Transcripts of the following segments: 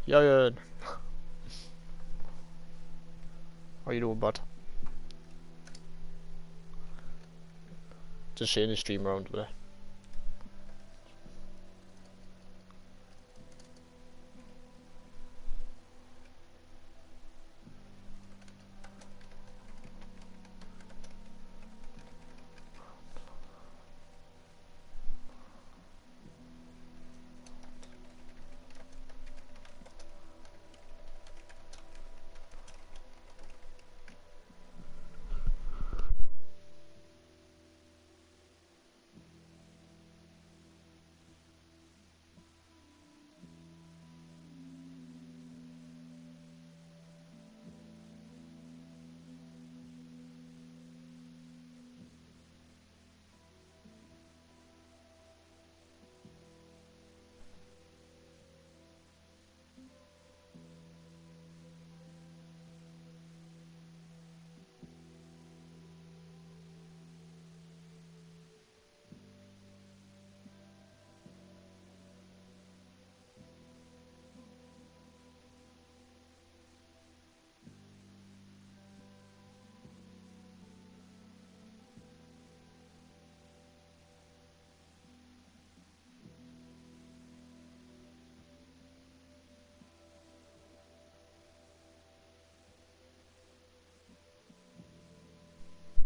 Yo, how you doing, bud? Just sharing the stream around there.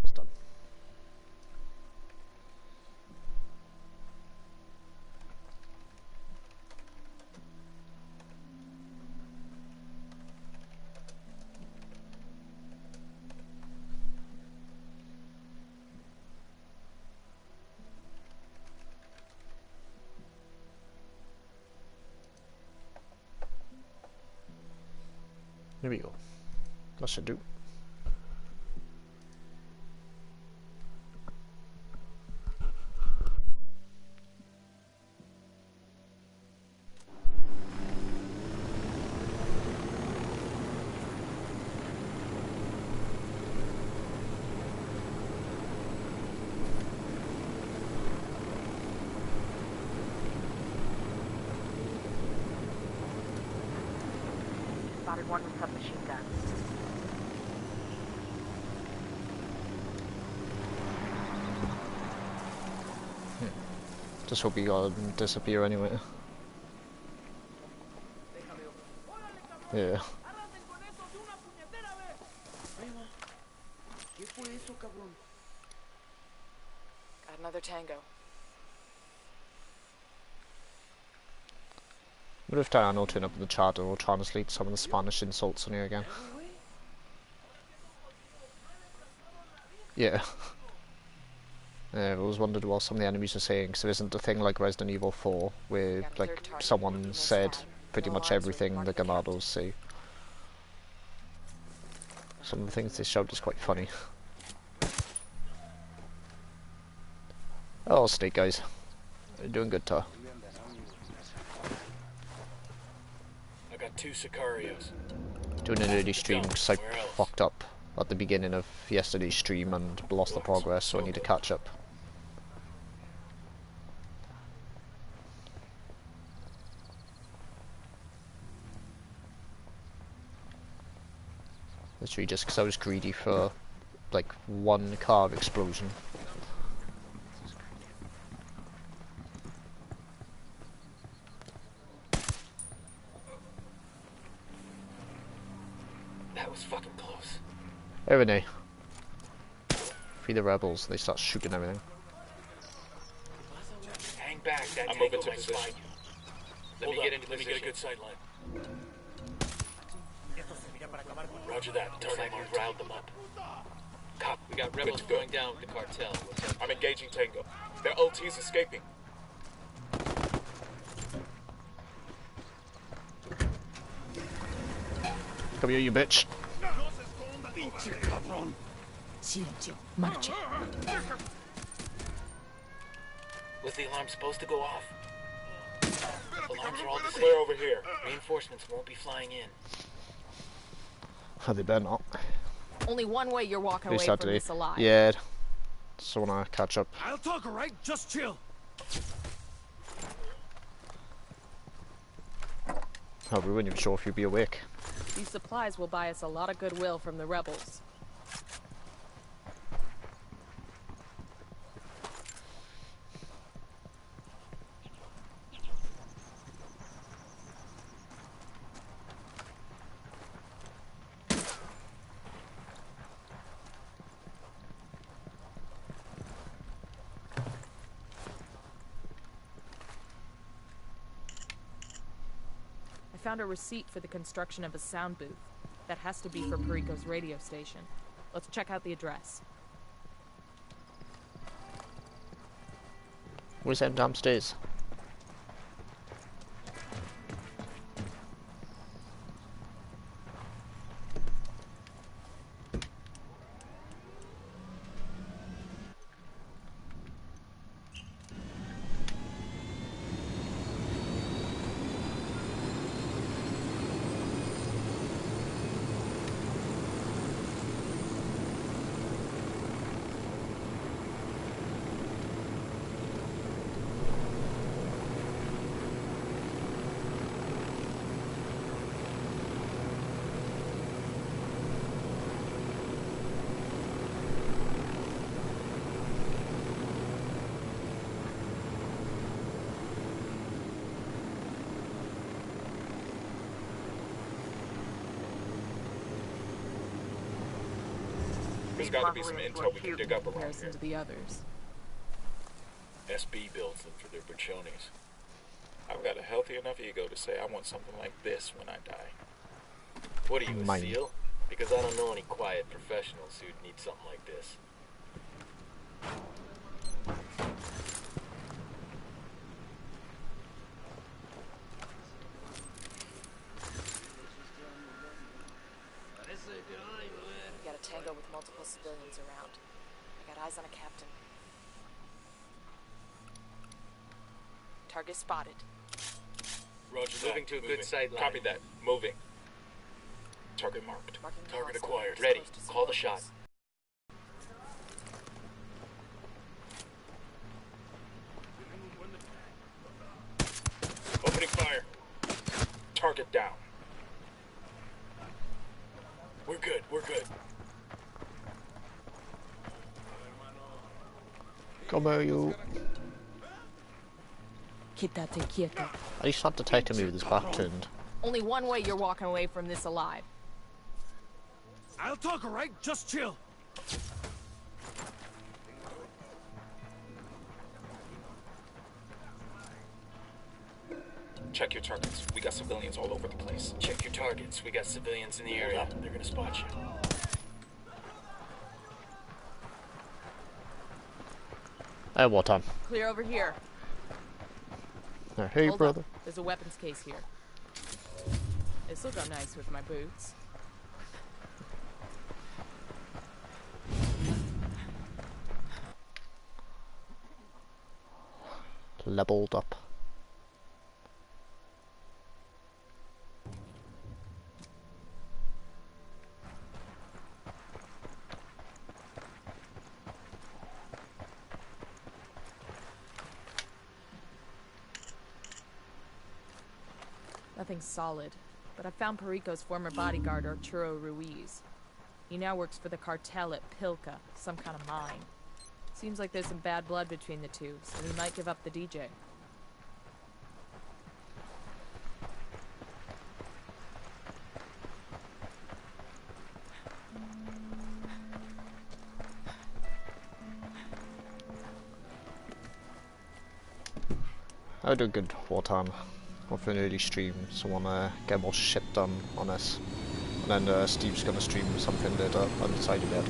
It's done. Here we go. That should do. Spotted one with submachine gun. Just hope he got disappear anyway. Yeah. Got another tango. What if Diana will turn up in the chat or translate some of the Spanish insults on here again? Yeah. I always wondered what some of the enemies are saying, because there isn't a thing like Resident Evil 4 where like someone said pretty much everything the Ganados say. Some of the things they shout is quite funny. Oh, Snake guys, you're doing good, Tar. I got 2 Sicarios. Doing an early stream because I fucked up at the beginning of yesterday's stream and lost the progress, so I need to catch up. Literally just because I was greedy for like one car explosion. That was fucking close. Everything. Free the rebels, they start shooting everything. Hang back, that I'm tango moving to might position. slide you. Let me get a good sight line. Roger that. Looks like you riled them up. Cop, We got rebels going down with the cartel. What's up? I'm engaging Tango. Their LT's escaping. Come here, you bitch. Silencio. Marche. Was the alarm supposed to go off? Alarms are all clear over here. Reinforcements won't be flying in. Oh, they better not. Only one way you're walking At away least from Saturday. this alive. Yeah. Just wanna catch up. I'll talk, alright? Just chill. Oh, we weren't even sure if you'd be awake. These supplies will buy us a lot of goodwill from the rebels. I found a receipt for the construction of a sound booth. That has to be for Perico's radio station. Let's check out the address. Where's that downstairs? There's gotta be some intel we can dig up In around comparison here. to the others. SB builds them for their pachonis. I've got a healthy enough ego to say I want something like this when I die. What are you, a Mine. SEAL? Because I don't know any quiet professionals who'd need something like this. We got a tango with multiple civilians around. I got eyes on a captain. Target spotted. Roger that. Moving to a good sight line. Copy that. Moving. Target marked. Marking the Target hostile. acquired. It's Ready. close to Call the shot. civilians. Opening fire. Target down. We're good. We're good. Come here, you. Quítate quieto. At least not detecting me with his back turned. Only one way you're walking away from this alive. I'll talk, alright? Just chill. Check your targets. We got civilians all over the place. Check your targets. We got civilians in the Hold area. up. They're gonna spot you. At what time? Clear over here. Hey, Hold brother. up. There's a weapons case here. This'll go nice with my boots. Leveled up. Nothing solid, but I found Perico's former bodyguard Arturo Ruiz. He now works for the cartel at Pilka, some kind of mine. Seems like there's some bad blood between the two, so he might give up the DJ. I do a good wartime of an early stream, so I wanna get more shit done on this. And then Steve's gonna stream something later, undecided yet.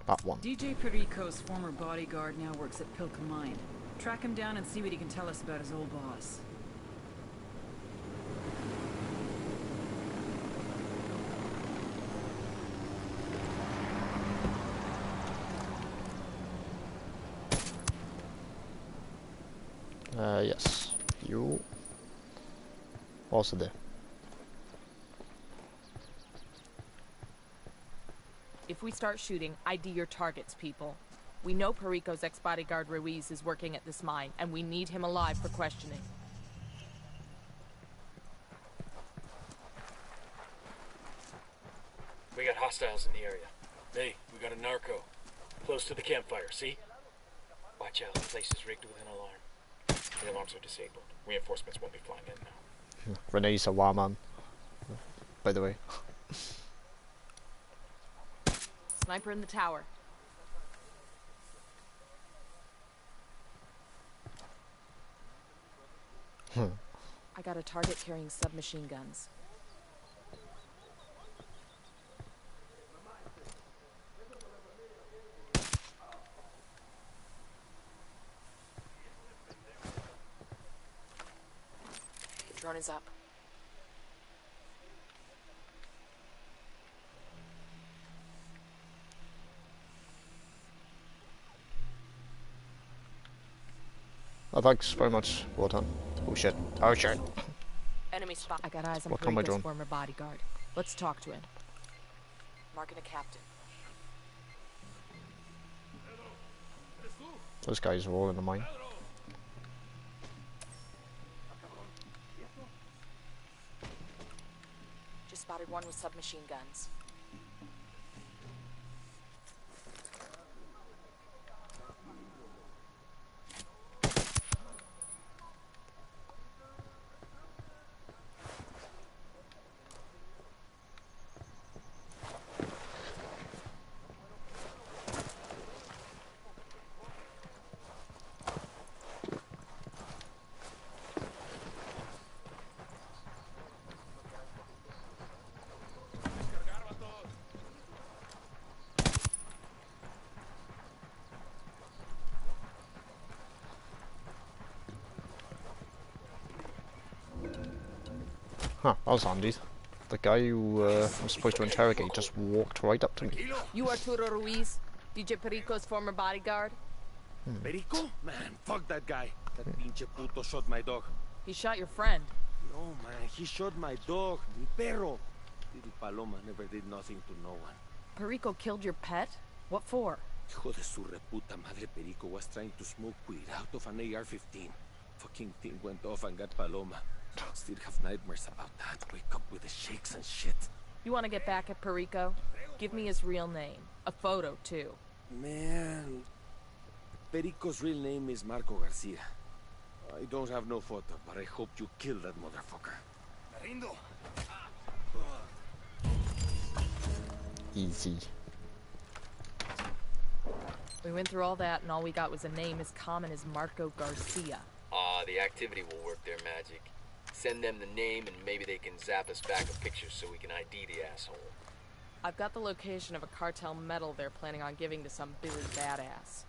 That one. DJ Perico's former bodyguard now works at Pilka Mine. Track him down and see what he can tell us about his old boss. Yes. You. Also there. If we start shooting, ID your targets, people. We know Perico's ex-bodyguard Ruiz is working at this mine, and we need him alive for questioning. We got hostiles in the area. Hey, we got a narco. Close to the campfire, see? Watch out, the place is rigged with an alarm. The alarms are disabled. Reinforcements won't be flying in now. Renee's a wildman, by the way. Sniper in the tower. I got a target carrying submachine guns. The drone is up. Oh, thanks very much, wartime. Oh shit. Oh shit. Enemy spot. I got eyes on What on my Perico's drone? former bodyguard. Let's talk to him. Marking a captain. Those guys are all in the mine. Just spotted one with submachine guns. Huh, that was handy. The guy who I'm supposed to interrogate just walked right up to me. You Arturo Ruiz, DJ Perico's former bodyguard? Perico? Man, fuck that guy. That pinche puto shot my dog. He shot your friend. No, man, he shot my dog, mi perro. Little Paloma never did nothing to no one. Perico killed your pet? What for? Hijo de su reputa madre, Perico was trying to smoke weed out of an AR-15. Fucking thing went off and got Paloma. Still have nightmares about that. Wake up with the shakes and shit. You want to get back at Perico? Give me his real name. A photo, too. Man, Perico's real name is Marco Garcia. I don't have no photo, but I hope you kill that motherfucker. Easy. We went through all that, and all we got was a name as common as Marco Garcia. The activity will work their magic. Send them the name and maybe they can zap us back a picture so we can ID the asshole. I've got the location of a cartel medal they're planning on giving to some Billy badass.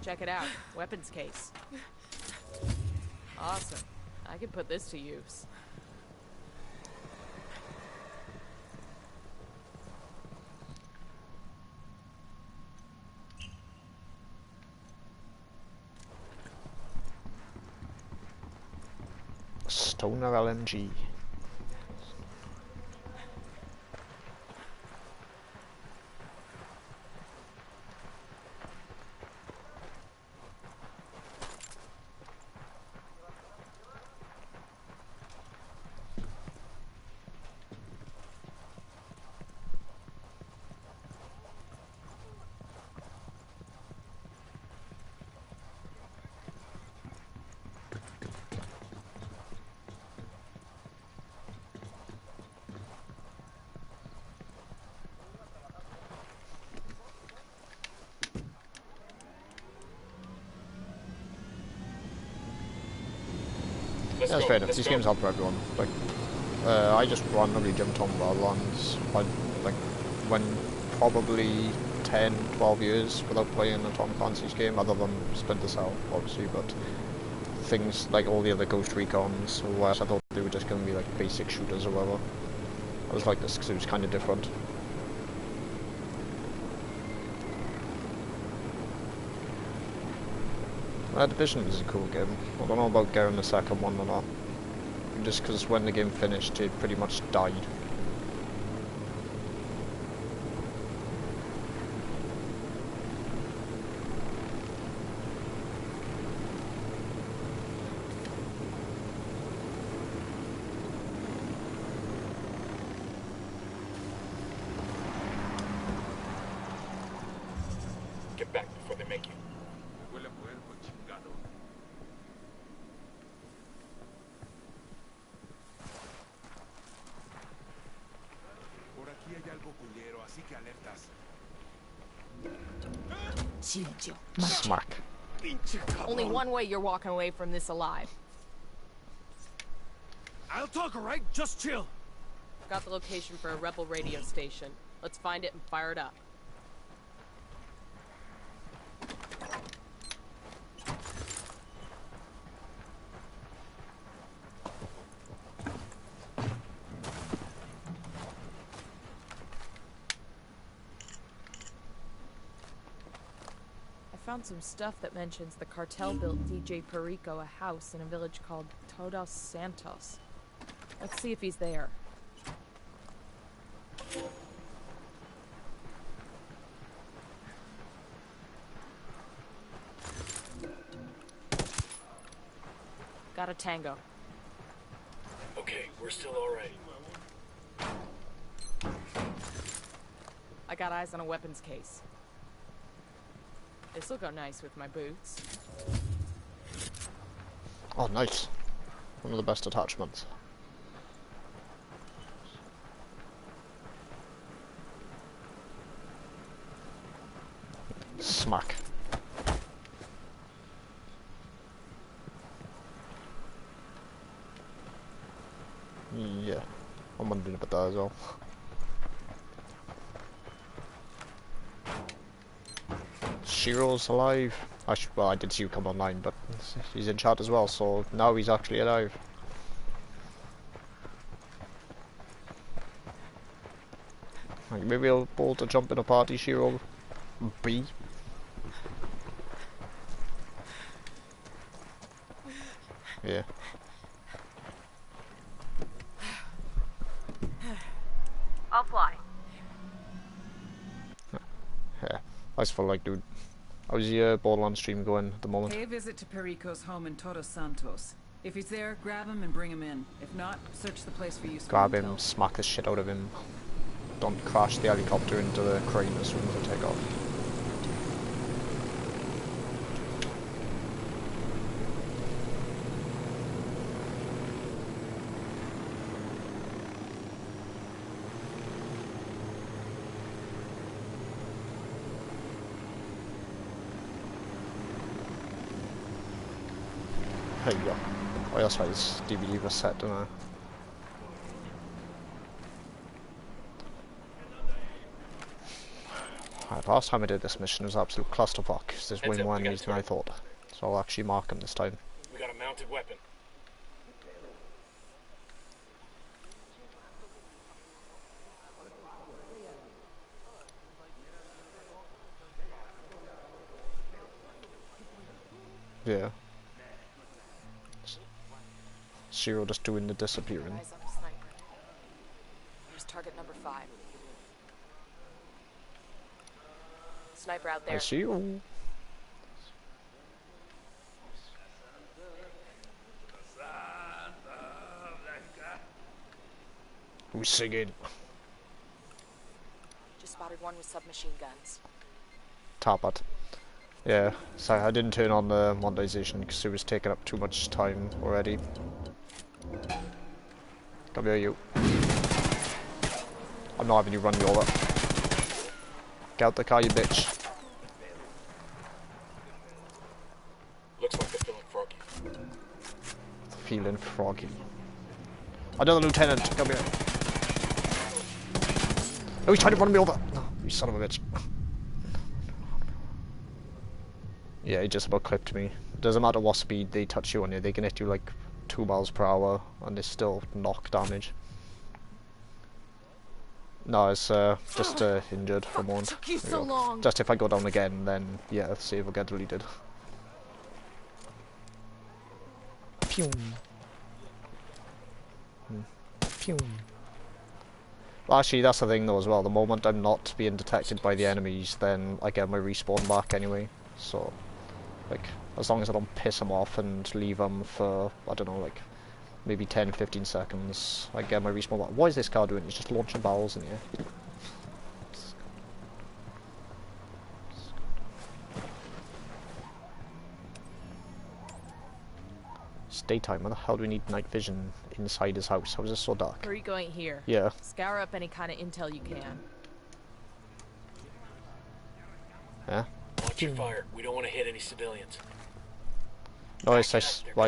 Check it out. Weapons case. Awesome. I could put this to use. Stoner LMG. Let's That's go. fair enough. Let's These go. games aren't for everyone. Like, I just randomly jumped on Wildlands, like, when probably 10, 12 years without playing a Tom Clancy's game, other than Splinter Cell, obviously, but things like all the other Ghost Recons, or I thought they were just going to be like basic shooters or whatever. I was like this because it was kind of different. Division is a cool game. I don't know about getting the second one or not. Just because when the game finished, it pretty much died. Get back before they make you. Huele a puerco, chingado. Por aquí hay algo culero, así que alertas. Silencio. Smack. Pinche cabrón. Only one way you're walking away from this alive. I'll talk, alright? Just chill. Got the location for a rebel radio station. Let's find it and fire it up. I found some stuff that mentions the cartel built DJ Perico a house in a village called Todos Santos. Let's see if he's there. Got a tango. Okay, we're still alright. I got eyes on a weapons case. This'll go nice with my boots. Oh, nice. One of the best attachments. Smack. Yeah, I'm wondering about that as well. Shiro's alive. Well, I did see you come online, but he's in chat as well, so now he's actually alive. Like, maybe I'll be able to jump in a party, Shiro. B. Yeah. I'll fly. Yeah. Nice for like, dude. How's your Borderlands stream going at the moment? Pay a visit to Perico's home in Todos Santos. If he's there, grab him and bring him in. If not, search the place for useful Grab intel. him, smack the shit out of him. Don't crash the helicopter into the crane as soon as I take off. There you go. Oh, that's right, this DVD was set, didn't I? Right, last time I did this mission was absolute clusterfuck, because there's way Heads up, more we got enemies than I thought. So I'll actually mark them this time. We got a mounted weapon. Yeah. Zero just doing the disappearing. Eyes on a sniper. Here's target number 5. Sniper out there. I see you. Who's singing? Just spotted one with submachine guns. Tapat. Yeah, sorry, I didn't turn on the monetization because it was taking up too much time already. Come here, you. I'm not having you run me over. Get out the car, you bitch. Looks like they're feeling froggy. Feeling froggy. Another lieutenant, come here. Oh, he's trying to run me over. No, you son of a bitch. Yeah, he just about clipped me. Doesn't matter what speed they touch you on you, they can hit you like 2 miles per hour and they still knock damage. No, it's just injured for a moment. Took you so long. Just if I go down again, then yeah, save will get deleted. Pew. Pew. Well, actually, that's the thing though as well. The moment I'm not being detected by the enemies, then I get my respawn back anyway. So, like, as long as I don't piss them off and leave them for, I don't know, like, maybe 10-15 seconds, I get my respawn back. What is this car doing? He's just launching barrels in here. It's daytime. How the hell do we need night vision inside his house? How is it so dark? Perico ain't here. Yeah. Scour up any kind of intel you can. Yeah. Watch your fire. We don't want to hit any civilians. No, I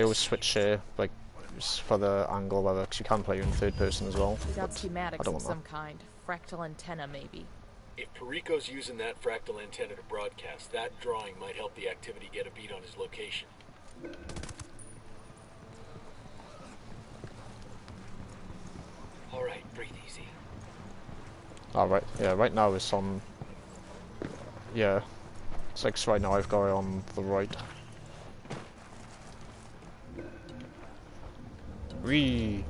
always switch like for the angle whether because you can play in third person as well. We got but I schematics don't of want some kind. Fractal antenna, maybe. If Perico's using that fractal antenna to broadcast, that drawing might help the activity get a beat on his location. Alright, breathe easy. Alright, yeah, right now it's on. Yeah. It's like so right now I've got it on the right. Wee.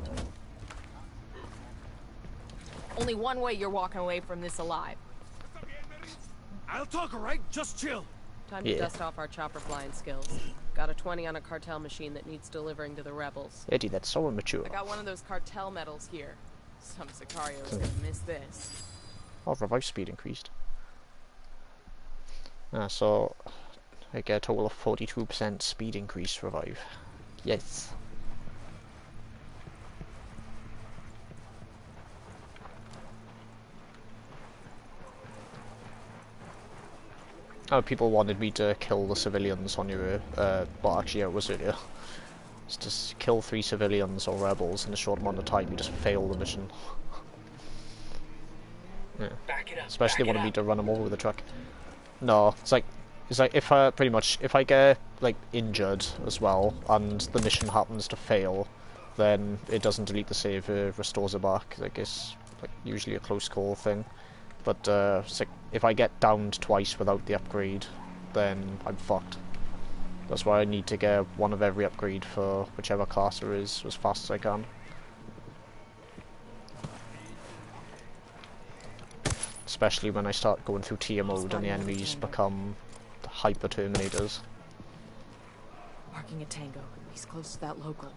Only one way you're walking away from this alive. I'll talk, alright? Just chill. Time to dust off our chopper flying skills. Got a 20 on a cartel machine that needs delivering to the rebels. Eddie, that's so immature. I got one of those cartel medals here. Some Sicarios gonna miss this. Oh, revive speed increased. So I get a total of 42% speed increase revive. Yes. Oh, people wanted me to kill the civilians on your, well actually yeah, it was earlier. It's just kill 3 civilians or rebels in a short amount of time, you just fail the mission. Yeah. Back it up. Especially back wanted it me up. to run them over with a truck. No, it's like if I pretty much if I get like injured as well and the mission happens to fail, then it doesn't delete the save, it restores it back. Like it's like usually a close call thing. But it's like if I get downed twice without the upgrade, then I'm fucked. That's why I need to get one of every upgrade for whichever class there is as fast as I can. Especially when I start going through tier mode and the enemies become hyper terminators. Marking a tango. He's close to that local.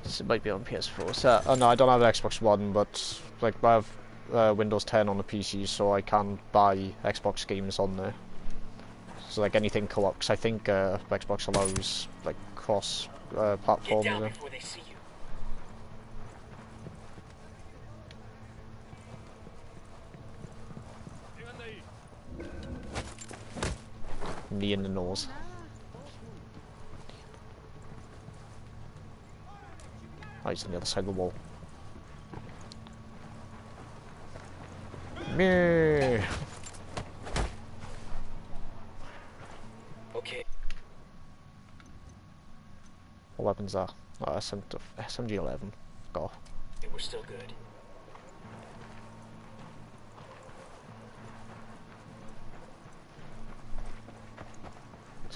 It might be on PS4. So, oh no, I don't have an Xbox One, but like I have Windows 10 on the PC, so I can buy Xbox games on there. So like anything co-op, because I think Xbox allows like cross platform. Get down before they see you. Knee in the nose. Oh, he's on the other side of the wall. Meh. Okay. What weapons are? Oh, SMG-11. Go. And we're still good.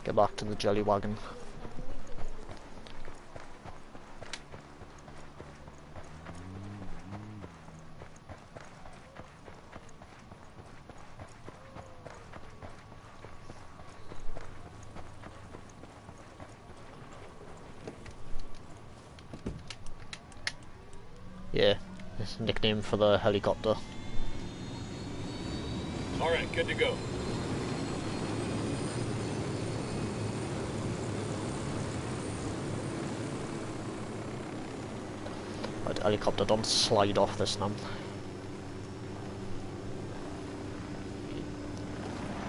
Get back to the jelly wagon. Yeah, it's a nickname for the helicopter. Alright, good to go. Right, helicopter, don't slide off this now.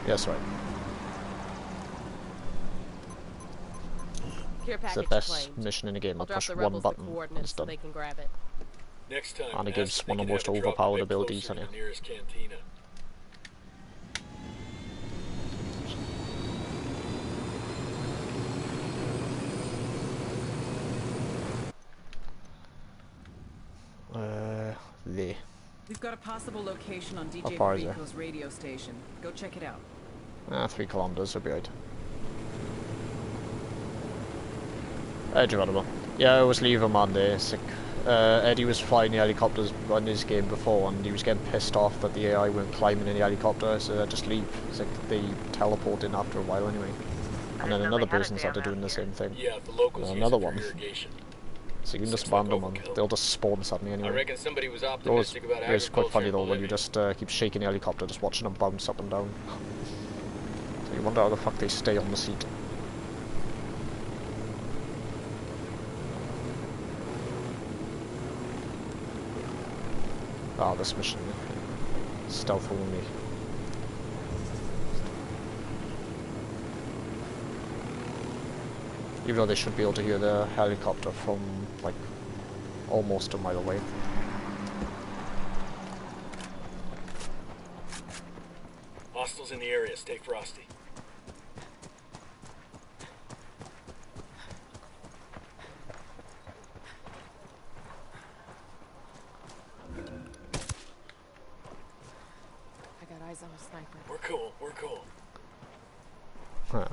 Yes, right. Care It's the package best claimed. mission in the game. I'll I drop push the one rebels the button and it's coordinates so done. they can grab it. Next time, And it ask gives if one they of can the most have it drop a overpowered bit abilities closer on to you. the nearest cantina. There. We've got a possible location on How DJ far is it? Perico's radio station. Go check it out. 3 kilometers, will be right. Geronimo. Yeah, I was leaving man there. It's like, Eddie was flying the helicopters in his game before, and he was getting pissed off that the AI weren't climbing in the helicopter, so I just leave. It's like they teleport in after a while anyway. And then another person started doing the same thing. Yeah, the locals use Another it for one. irrigation. So you can just Seems like abandon them, overkill. they'll just spawn suddenly I anyway. reckon somebody was It always optimistic about is quite agriculture funny in though when you Bolivia. just keep shaking the helicopter, just watching them bounce up and down. So you wonder how the fuck they stay on the seat. Ah, this mission. Stealth only. Even though they should be able to hear the helicopter from, like, almost a mile away. Hostiles in the area, stay frosty. I got eyes on a sniper. We're cool, we're cool. Huh.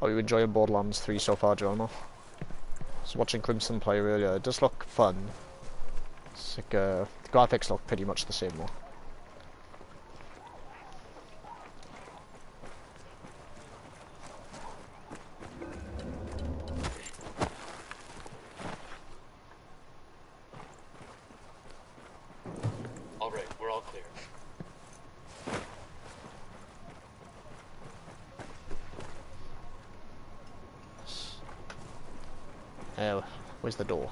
Oh, you enjoying Borderlands 3 so far, Jono? I was watching Crimson play earlier. It does look fun. It's like, the graphics look pretty much the same though. Alright, we're all clear. Where's the door?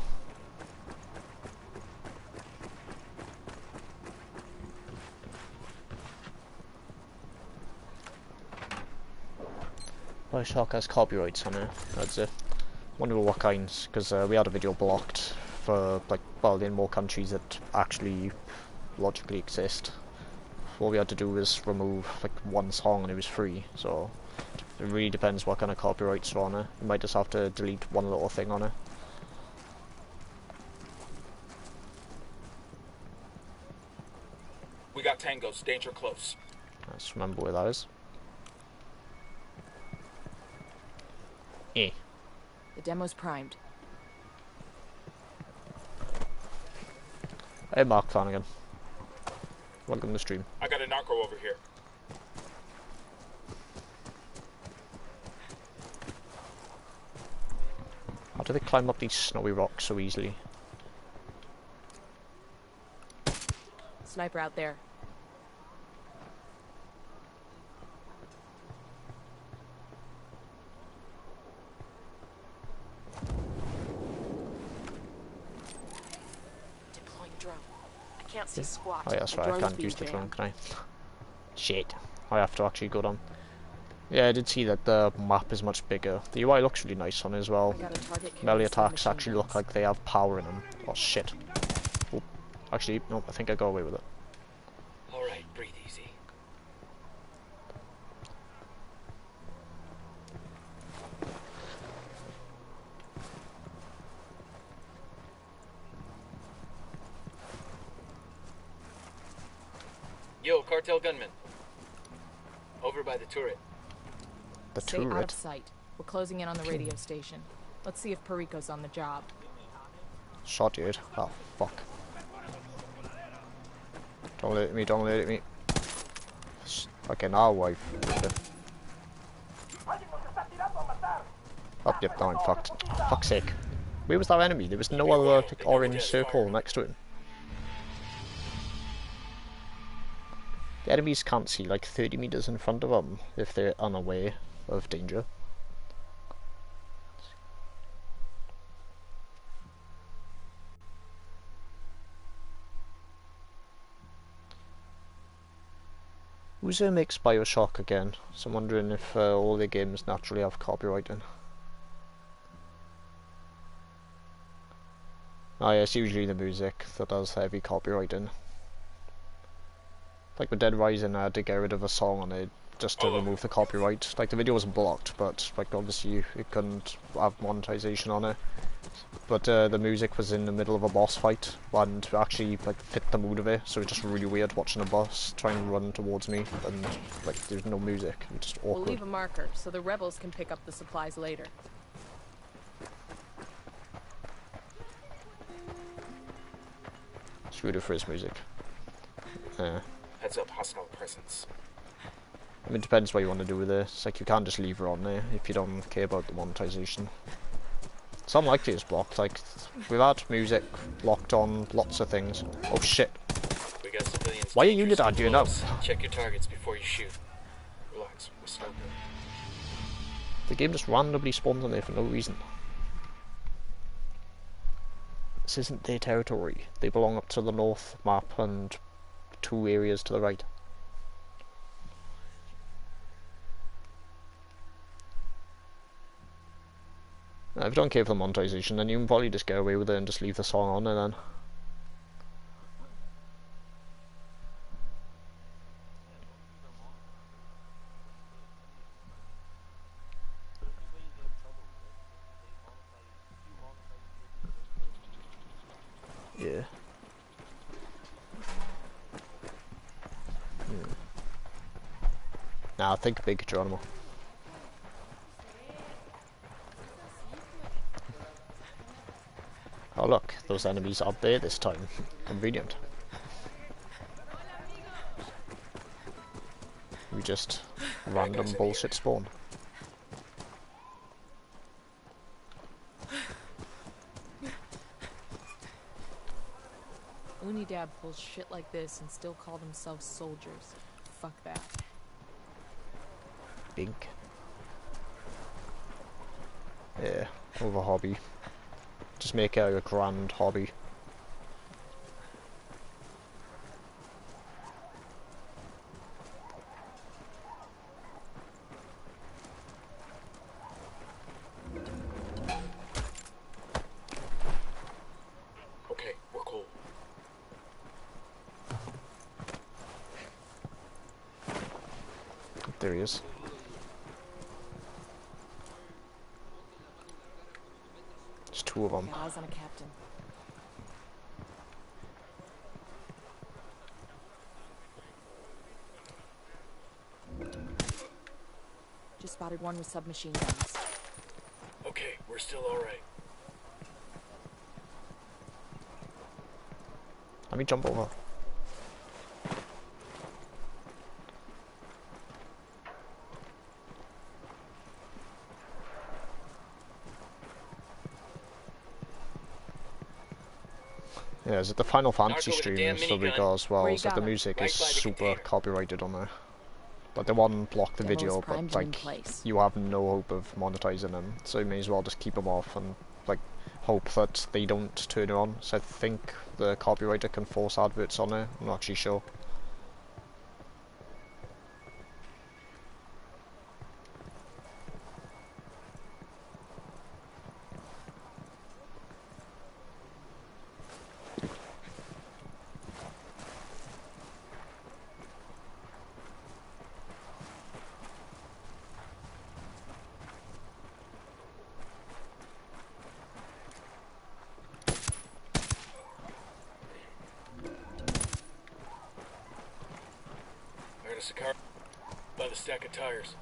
Bioshock has copyrights on it. That's it. Wonder what kinds, because we had a video blocked for, like, well, in more countries that actually logically exist. All we had to do was remove, like, one song and it was free, so it really depends what kind of copyrights are on it. You might just have to delete one little thing on it. We got tangos, danger close. Let's remember where that is. Eh. The demo's primed. Hey Mark Flanagan. Welcome to the stream. I got a narco over here. How do they climb up these snowy rocks so easily? Sniper out there. Deploying drone. I can't see squat. Oh yeah, that's My right, I drone's can't being use the drone, jammed. can I? Shit. I have to actually go down. Yeah, I did see that the map is much bigger. The UI looks really nice on it as well. I got a target Melee carrying some attacks machine actually look guns. like they have power in them. Oh shit. Oh, actually, no, I think I got away with it. Alright, breathe easy. Yo, cartel gunman. Over by the turret. The Stay out turret. of sight. We're closing in on the radio station. Let's see if Perico's on the job. Shot, dude. Oh, fuck. Don't let me, don't let me. Okay, now wife. Oh, yep, now I'm fucked. Fuck's sake. Where was that enemy? There was no other like, orange circle next to him. The enemies can't see like 30 meters in front of them if they're unaware of danger. Who's makes Bioshock again? So I'm wondering if all their games naturally have copyrighting. Oh yeah, it's usually the music that does heavy copywriting. Like with Dead Rising, I had to get rid of a song on it just to remove the copyright. Like the video wasn't blocked, but like obviously it couldn't have monetization on it. But the music was in the middle of a boss fight and actually like fit the mood of it, so it's just really weird watching a boss try and run towards me and like there's no music. It's just awkward. We'll leave a marker so the rebels can pick up the supplies later. Screwed it for his music. Heads up, hostile presence. I mean, it depends what you want to do with it. It's like you can't just leave her on there if you don't care about the monetization. Some like it is blocked. Like we've had music blocked on lots of things. Oh shit! We got civilians. Why are you doing that? Do you know? Check your targets before you shoot. Relax, we're still good. The game just randomly spawns on there for no reason. This isn't their territory. They belong up to the north map and 2 areas to the right. Now, if you don't care for the monetization, then you can probably just get away with it and just leave the song on there then. Yeah. Nah, think big, Geronimo. Oh look, those enemies are there this time. Convenient. We just random bullshit spawn. Unidad pulls shit like this and still call themselves soldiers. Fuck that. Bink. Yeah, over hobby. Just make it a grand hobby. Okay, we're cool. There he is. There's 2 of them. Got eyes on a captain. Just spotted one with submachine guns. Okay, we're still alright. Let me jump over. Yeah, is it the Final Fantasy streams that we got as well? Where you It's like the got 'em? music Right is by the super container. copyrighted on there. Like they won't block the Demos video, primed but and in like place. you have no hope of monetizing them, so you may as well just keep them off and like hope that they don't turn it on. So I think the copywriter can force adverts on it. I'm not actually sure. I got a Sicaro by the stack of tires.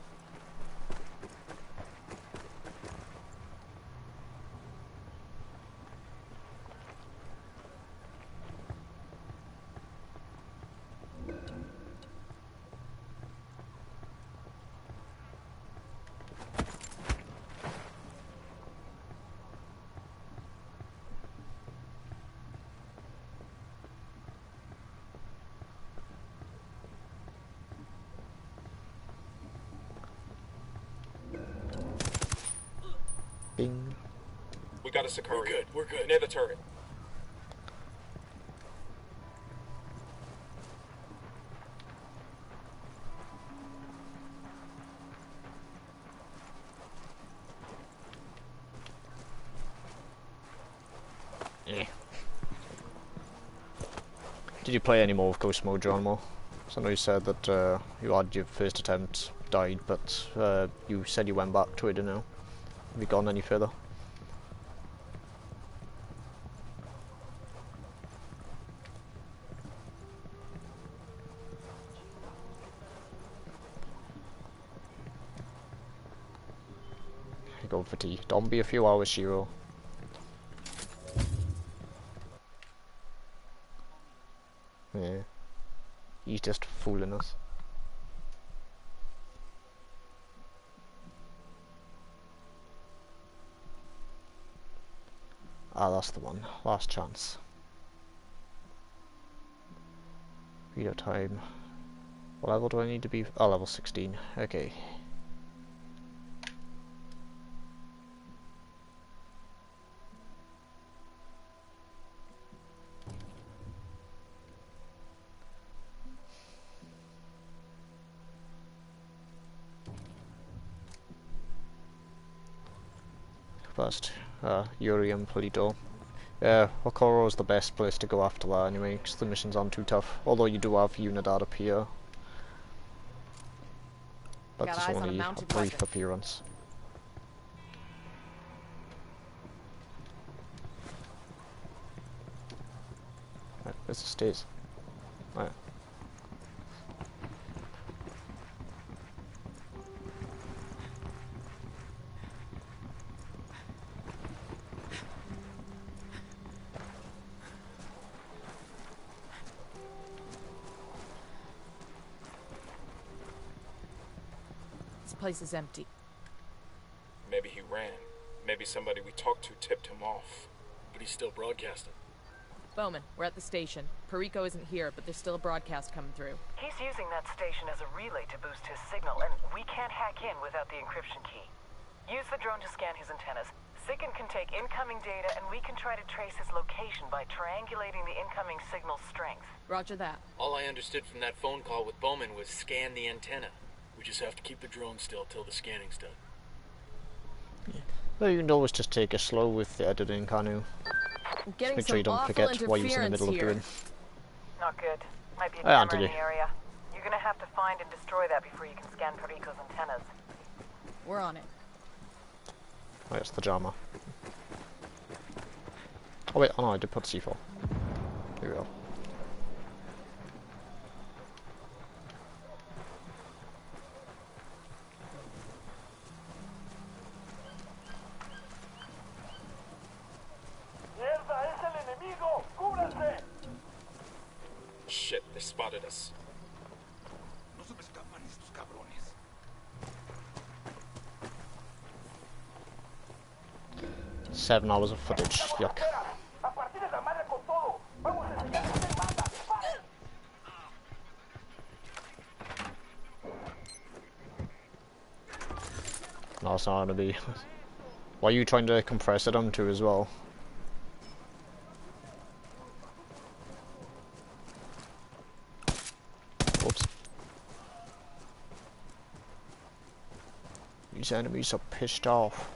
Bing. We got a Sicario. We're good, we're good. Near the turret. Yeah. Did you play any more of Ghost Mode, Geronimo? So I know you said that you had your first attempt, died, but you said you went back to it, didn't you? Have you gone any further? Go for tea. Don't be a few hours, Shiro. Yeah. He's just fooling us. Ah, that's the one. Last chance. Video time. What level do I need to be? Oh, level 16. Okay. First, Yuri and Polito. Okoro is the best place to go after that anyway, because the missions aren't too tough. Although you do have Unidad appear. But Got it's eyes on a only a mounted brief weapon. appearance. Right, where's the stairs? Right. This place is empty. Maybe he ran. Maybe somebody we talked to tipped him off. But he's still broadcasting. Bowman, we're at the station. Perico isn't here, but there's still a broadcast coming through. He's using that station as a relay to boost his signal, and we can't hack in without the encryption key. Use the drone to scan his antennas. Sicken can take incoming data, and we can try to trace his location by triangulating the incoming signal's strength. Roger that. All I understood from that phone call with Bowman was scan the antenna. We just have to keep the drone still till the scanning's done. Well, you can always just take it slow with the editing, can't you? I'm getting Make sure you some don't awful forget what you was in the middle of interference doing. Not good. Might be a Hey, camera Anthony. in the area. You're gonna have to find and destroy that before you can scan Perico's antennas. We're on it. Oh, it's the JAMA. Oh wait, oh no, I did put C4. Here we go. Shit, they spotted us. 7 hours of footage. Yuck. No, it's not gonna be. Why are you trying to compress it onto as well? Whoops. These enemies are pissed off.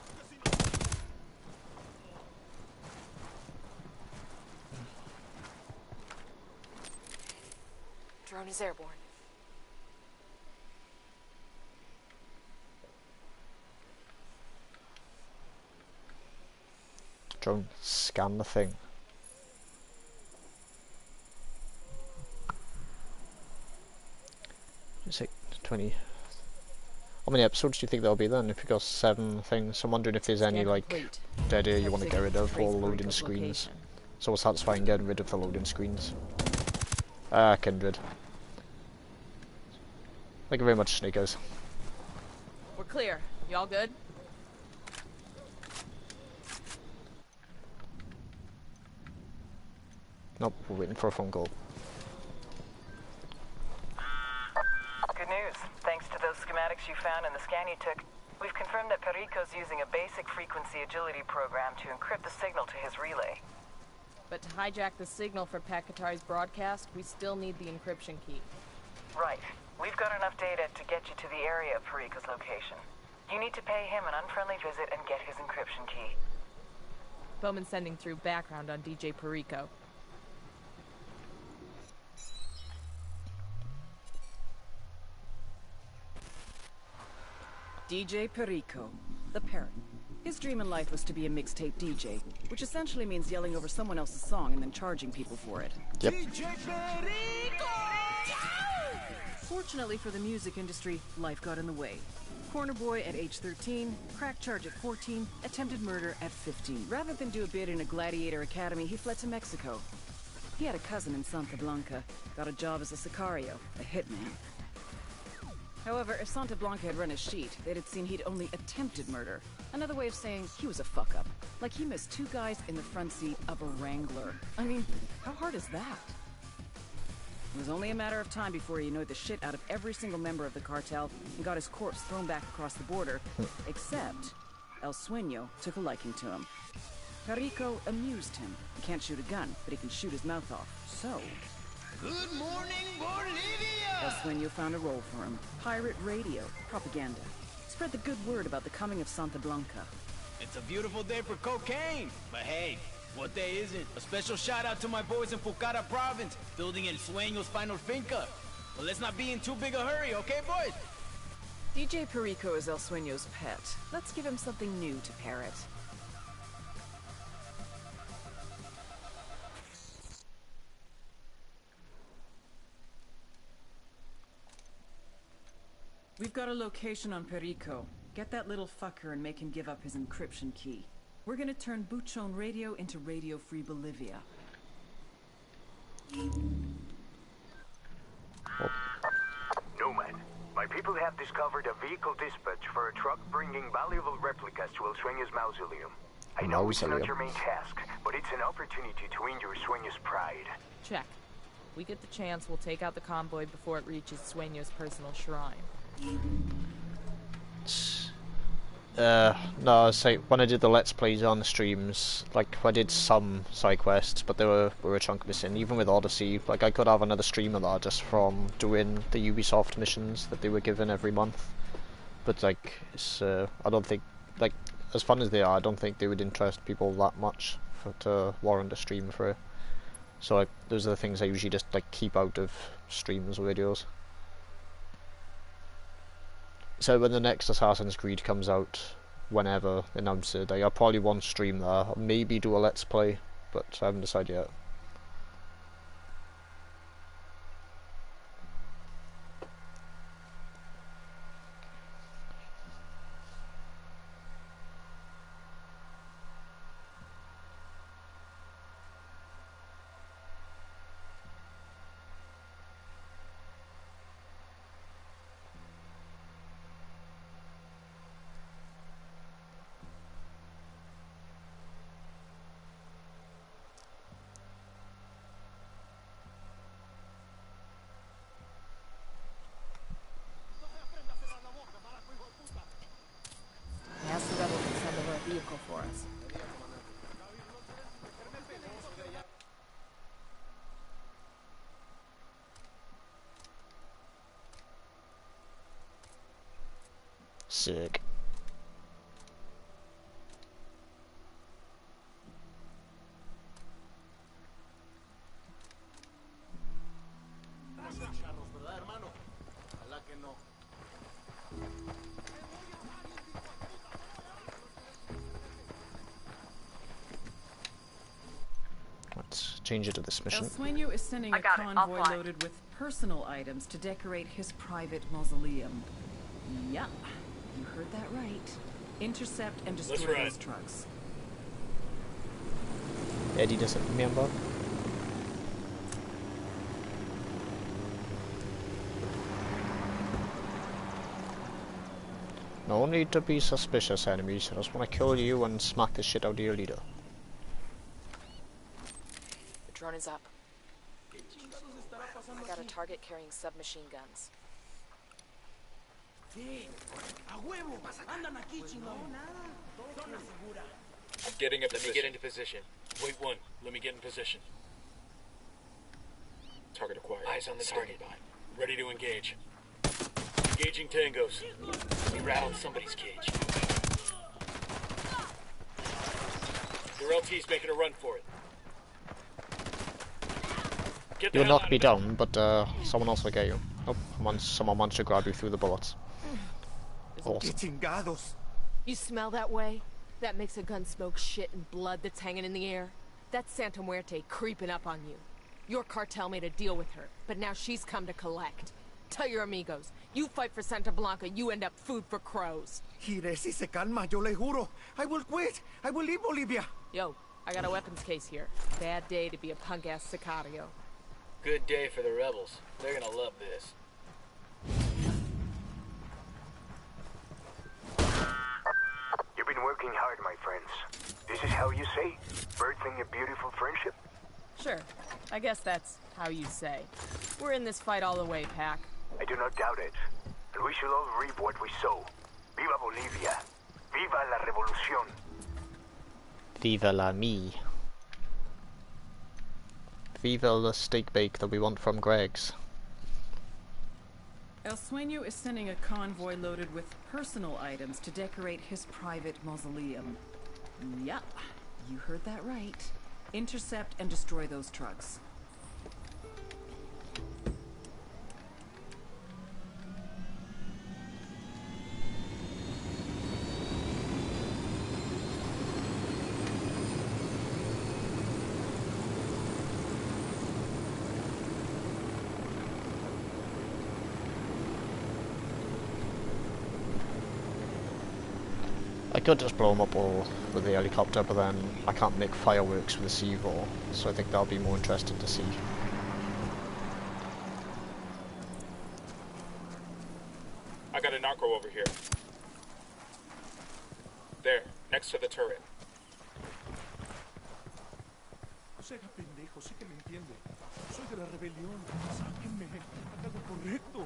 Drone is airborne. Drone, scan the thing. It's like 20. How many episodes do you think there'll be then? If you've got 7 things, I'm wondering if there's any Scan like complete. dead air you want to get rid of, Trace or loading Perico's screens. location. So it's satisfying getting rid of the loading screens. Kindred. Thank you very much, sneakers. We're clear. Y'all good? Nope, we're waiting for a phone call. Good news. Thanks to those schematics you found and the scan you took, We've confirmed that Perico's using a basic frequency agility program to encrypt the signal to his relay. But to hijack the signal for Pakatar's broadcast, we still need the encryption key. Right. We've got enough data to get you to the area of Perico's location. You need to pay him an unfriendly visit and get his encryption key. Bowman sending through background on DJ Perico. DJ Perico, the parrot. His dream in life was to be a mixtape DJ, which essentially means yelling over someone else's song and then charging people for it. Yep. DJ Perico! Fortunately for the music industry, life got in the way. Corner boy at age 13, crack charge at 14, attempted murder at 15. Rather than do a bid in a gladiator academy, he fled to Mexico. He had a cousin in Santa Blanca, got a job as a sicario, a hitman. However, if Santa Blanca had run a sheet, they'd have seen he'd only attempted murder. Another way of saying he was a fuck-up. Like he missed 2 guys in the front seat of a Wrangler. I mean, how hard is that? It was only a matter of time before he annoyed the shit out of every single member of the cartel and got his corpse thrown back across the border, except El Sueño took a liking to him. Perico amused him. He can't shoot a gun, but he can shoot his mouth off. So... Good morning, Bolivia! El Sueño found a role for him. Pirate radio, propaganda. Spread the good word about the coming of Santa Blanca. It's a beautiful day for cocaine. But hey, what day isn't? A special shout out to my boys in Pucara province, building El Sueño's final finca. But let's not be in too big a hurry, okay, boys? DJ Perico is El Sueño's pet. Let's give him something new to parrot. We've got a location on Perico. Get that little fucker and make him give up his encryption key. We're gonna turn Buchon Radio into Radio Free Bolivia. Nomad, my people have discovered a vehicle dispatch for a truck bringing valuable replicas to El Sueño's mausoleum. I know it's not your main task, but it's an opportunity to win your Sueño's pride. Check. We get the chance, we'll take out the convoy before it reaches Sueño's personal shrine. No, say when I did the Let's Plays on the streams, like I did some side quests, but there were a chunk missing. Even with Odyssey, like I could have another streamer there just from doing the Ubisoft missions that they were given every month. But like, it's I don't think, like, as fun as they are, I don't think they would interest people that much to warrant a stream for it. So like, those are the things I usually just like keep out of streams or videos. So when the next Assassin's Creed comes out, whenever, announce it, I'll probably want to stream there, or maybe do a Let's Play, but I haven't decided yet. For us. Sick. Let's change it to this mission. El Sueño is sending a convoy loaded with personal items to decorate his private mausoleum. Yeah, you heard that right. Intercept and destroy those trucks. Eddie doesn't remember. No need to be suspicious, enemies. I just want to kill you and smack the shit out of your leader. The drone is up. I got a target carrying submachine guns. I'm getting up. Let me get into position. Wait one. Let me get in position. Target acquired. Eyes on the target. Ready to engage. Engaging tangos. We rattled somebody's cage. Your LT's making a run for it. You'll knock me down, but someone else will get you. Oh, someone wants to grab you through the bullets. Awesome. You smell that way? That makes a gun smoke shit and blood that's hanging in the air. That's Santa Muerte creeping up on you. Your cartel made a deal with her, but now she's come to collect. Tell your amigos, you fight for Santa Blanca, you end up food for crows. Gire, si se calma, yo le juro. I will quit. I will leave Bolivia. Yo, I got a weapons case here. Bad day to be a punk-ass sicario. Good day for the rebels. They're gonna love this. You've been working hard, my friends. This is how you say, birthing a beautiful friendship? Sure. I guess that's how you say. We're in this fight all the way, Pac. I do not doubt it. And we shall all reap what we sow. Viva Bolivia. Viva la revolución. Viva la mi. Viva the steak bake that we want from Greg's. El Sueño is sending a convoy loaded with personal items to decorate his private mausoleum. Yup, you heard that right. Intercept and destroy those trucks. I could just blow them up all with the helicopter, but then I can't make fireworks with the C-roll, so I think that'll be more interesting to see. I got a narco over here. There, next to the turret. No sea pendejo, sí que me entiende. Soy de la rebelión. Sáquenme. Hagan lo correcto.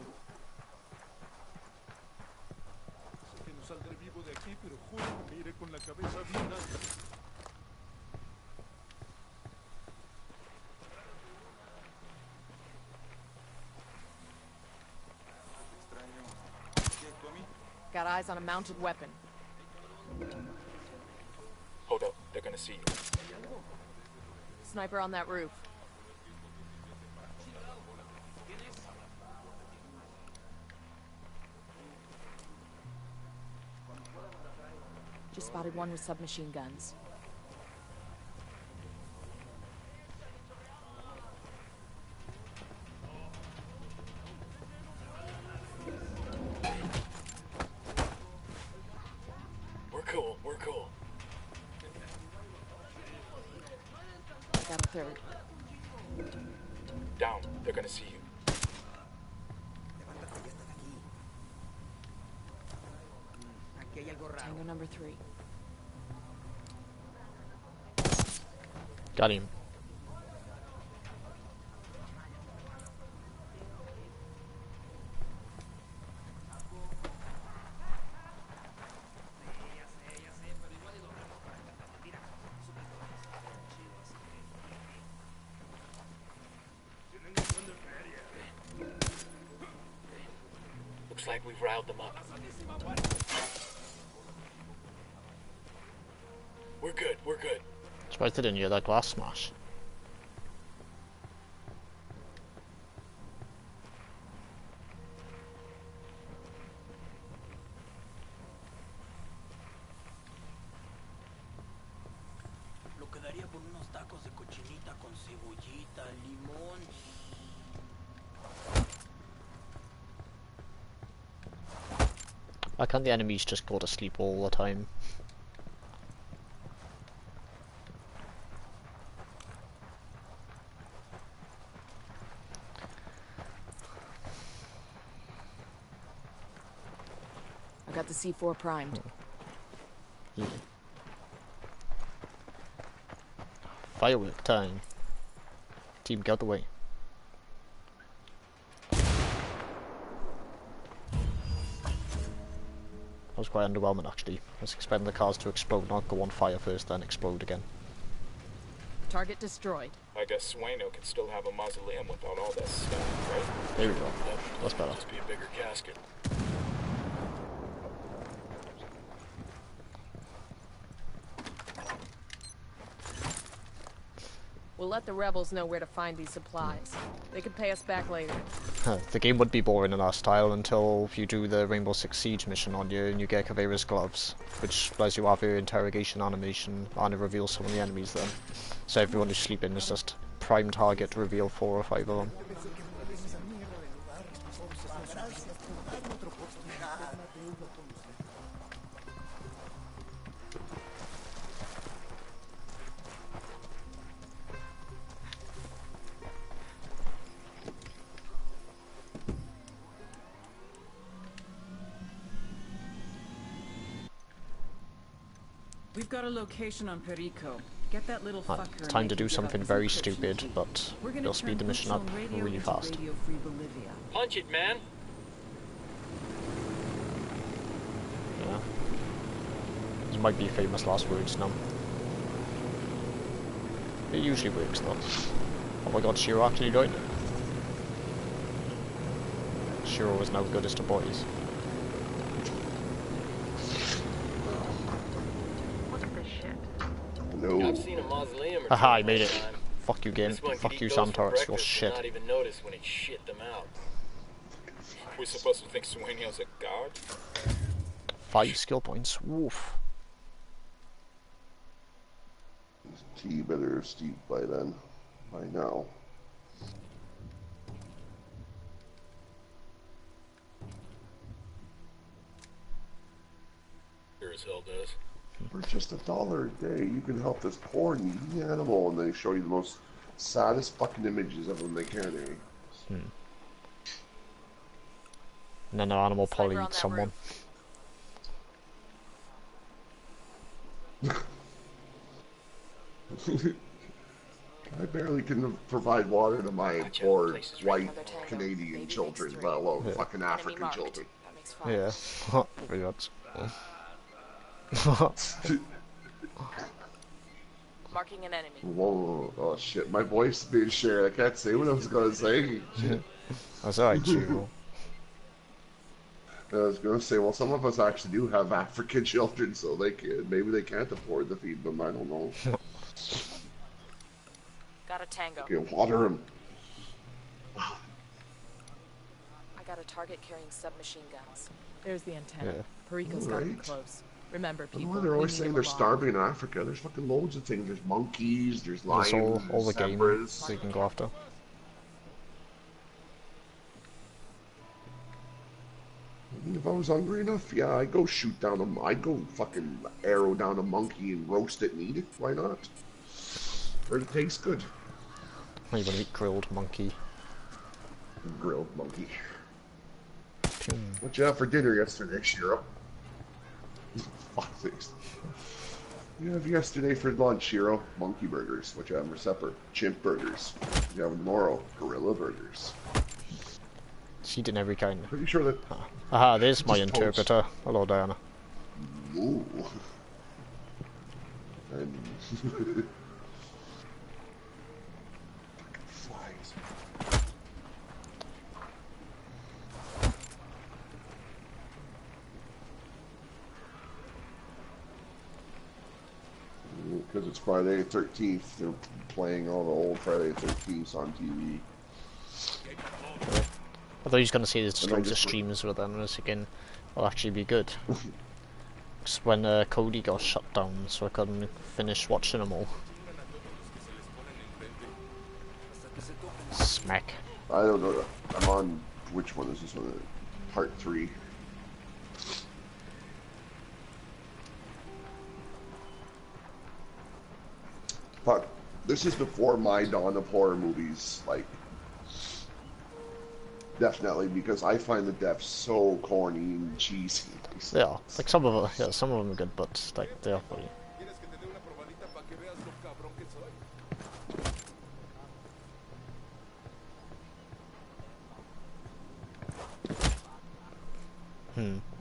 Sé que no saldré vivo de aquí, pero juro que me iré con la cabeza bien alta. Got eyes on a mounted weapon. Hold up, they're gonna see you. Sniper on that roof. Just spotted one with submachine guns. We're cool. Got a third. Down, they're gonna see you. Tango number 3. Got him. Looks like we've riled them up. We're good. Surprised they didn't hear that glass smash. Lo quedaría por unos tacos de cochinita con cebollita, limón. Why can't the enemies just go to sleep all the time? I got the C4 primed. Yeah. Firework time. Team, get out the way. was quite underwhelming actually. I was expecting the cars to explode, not go on fire first, then explode again. Target destroyed. I guess Sueño can still have a mausoleum without all that stuff, right? There we go. That's better. Just be a bigger casket. We'll let the rebels know where to find these supplies. They could pay us back later. The game would be boring in our style until you do the Rainbow Six Siege mission on you and you get Caveira's gloves, which lets you have your interrogation animation and it reveals some of the enemies then. So everyone who's sleeping is just prime target to reveal 4 or 5 of them. We've got a location on Perico. Get that little fucker. It's time to do something very stupid, but it'll speed the mission up really fast. Punch it, man. Yeah. These might be famous last words now. It usually works though. Oh my god, Shiro actually doing it. Shiro is now good as to boys. No. I've seen a mausoleum or Haha, I two made in it. my time. Fuck you game. This one Fuck could you eat those for Santoris, you're breakfast shit. and not even notice when it shit them out. We're supposed to think Sueño's a god? 5 skill points. Woof. Tea better steep by then. By now. Sure as hell does. For just $1 a day, you can help this poor needy animal, and they show you the most saddest fucking images of them they can, eh? And then the animal probably eats someone. I barely can provide water to my poor white Canadian children, let alone fucking African children. Yeah, pretty much. Marking an enemy. Whoa, oh shit, my voice is being shared. I can't say what I was gonna say. Shit. That's alright, Shiro. I was gonna say, well, some of us actually do have African children, so they can, maybe they can't afford to feed them, I don't know. Got a tango. Okay, water them. I got a target carrying submachine guns. There's the antenna. Yeah. Perico's got them close. Remember, I people. know they're always we saying need they're them along. starving in Africa. There's fucking loads of things. There's monkeys, there's lions, That's all the game zebras. we can go after. I mean, if I was hungry enough, yeah, I'd go shoot down a... I'd go fucking arrow down a monkey and roast it and eat it. Why not? Heard it tastes good. You want to eat grilled monkey. Grilled monkey. What you have for dinner yesterday, Shiro? Fuck things. You have yesterday for lunch, Shiro? Monkey burgers. What you have for supper? Chimp burgers. What you have tomorrow? Gorilla burgers. She did every kind. Pretty sure that... Aha, there's my Just interpreter. toast. Hello, Diana. Ooh. And... flies. Because it's Friday the 13th, they're playing all the old Friday the 13th on TV. I thought you was going to say there's just And I loads of just- streams with them, and I was thinking, will actually be good. Just when Cody got shut down, so I couldn't finish watching them all. Smack. I don't know. I'm on... Which one is this one? Part 3. Fuck. This is before my dawn of horror movies, like... Definitely, because I find the deaths so corny and cheesy. Yeah, like some of them, yeah, some of them are good, but like they are funny.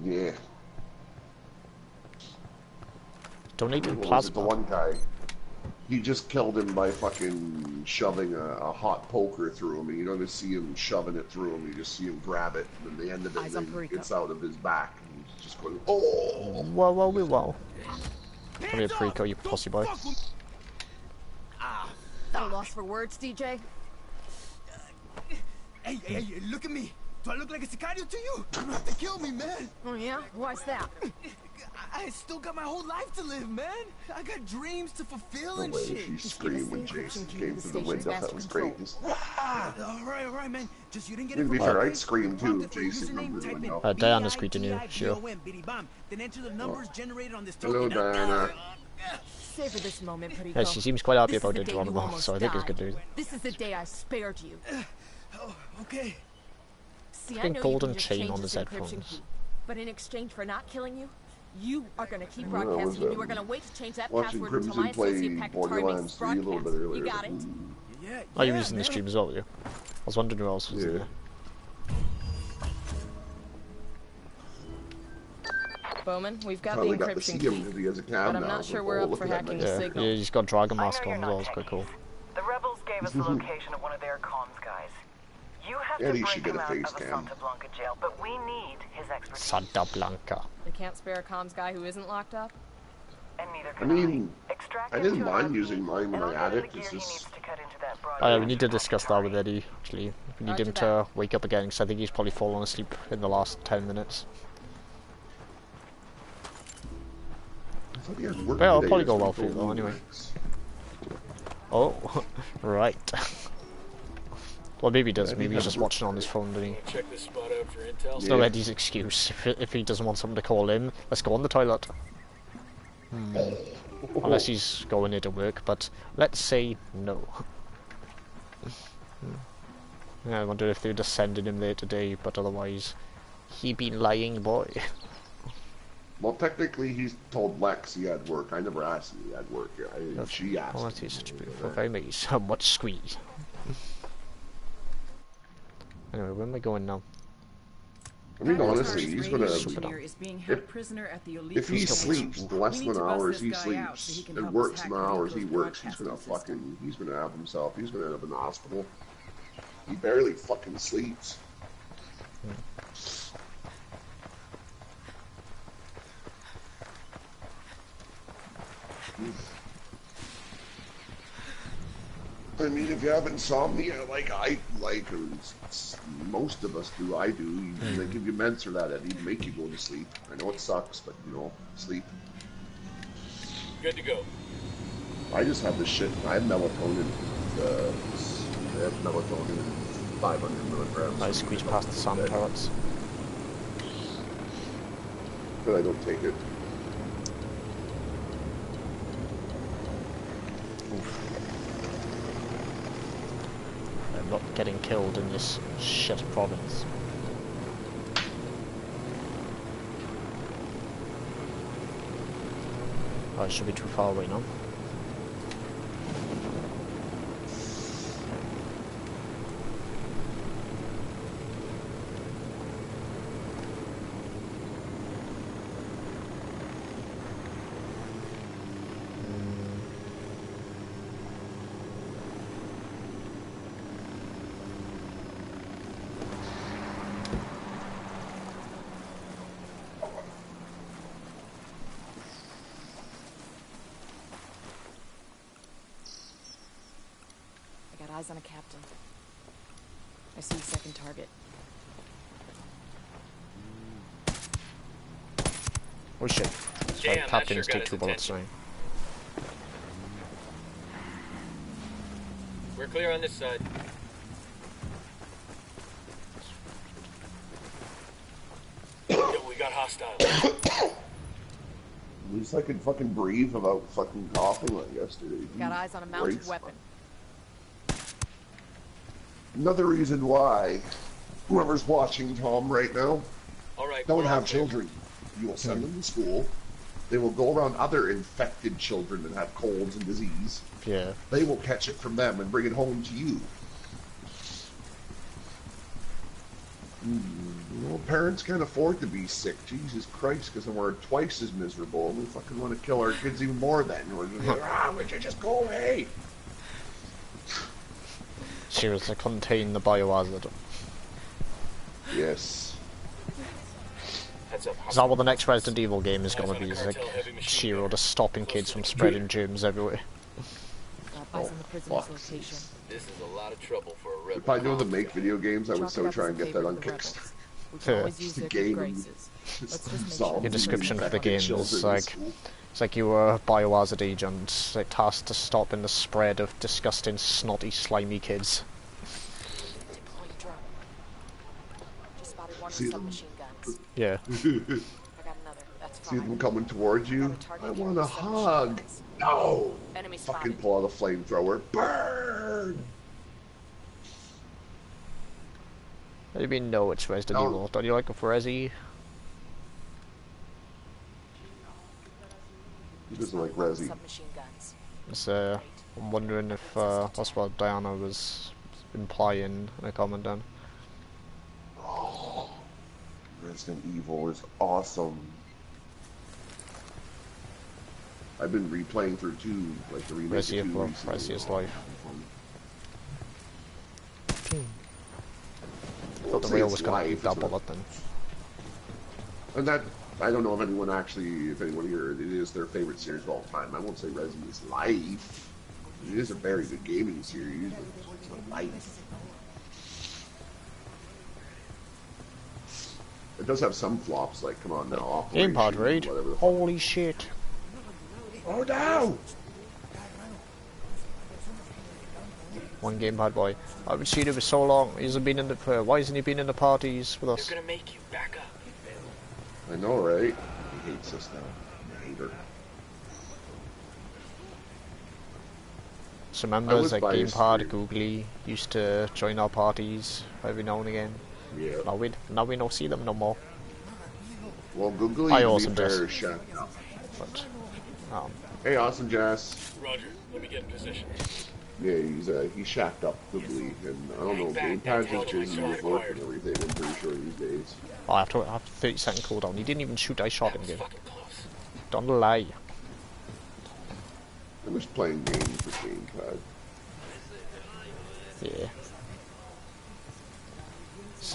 Yeah. Donated Was it plasma. the one guy? He just killed him by fucking shoving a hot poker through him, and you don't just see him shoving it through him, you just see him grab it, and then the end of it gets out of his back, and he's just going, oh! Whoa. Come here, Preco, you pussy boy. At a loss for words, DJ? Hey, look at me. Do I look like a sicario to you? You have to kill me, man. Oh, yeah? Why's that? I still got my whole life to live, man. I got dreams to fulfill The and way shit. she screamed when Jason came through the window, that was great. All right, man. Just you didn't get it. To be fair, I'd scream too if Jason come through the window. Diana screamed in you, sure. Then enter the numbers generated on this Hello, Diana. Savor this moment, Perico. Yeah, she seems quite happy about it, you Geronimo, so I think it's good news. This is the day I spared you. Oh, okay. See, I I know golden you can just chain change on this his encryption headphones. key, but in exchange for not killing you, you are going to keep broadcasting, and you are going to wait to change that Watching password until my Crimson associate play Pack Atari makes Borderlands 3 a little broadcast. bit earlier. You got it? Yeah. Oh, you were using the stream as well, were you? I was wondering who else was in there. Bowman, we've got Finally the got to encryption see him key, because he has a but cam I'm now. not sure we're up for hacking the signal. Yeah, he's got Dragon Mask on as well, it's quite cool. The rebels gave us the location of one of their comms guys. You have Yeah, to he break should get him a out face of a cam. Santa Blanca jail, but we need his expertise. Santa Blanca. They can't spare a comms guy who isn't locked up? And neither I can mean, Extract I him didn't to mind an using mine when and I I'll had get him it. the It's gear he needs just to cut into that Oh yeah, we broadcast need to from discuss that with Atari. Eddie, actually. We need Roger him that. to wake up again, because I think he's probably fallen asleep in the last 10 minutes. I thought he had work But yeah, it'll today, probably go so well for you though, don't anyway. relax. Oh, right. Well, maybe he does. Yeah, Maybe he he's has just work watching on his phone, doesn't he? Check this spot out for intel. It's no Eddie's excuse. If he doesn't want someone to call in, let's go on the toilet. Unless he's going there to work, but let's say no. Yeah, I wonder if they're just sending him there today, but otherwise, he been lying, boy. Well, technically, he's told Lex he had work. I never asked him he had work. She asked Oh, him. that is such a beautiful face. So much squeeze. Anyway, where am I going now? I mean, honestly, Atari's he's radio gonna. engineer is being held prisoner at the elite If he facility. sleeps the less We need than to bust hours this he guy out so sleeps he can and help us works hack the the hours he Enclosed works, he's gonna Broadcasting System. he's gonna have himself. He's gonna end up in the hospital. He barely fucking sleeps. I mean, if you have insomnia, like most of us do, I do, they give you meds for that, and make you go to sleep. I know it sucks, but you know, sleep. Good to go. I just have this shit. I have melatonin. I have melatonin 500 milligrams. I squeeze past the sand pellets. But I don't take it. I'm not getting killed in this shit province. Oh, it should be too far away now. Eyes on a captain. I see a second target. Oh shit. Sorry, Damn, captains that sure take got 2 his bullets, attention. sorry. We're clear on this side. Yo, we got hostiles. At least I could fucking breathe without fucking coughing like yesterday. Got eyes on a mounted Great. weapon. Another reason why whoever's watching Tom right now don't have children. You will send them to school. They will go around other infected children that have colds and disease. Yeah. They will catch it from them and bring it home to you. parents can't afford to be sick. Jesus Christ, because then we're twice as miserable, and we fucking want to kill our kids even more then. We're like, would you just go away? Seriously, contain the biohazard. Yes. Is that what the next Resident Evil game is going to be? Is like Shiro just stopping kids from spreading germs everywhere? Eyes on the prisoner's location. This is a lot of trouble for a rebel. If I knew to make video games, I would so try and get that on Kickstarter. Just the game. Your description for the game is like, it's like you were a biohazard agent, like tasked to stop in the spread of disgusting, snotty, slimy kids. See them? Yeah. See them coming towards you? I want a hug. No! Fucking pull out a flamethrower. Burn! What do you mean no, it's Resident Evil? Don't you like it for Resi? He doesn't like Resi. It's, I'm wondering if that's what Diana was implying in a comment down. Oh, Resident Evil is awesome. I've been replaying through 2, like the remake Resi of Love, Resi is Life. I thought the rail was going to eat that bullet then. And that, I don't know if anyone here, it is their favorite series of all time. I won't say Resi is life. It is a very good gaming series, but it's not life. It does have some flops, like, come on now, Gamepad raid? Holy shit. Oh no! One gamepad boy. I haven't seen him for so long. He hasn't been in the. Why hasn't he been in the parties with us? They're gonna make you back up. I know, right? He hates us now. I hate her. So members like Gamepad, Googly used to join our parties every now and again. Yeah. Now we don't see them no more. Well, Googly, Hi, to Awesome be fair, Jess. shut up. But, hey, Awesome Jess. Roger, let me get in position. Yeah, he's shacked up Googly, and I don't know, Gamepad's just busy with work and everything, I'm pretty sure these days. I have 30-second cooldown. He didn't even shoot, I shot him again. Don't lie. I'm just playing games with Gamepad. Yeah.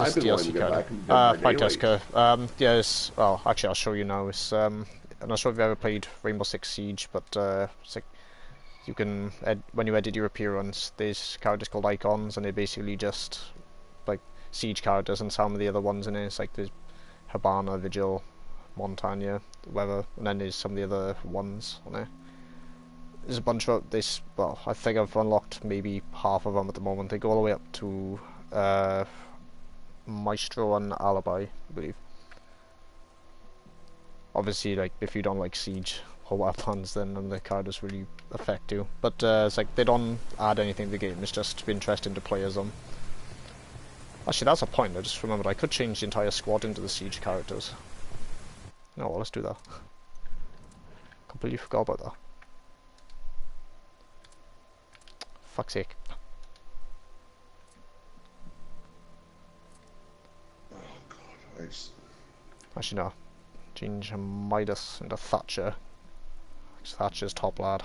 I've been wanting to get back into Dead by by Daylight. Teska. Yes, well, actually I'll show you now. It's, I'm not sure if you've ever played Rainbow Six Siege, but it's like, you can, when you edit your appearance, there's characters called icons, and they're basically just, like, Siege characters, and some of the other ones in it, it's like there's Habana, Vigil, Montagna, whatever, and then there's some of the other ones on there. There's a bunch of this, well, I think I've unlocked maybe half of them at the moment. They go all the way up to, Maestro and Alibi, I believe. Obviously, like, if you don't like Siege or Wildlands, then the characters really affect you. But it's like, they don't add anything to the game, it's just interesting to play as them. Actually, that's a point, I just remembered I could change the entire squad into the Siege characters. No, well, let's do that. Completely forgot about that. Fuck's sake. Nice. Actually, no. Change Midas into Thatcher. Thatcher's top lad.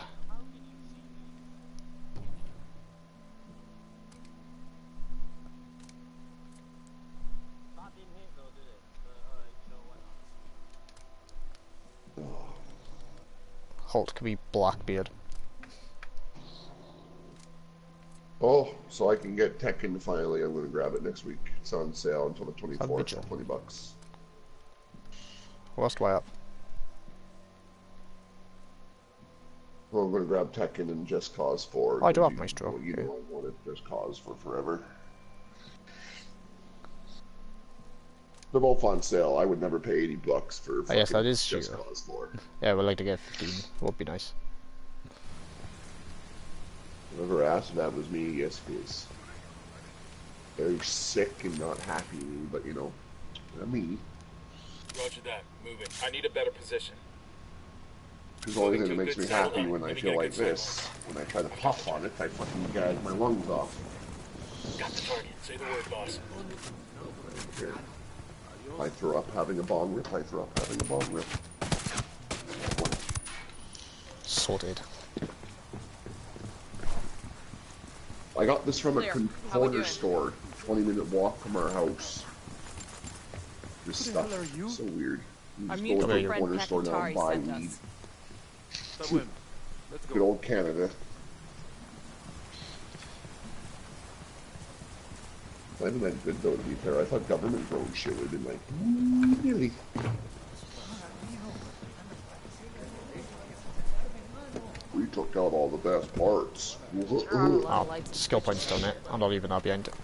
Holt could be Blackbeard. Oh, so I can get Tekken finally. I'm going to grab it next week. It's on sale until the 24th for $20. What else do I have? Well, I'm going to grab Tekken and Just Cause 4. Oh, I do have Maestro. Well, you know I wanted Just Cause for forever. They're both on sale. I would never pay $80 for yes, that is Just true. Cause 4. Yeah, we'd like to get 15. It would be nice. Whoever asked that was me. Yes, it is. Very sick and not happy, but you know, not me. Roger that. Moving. I need a better position. Because the only thing that makes me happy when I feel like this, when I try to puff on it, I fucking gag my lungs off. Got the target. Say the word, boss. I throw up having a bong rip. I throw up having a bong rip. Sorted. I got this from a corner store, 20-minute walk from our house. This stuff is so weird. You just go to a corner store now and buy weed. Good old Canada. Not even that good though, to be fair. I thought government grown shit would have been like, really? We took out all the best parts. Oh, skill points done it. I'm not even that behind it.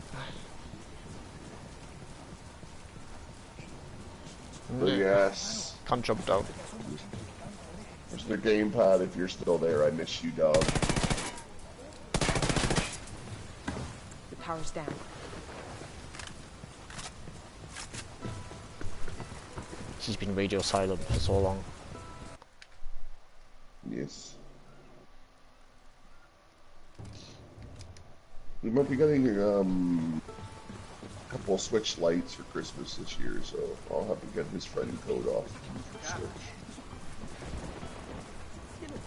But yes. Can't jump down. Mr. Gamepad, if you're still there, I miss you, dog. The power's down. She's been radio silent for so long. Yes. We might be getting a couple of Switch lights for Christmas this year, so I'll have to get his friend code off for Switch.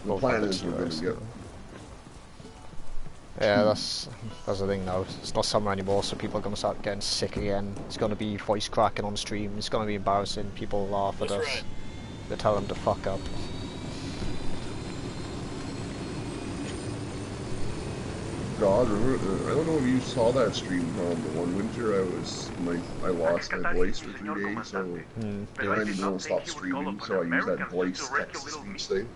The plan is we're going to get... Yeah, that's the thing now. It's not summer anymore, so people are going to start getting sick again. It's going to be voice cracking on stream. It's going to be embarrassing. People laugh at us. They tell them to fuck up. God, I don't know if you saw that stream, Tom, but one winter I lost my voice for 2 days, so I didn't want to stop streaming, so I used that voice text-to-speech thing.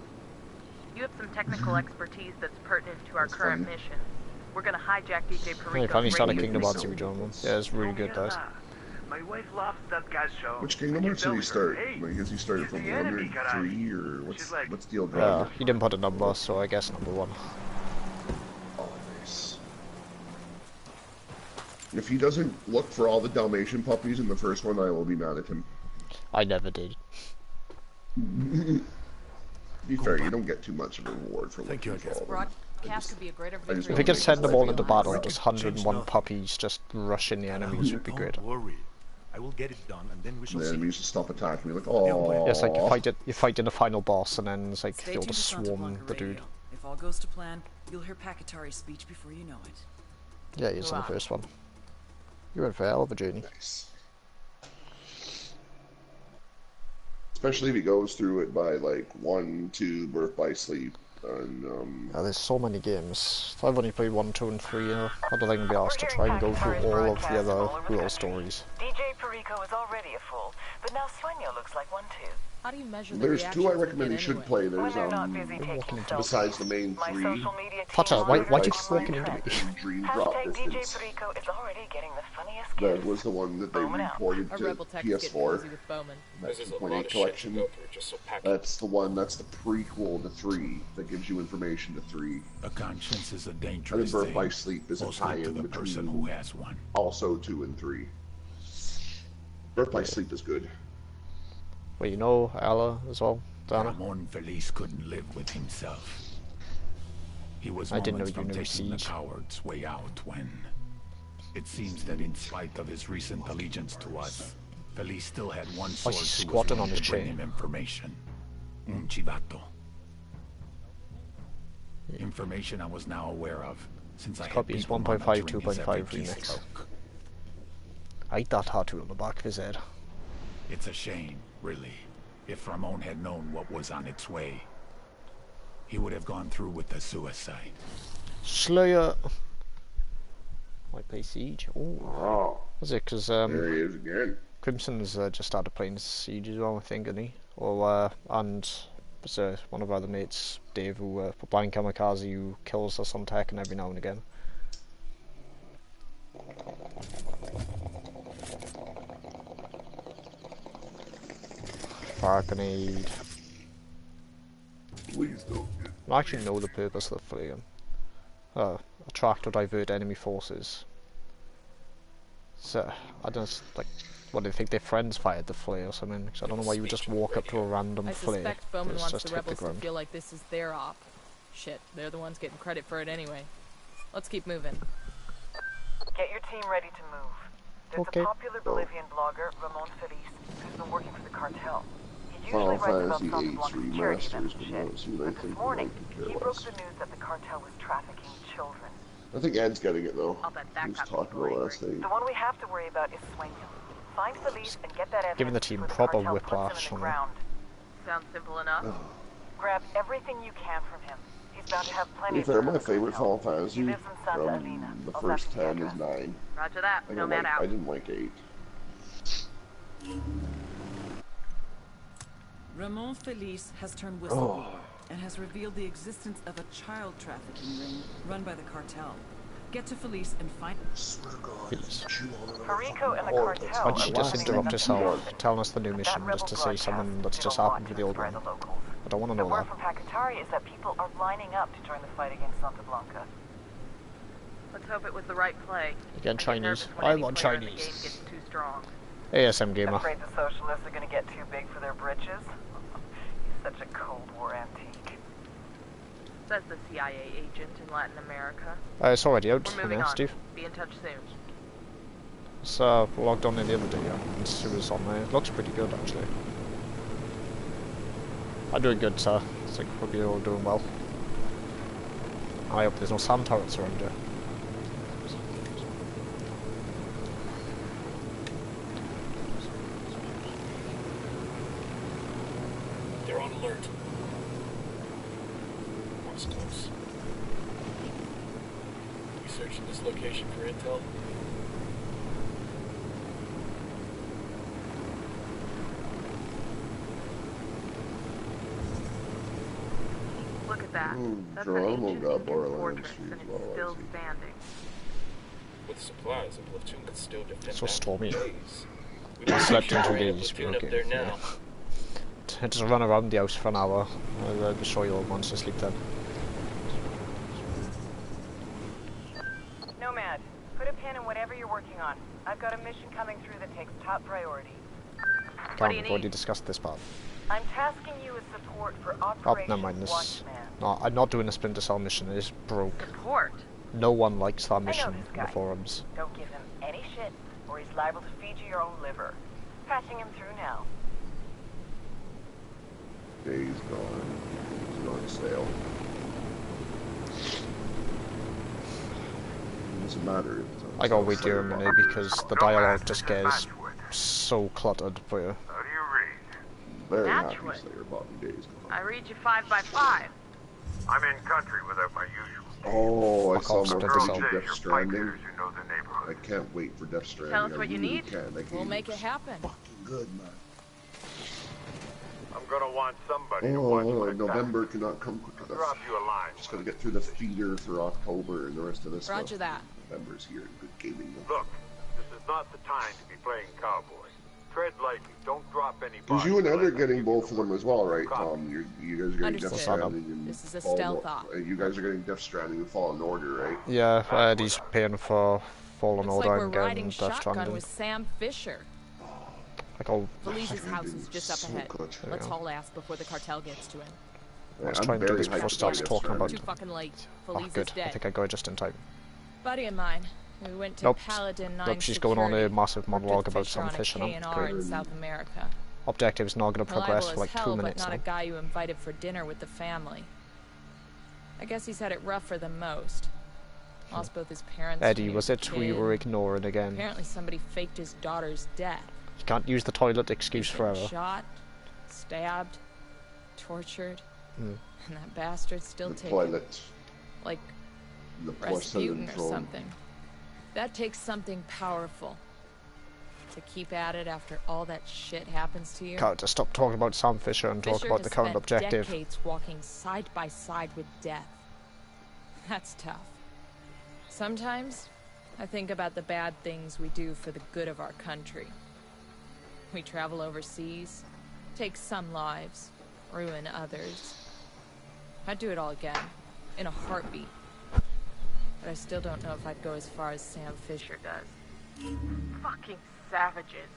You have some technical expertise that's pertinent to our current mission. We're gonna hijack DJ Perico's I finally started Kingdom Hearts original. Yeah, it's really good, guys. My wife loves that guy's show. Which Kingdom Hearts did he start? Like, has he started from 1 or 3, or what's the deal? He didn't put a number, so I guess number 1. Oh, nice. If he doesn't look for all the Dalmatian puppies in the first one, I will be mad at him. I never did. To be fair, you don't get too much of a reward for looking for all of them. If we could send them all into battle, just 101 puppies just rushing the enemies would be great. Don't worry. I will get it done, and then we shall see. The enemies just stop attacking me like, oh. Yeah, it's like you fight in the final boss, and then it's like they'll just swarm the dude. If all goes to plan, you'll hear Pakatari's speech before you know it. Yeah, he's in the first one. You're in for a hell of a journey. Nice. Especially if he goes through it by like 1, 2, Birth by Sleep, and there's so many games. I've only played 1, 2, and 3. I don't think I'll be asked to try and go through all of the other real stories. DJ Perico is already a fool, but now Sueño looks like one too. How do you measure there's 2 I recommend you should play. There's besides the main 3. Potter, why'd you keep walking into me? Dream Drop Distance. That was the one that they reported to PS4. That's the 2.8 collection. That's the one. That's the prequel to 3 that gives you information to 3. A conscience is a dangerous thing. Birth by Sleep is a tie-in between person who has one. Also 2 and 3. Birth by Sleep is good. Well, you know Ella as well, Dana. Ramon Feliz couldn't live with himself. He was moments from taking the coward's way out when... It seems that in spite of his recent allegiance to us, Feliz still had one source who was willing to bring him information. Un chivato. Information I was now aware of, since I had people 1.5, 2.5 remix. I hate that tattoo on the back of his head. It's a shame, really. If Ramon had known what was on its way, he would have gone through with the suicide. Slayer. Might play Siege. Ooh. Oh. Was it? Because there he is again. Crimson's just started playing Siege as well, I think, isn't he? Or and one of our other mates, Dave, who blind kamikaze, who kills us on Tekken every now and again. Fire grenade. Please don't. I actually know the purpose of the flame. Attract or divert enemy forces. So I don't like. What do you think? Their friends fired the flare or something? Because I don't know why you would just walk up to a random flare. I suspect Bowman wants the rebels to feel like this is their op. Shit, they're the ones getting credit for it anyway. Let's keep moving. Get your team ready to move. There's a popular Bolivian blogger, Ramon Feliz. even working for the cartel. He Final usually writes about Fantasy Santa VIII Blanca's charity events remasters, and but now shit. see what I But think this morning, I could he care broke less. the news that the cartel was trafficking children. I think Ed's getting it though. I'll bet that He was got talking people about last night. The one we have to worry about is Sueño. Find Feliz and get that evidence Giving the team before proper the cartel puts him whiplash in the on ground. Sounds simple enough. Grab everything you can from him. He's bound to have To plenty be of fair, time my to favorite cartel. Final Fantasy He lives in Santa from Elena. the I'll first send you the 10 is address. 9. Roger that. I Nomad out. didn't like 8. Ramon Feliz has turned whistleblower and has revealed the existence of a child trafficking ring run by the cartel. Get to Feliz and find... Hariko and the cartel Why don't you are just running interrupt the yourself, telling us the new That mission, rebel just to say broadcast something that's did just a lot happened to with the old inspire one? the locals. I don't want to The know word that. from Hakatari is that people are lining up to join the fight against Santa Blanca. Let's hope it was the right play. Again, I get Chinese. nervous when I any want player in the Chinese. game gets too strong. ASM gamer. Afraid the socialists are going to get too big for their britches? He's such a Cold War antique. Says the CIA agent in Latin America. It's already out, We're moving yeah, on. Steve. Be in touch soon. It's logged on in the other day, yeah. It was on there. It looks pretty good, actually. I'm doing good, sir. I think hope you're all doing well. I hope there's no SAM turrets around here. They're on alert. One's close. You searching this location for intel? Look at that. That's an Geronimo ancient got Incan Borderlands fortress, 2 and as it's well, still I see. standing. With supplies, a platoon could still defend So that stormy. for days. We I might slept be in 2 sure days. platoon up there now. Just run around the house for an hour. I'll show you all once to sleep then. Nomad, put a pin in whatever you're working on. I've got a mission coming through that takes top priority. What do you We've already need? discussed this part. I'm tasking you with support for Oh, Operation never mind this. Watchman. No, I'm not doing a Splinter Cell mission. It is broke. Support? No one likes that I mission know this in the guy. forums. Don't give him any shit, or he's liable to feed you your own liver. Patching him through now. Days gone. He's gone stale. It doesn't matter. I gotta wait here a minute because the dialogue just gets so cluttered for you. How do you read? Very happy Naturally. Slayer bought me Days Gone. I read you 5 by 5. I'm in country without my usual. Oh, I Fuck saw off, more Splinter footage Cell. of Says Death your Stranding. bikers who know the neighborhood. I can't wait for Death Stranding. Tell us what I you really need. Can. That We'll game make it looks happen. Fucking good, man. I'm gonna want somebody to watch Oh, my November back. cannot come quick I'll enough. drop you a line. Just gotta get through the feeder for October and the rest of this stuff. Roger that. November's here and good gaming. Look, this is not the time to be playing cowboy. Tread lightly. Don't drop any Because bodies. you and Ed are unless I getting give you both the of them word. as well, right, Copy. Tom? You guys are getting Death Understood. Stranding and This is a Fallen stealth Or- op. You guys are getting Death Stranding and Fallen Order, right? Yeah, Eddie's paying for Fallen Looks like Order we're and getting riding Death shotgun Stranding. with Sam Fisher. Like, oh, Felice's house is just up so ahead. good. Let's Yeah. haul ass before the cartel gets to him. I was I'm trying to do very this hyped before for it starts Death talking about... Too Stranding. fucking late. Oh, Felice good. is dead. I think I got just in time. Buddy of mine. We went to Nope. Paladin 9 Nope, she's going on a Security. massive Worked with monologue about Fisher some on a fishing. K&R in South America. Objective's not going to progress Reliable for like as 2 hell, minutes but not now. a guy you invited for dinner with the family. I guess he's had it rougher than most. Lost both his parents when Eddie, he was a it we kid. were ignoring again? Apparently somebody faked his daughter's death. You can't use the toilet excuse He's been forever. shot, stabbed, tortured, Hmm. and that bastard's still The taking toilet. like The porcelain Rasputin or throne. something. That takes something powerful to keep at it after all that shit happens to you. Can't just stop talking about Sam Fisher and talk Fisher about has the current spent objective. decades walking side by side with death. That's tough. Sometimes I think about the bad things we do for the good of our country. We travel overseas, take some lives, ruin others. I'd do it all again, in a heartbeat. But I still don't know if I'd go as far as Sam Fisher does. Fucking savages.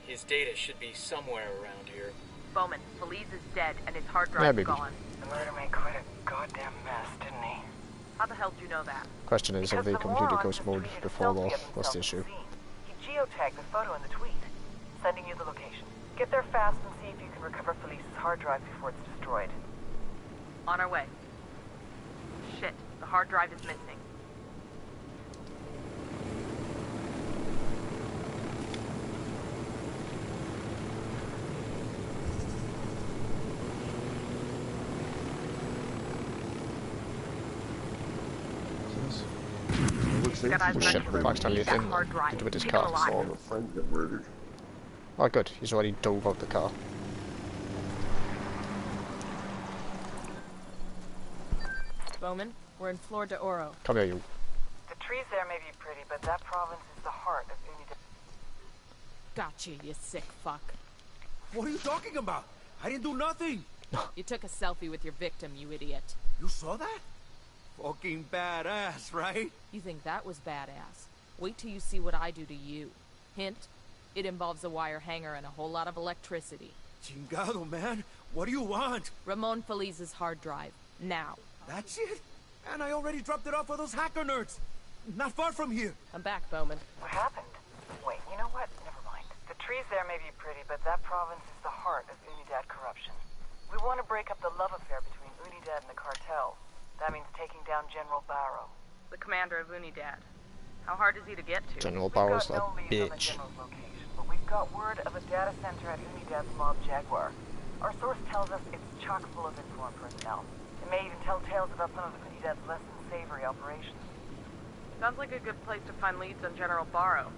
His data should be somewhere around here. Bowman, Feliz is dead and his hard Yeah, drive's baby. gone. The murder made quite a goddamn mess, didn't he? How the hell do you know that? Question is, have Because they the completed moron ghost just mode tweeted a before selfie though? of That's himself the at issue. scene. He geotagged the photo in the tweet. Sending you the location. Get there fast and see if you can recover Felice's hard drive before it's destroyed. On our way. Shit, the hard drive is missing. Shit, we've accidentally hit him with his car. Saw a friend get murdered. Oh good, he's already dove out the car. Bowman, we're in Flor de Oro. Come here, you. The trees there may be pretty, but that province is the heart of Unidad. Gotcha, you sick fuck. What are you talking about? I didn't do nothing. You took a selfie with your victim, you idiot. You saw that? Fucking badass, right? You think that was badass? Wait till you see what I do to you. Hint, it involves a wire hanger and a whole lot of electricity. Chingado, man. What do you want? Ramon Felice's hard drive. Now. That's it? And I already dropped it off for those hacker nerds. Not far from here. I'm back, Bowman. What happened? Wait, you know what? Never mind. The trees there may be pretty, but that province is the heart of Unidad corruption. We want to break up the love affair between Unidad and the cartel. That means taking down General Barrow. The commander of Unidad. How hard is he to get to? General Barrow's that no lead on the bitch. general's location, but we've got word of a data center at Unidad's Mob Jaguar. Our source tells us it's chock full of informed personnel. It may even tell tales about some of Unidad's less than savory operations. Sounds like a good place to find leads on General Barrow.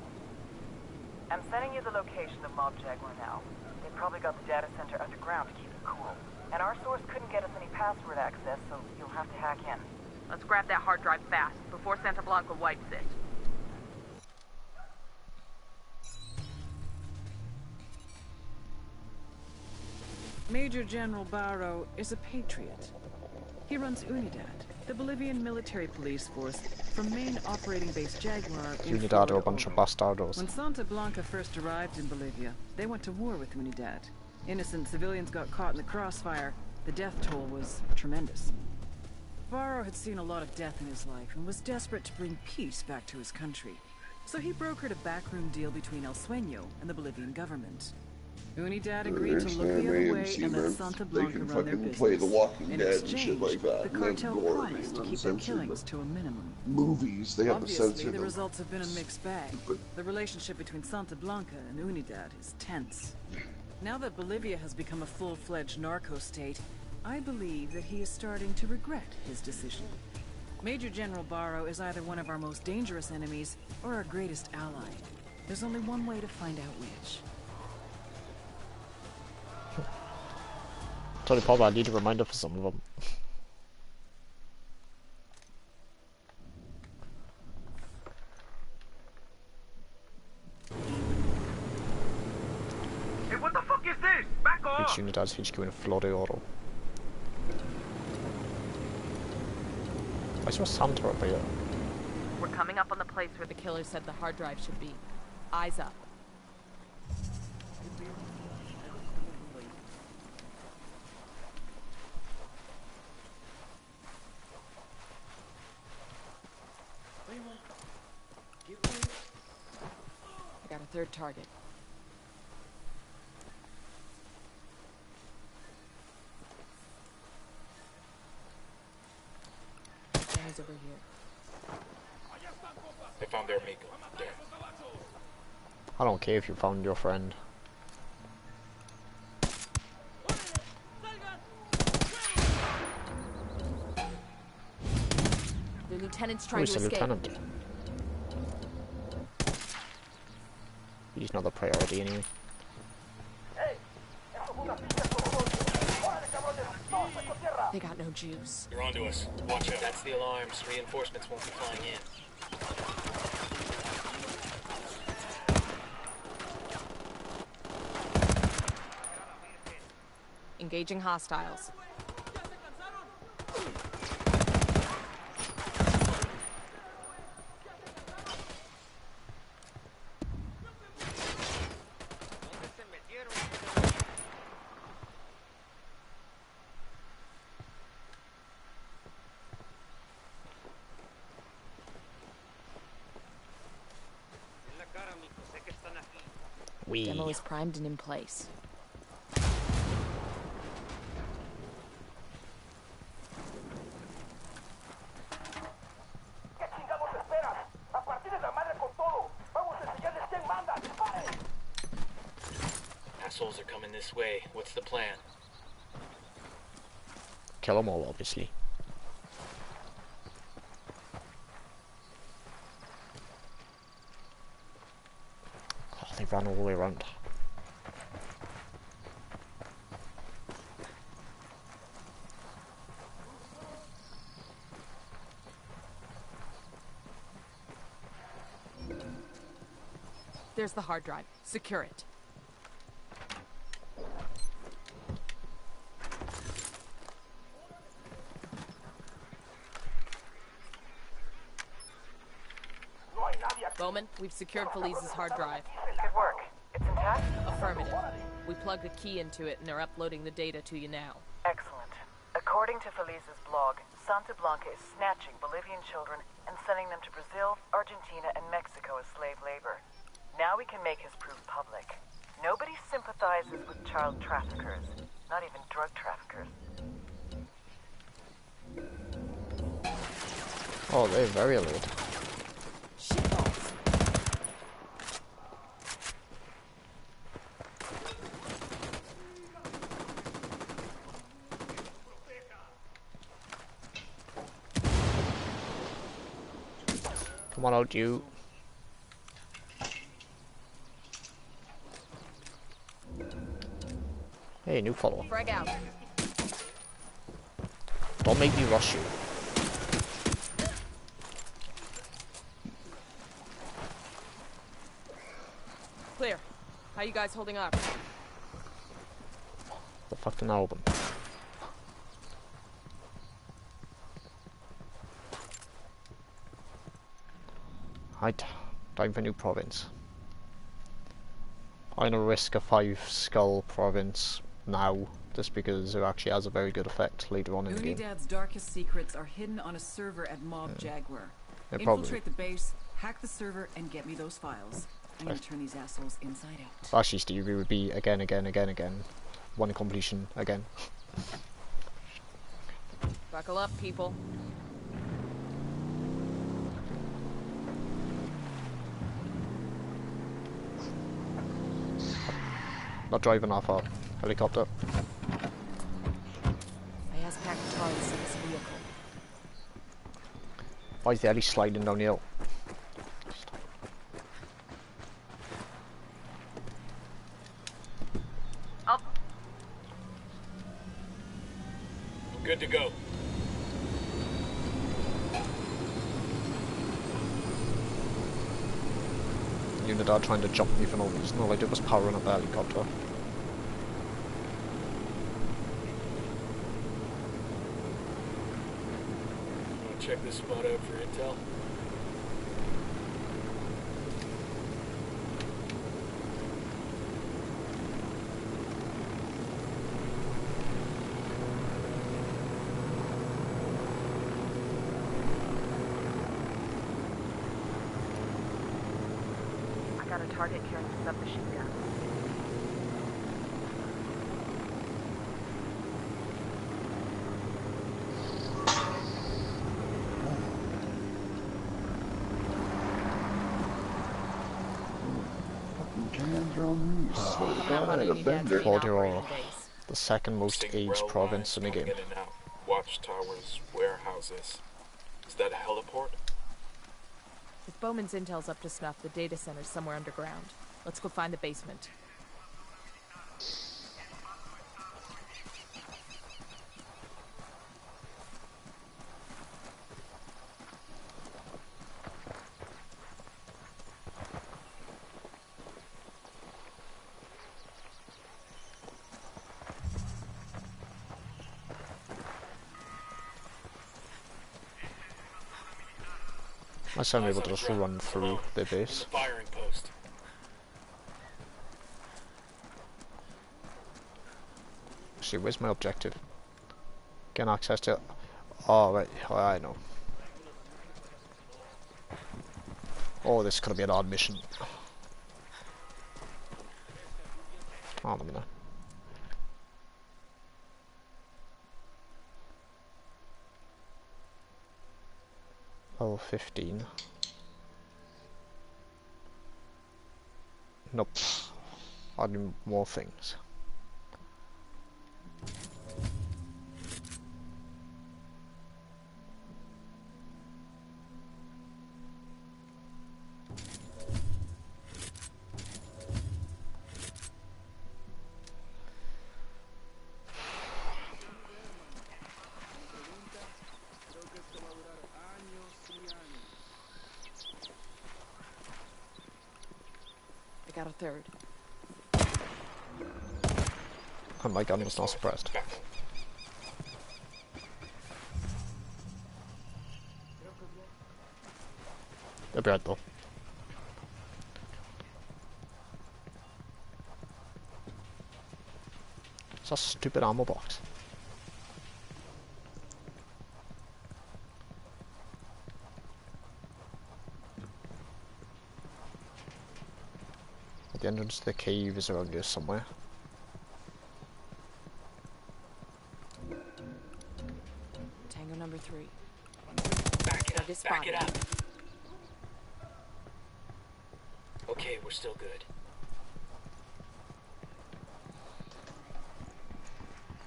I'm sending you the location of Mob Jaguar now. They probably got the data center underground to keep it cool. And our source couldn't get us any password access, so you'll have to hack in. Let's grab that hard drive fast, before Santa Blanca wipes it. Major General Barrow is a patriot. He runs Unidad, the Bolivian military police force from main operating base Jaguar in Unidad are a Flor de bunch of Oro. bastardos. When Santa Blanca first arrived in Bolivia, they went to war with Unidad. Innocent civilians got caught in the crossfire. The death toll was tremendous. Barrow had seen a lot of death in his life and was desperate to bring peace back to his country. So he brokered a backroom deal between El Sueño and the Bolivian government. Unidad agreed to look the other way and let Santa Blanca run their business. Play The Walking In Dead and exchange, shit like that. the And then cartel gore, promised to man, keep their uncensored, killings but to a minimum. movies, they have to Obviously, censor the them. results have been a mixed bag. Stupid. The relationship between Santa Blanca and Unidad is tense. Now that Bolivia has become a full-fledged narco state, I believe that he is starting to regret his decision. Major General Barrow is either one of our most dangerous enemies or our greatest ally. There's only one way to find out which. Tony Pop, I need a reminder for some of them. Hey, what the fuck is this? Back off! Reach Unidad's HQ in Flor de Oro. I saw Santa up here. We're coming up on the place where the killer said the hard drive should be. Eyes up. I got a third target. He's over here. They found their amigo. Dead. I don't care if you found your friend. The lieutenant's trying Who's to the escape. lieutenant? He's not the priority anyway. They got no juice. You're onto us. Watch out. That's the alarms. Reinforcements won't be flying in. Engaging hostiles. Demo is primed and in place. Assholes are coming this way. What's the plan? Kill them all, obviously. Oh, they ran all the way around. There's the hard drive. Secure it. Bowman, we've secured Felice's hard drive. Good work. It's intact? Affirmative. We plugged a key into it and are uploading the data to you now. Excellent. According to Felice's blog, Santa Blanca is snatching Bolivian children and sending them to Brazil, Argentina, and Mexico as slave labor. Now we can make his proof public. Nobody sympathizes with child traffickers, not even drug traffickers. Oh, they're very late. Come on out, you. Hey, new follower. Frag out. Don't make me rush you. Clear. How you guys holding up? The fucking album. Right, time for new province. I'm gonna risk a 5-skull province now, just because it actually has a very good effect later on in the game. Unidad's darkest secrets are hidden on a server at Mob Jaguar. Yeah, Infiltrate the base, hack the server, and get me those files. I'm gonna turn these assholes inside out. Actually, Steve, it would be again. One completion again. Buckle up, people. Not driving off a helicopter. I asked Packard to see this vehicle. Why is the heli sliding down the hill? I'm good to go. Unidad trying to jump me for no reason. All I did was powering up the helicopter. Want to check this spot out for intel? Got a target carrying a submachine gun. The second most aged province in the game. Watchtowers, warehouses. Is that a heliport? If Bowman's intel's up to snuff, the data center's somewhere underground. Let's go find the basement. I sound able to just run through their base. Firing post. See, where's my objective? Gain access to... Oh, right. Oh, I know. Oh, this is gonna be an odd mission. on a minute. Level 15. Nope. I need more things. I got a third. Oh my gun was not suppressed. They're bad though. It's a stupid ammo box. The entrance to the cave is around here somewhere. Tango number 3. Back it up. Okay, we're still good.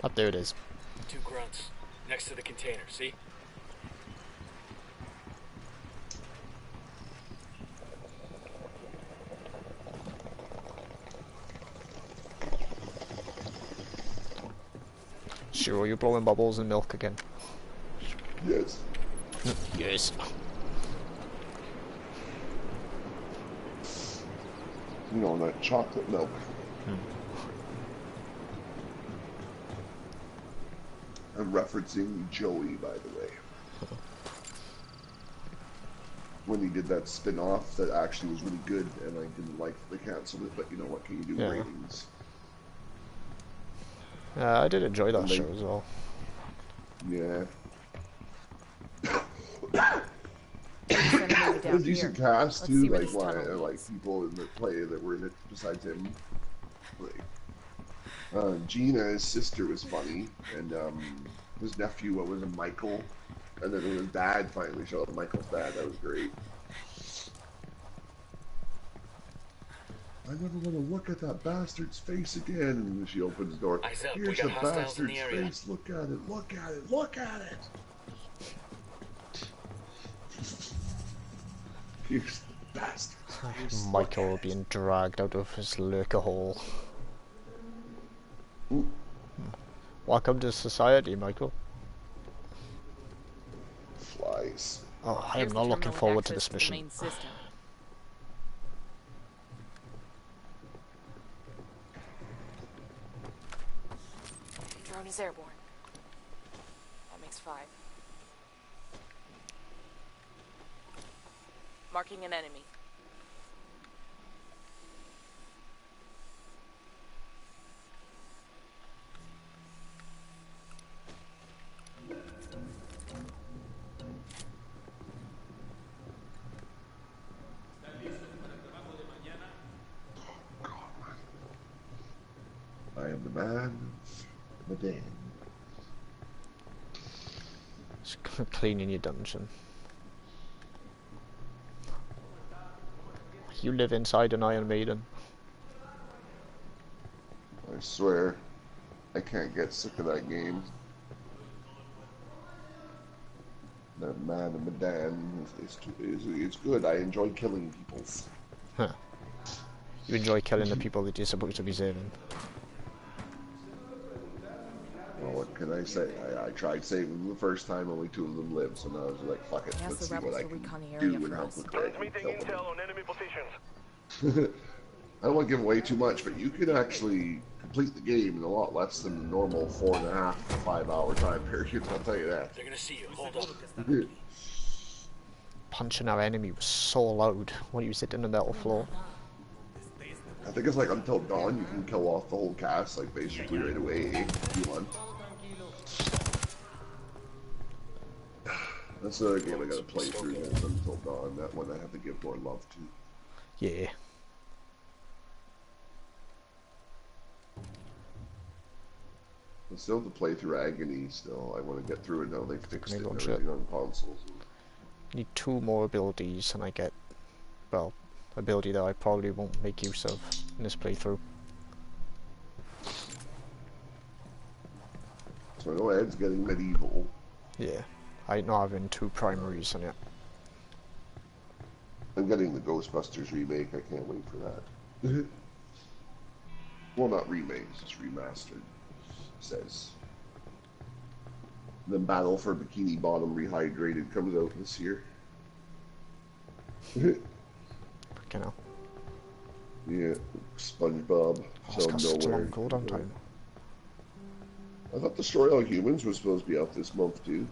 Up there it is. 2 grunts. Next to the container, see? Sure, you're blowing bubbles in milk again. Yes. Yes. You know, that chocolate milk. I'm referencing Joey, by the way. When he did that spin-off that actually was really good, and I didn't like that they canceled it, but you know, what can you do? Yeah. Ratings. I did enjoy that show as well. Yeah. A decent cast too, like people in the play that were in it besides him. Like Gina's sister was funny, and his nephew, what was it, Michael, and then when his dad finally showed up, Michael's dad, that was great. I never want to look at that bastard's face again. And she opens the door. Here's the bastard's face. Look at it. Look at it. Look at it. Here's the bastard's face. Michael being dragged out of his lurker hole. Ooh. Welcome to society, Michael. Flies. Oh, I am not looking forward to this mission. Drone is airborne. That makes 5. Marking an enemy. I am the man of the den. Just cleaning your dungeon. You live inside an Iron Maiden. I swear, I can't get sick of that game. That man of Medan is good. I enjoy killing people. Huh. You enjoy killing the people that you're supposed to be saving. Well, what can I say? I tried saving them the first time, only 2 of them lived, so now I was like, fuck it, let's see what I can do and how quickly I can kill them. On enemy positions. I don't want to give away too much, but you could actually complete the game in a lot less than the normal 4.5 to 5 hour time period, I'll tell you that. They're gonna see you, hold up. Punching our enemy was so loud when he was hitting the metal floor. I think it's like until dawn you can kill off the whole cast, like basically right away, if you want. That's another game I gotta play through until dawn. That one I have to give more love to. Yeah. I still have to play through Agony still. I want to get through it now. They fixed it and launch everything on consoles. Need 2 more abilities and I get, well, ability that I probably won't make use of in this playthrough. So I know Ed's getting medieval. Yeah, I'm not having 2 primaries on it. I'm getting the Ghostbusters remake. I can't wait for that. Well, not remake, just remastered. Says. Then Battle for Bikini Bottom Rehydrated comes out this year. Fucking hell. Yeah, SpongeBob. Oh, it's got such a long cooldown time. I thought Destroy All Humans was supposed to be out this month too.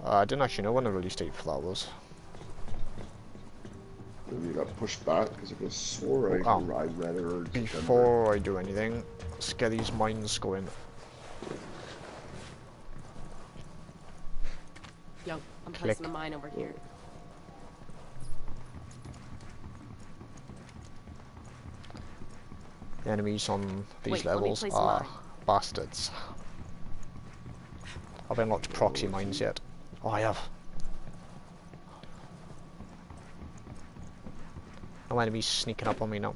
I didn't actually know when the release date for that was. Maybe it got pushed back because it was swore I read it. Before I do anything, let's get these mines going. Yo, I'm placing a mine over here. The enemies on these levels are bastards. I've unlocked proxy mines yet. Oh, I have. No enemies sneaking up on me now.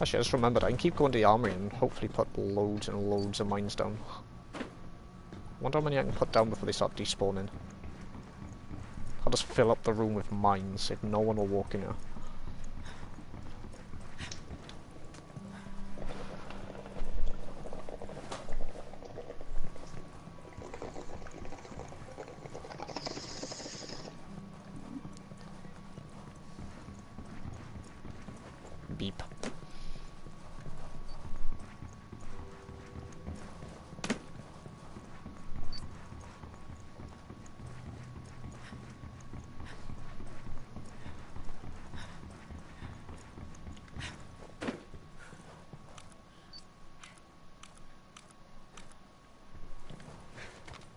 Actually, I just remembered I can keep going to the armory and hopefully put loads and loads of mines down. Wonder how many I can put down before they start despawning. I'll just fill up the room with mines if no one will walk in here. Beep.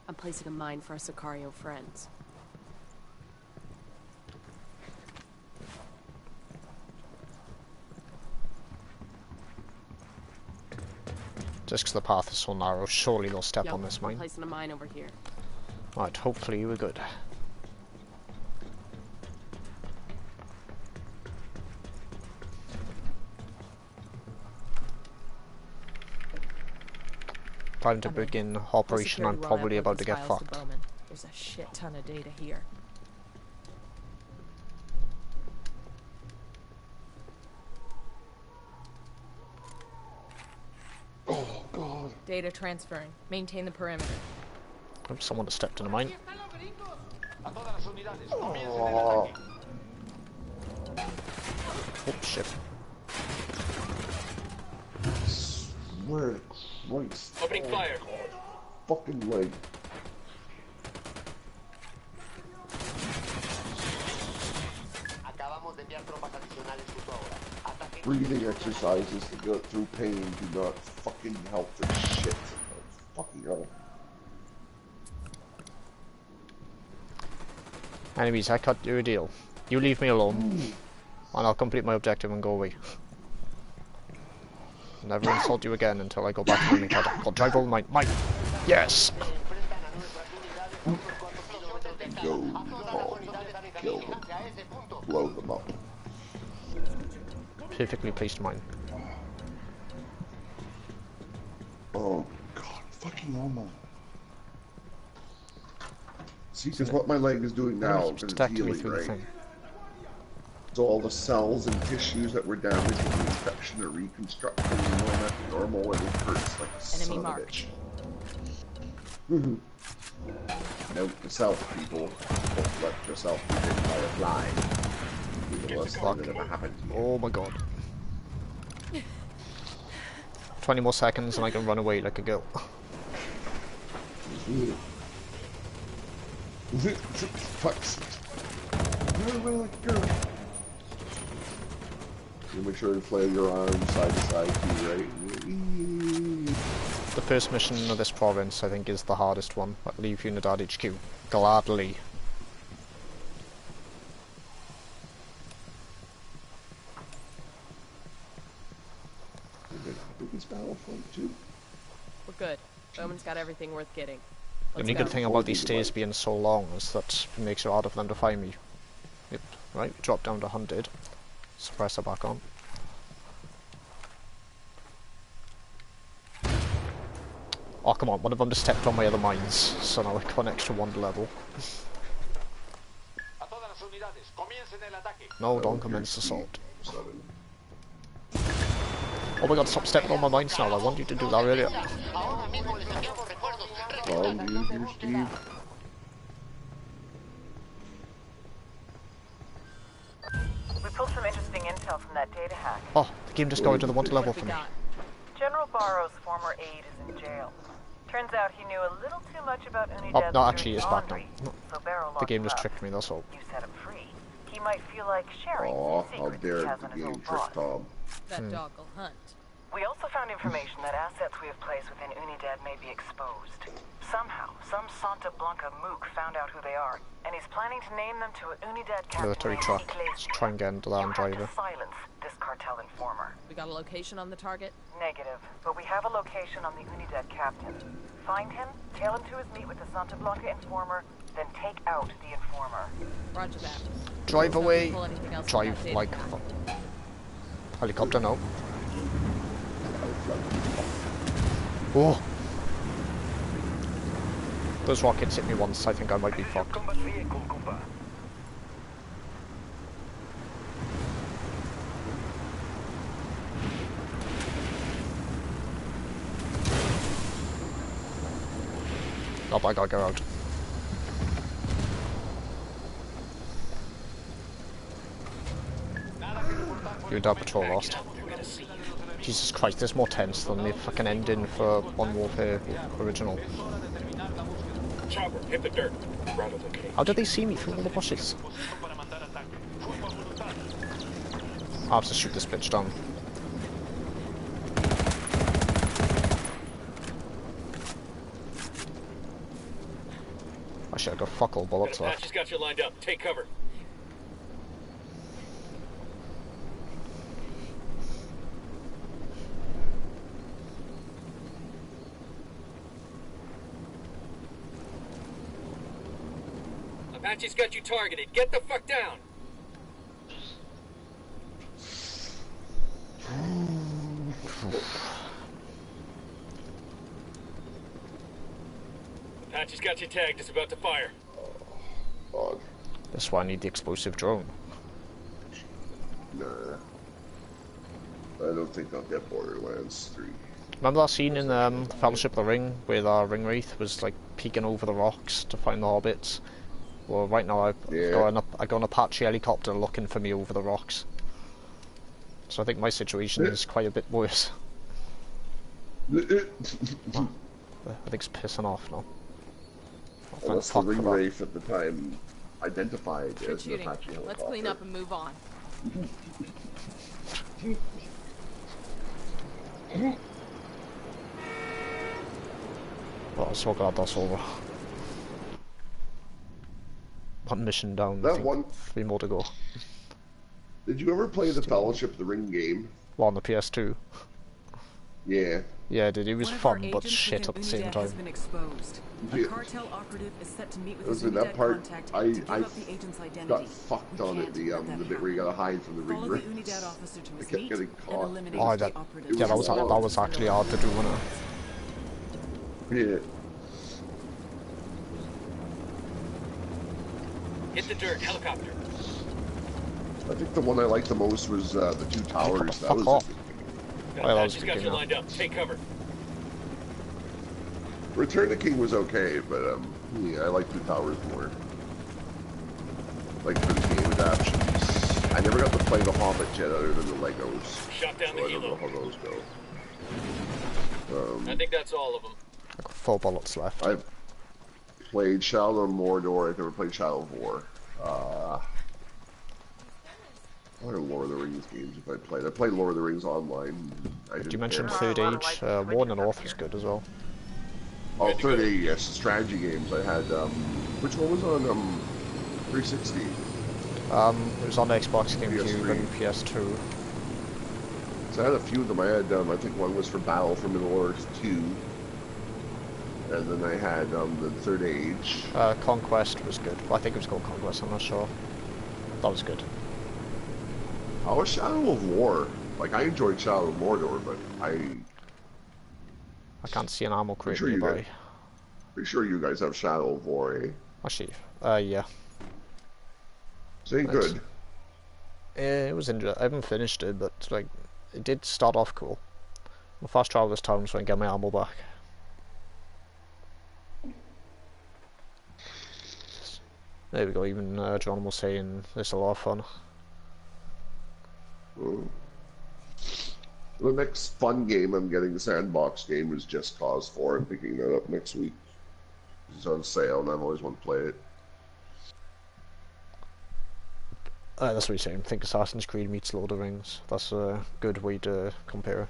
I'm placing a mine for our Sicario friends. Just because the path is so narrow, surely they'll step on this mine. I'm placing a mine over here. Right, hopefully we're good. Time to begin operation. I'm probably about to get fucked. There's a shit ton of data here. Oh god. Data transferring. Maintain the perimeter. Oh, someone has stepped in a mine. Oh. Oh shit. Swear to Christ. Opening fire. Fucking leg. Breathing exercises to go through pain do not fucking help for shit. Fucking hell. Enemies, I cut you a deal. You leave me alone, and I'll complete my objective and go away. Never insult you again until I go back to my cut. I'll drive over my yes! Go home. Kill them. Blow them up. Perfectly placed mine. Oh god, fucking almost. See, because what my leg is doing now, because it's healing, right? So all the cells and tissues that were damaged from the infection are reconstructing and all that normal, and it hurts like a son of a bitch. Note to self, people. Don't let yourself be bitten by a fly. The worst thing that ever happened to you. Oh my god. 20 more seconds and I can run away like a girl. Fucks. Run away like a girl. You make sure to flail your arms side to side too, right? The first mission of this province, I think, is the hardest one. I'll leave Unit at HQ. Gladly. Bowman's Battlefront 2? We're good. Bowman's got everything worth getting. The only good thing about these stairs being so long is that it makes it harder for them to find me. Yep, right, drop down to hunted. Suppressor back on. Oh come on, one of them just stepped on my other mines, so now I got an extra 1 level. No, don't commence assault. Oh my god, stop stepping on my mines now, I wanted you to do that earlier. We pulled some interesting intel from that data hack. Oh, the game just got into the 1 level for me. General Barrow's former aide is in jail. Turns out he knew a little too much about Unidad's Oh, no, actually, it's back now. so Barrow The game just tricked me, that's all. You set him free. He might feel like sharing Aw, some how secrets dare he has the on his game own trick boss. Tom. That dog will hunt. We also found information that assets we have placed within Unidad may be exposed. Somehow, some Santa Blanca mook found out who they are, and he's planning to name them to a Unidad captain. Military truck. Let's try and get into that and drive it. Silence this cartel informer. We got a location on the target? Negative, but we have a location on the Unidad captain. Find him, tail him to his meet with the Santa Blanca informer, then take out the informer. Roger that. Drive away. Drive like helicopter now. Oh. Those rockets hit me once, I think I might be fucked. Oh, I gotta get out. You're down patrol lost. Jesus Christ, there's more tense than the fucking ending for Modern Warfare original. Chopper, hit the dirt. How did they see me through all the bushes? I'll have to shoot this bitch down. Actually, I got fuck all bullets left. Apache's got you lined up. Take cover. Apache's got you targeted. Get the fuck down. Apache's got you tagged. It's about to fire. God. That's why I need the explosive drone. Nah. I don't think I'll get Borderlands 3. Remember that scene in Fellowship of the Ring where the Ring Wraith was like peeking over the rocks to find the hobbits? Well, right now I got an Apache helicopter looking for me over the rocks. So I think my situation is quite a bit worse. I think it's pissing off now. Unless the Ring Wraith at the time identified as an Apache helicopter. Let's clean up and move on. Well, so glad that's over. One mission down, that one, 3 more to go. Did you ever play the Fellowship of the Ring game? Well, on the PS2. Yeah. Yeah, dude, it was fun, but shit at the same time. Has been exposed. A cartel operative is set to meet with his that part, contact I to give up the agent's identity. got fucked on it, the bit where you gotta hide from the Ring Wraith. I kept getting caught. Oh, that was actually hard to do, wasn't it? Yeah. Hit the dirt, helicopter. I think the one I liked the most was the 2 towers. That was off. Apache's got you lined up. Take cover. Return to King was okay, but yeah, I like 2 towers more. Like for the game adaptions. I never got to play the Hobbit yet, other than the Legos. Shot down so the I don't know helo. how those go. I think that's all of them. I got 4 bullets left. I've played Shadow of Mordor. I've never played Shadow of War. What are Lord of the Rings games if I played? I played Lord of the Rings online. Did you mention Third Age? War in the North is good as well. Oh, Third Age, yes. Strategy games. I had, which one was on 360? It was on Xbox, GameCube, and PS2. So I had a few of them. I had, I think one was for Battle for Middle-earth 2. And then I had the Third Age. Conquest was good. Well, I think it was called Conquest, I'm not sure. That was good. How was Shadow of War? Like, I enjoyed Shadow of Mordor, but I can't see an ammo crate sure nearby. Pretty sure you guys have Shadow of War, eh? Actually, yeah. Say good. It was interesting. I haven't finished it, but like, it did start off cool. I'll fast travel this town so I can get my ammo back. There we go, even John was saying it's a lot of fun. Oh. The next fun game I'm getting, the sandbox game, is Just Cause 4. I'm picking that up next week. It's on sale and I've always wanted to play it. That's what you're saying. I think Assassin's Creed meets Lord of the Rings. That's a good way to compare.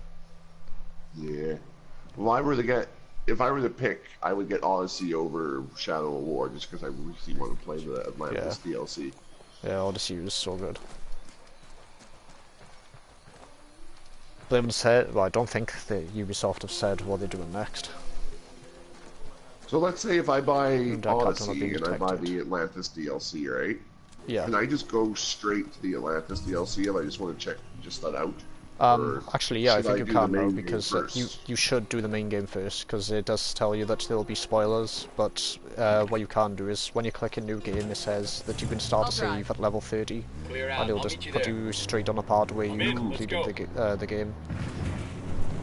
Yeah. Well, if I were to pick, I would get Odyssey over Shadow of War, just because I really want to play the Atlantis DLC. Yeah, Odyssey was so good. They haven't said, well, I don't think that Ubisoft have said what they're doing next. So let's say if I buy Odyssey and I buy the Atlantis DLC, right? Yeah. Can I just go straight to the Atlantis DLC if I just want to check just that out? Actually, yeah, I think you can now, because you should do the main game first, because it does tell you that there'll be spoilers, but what you can do is, when you click a new game, it says that you can start a save at level 30, and it'll just put you straight on a part where you completed the game.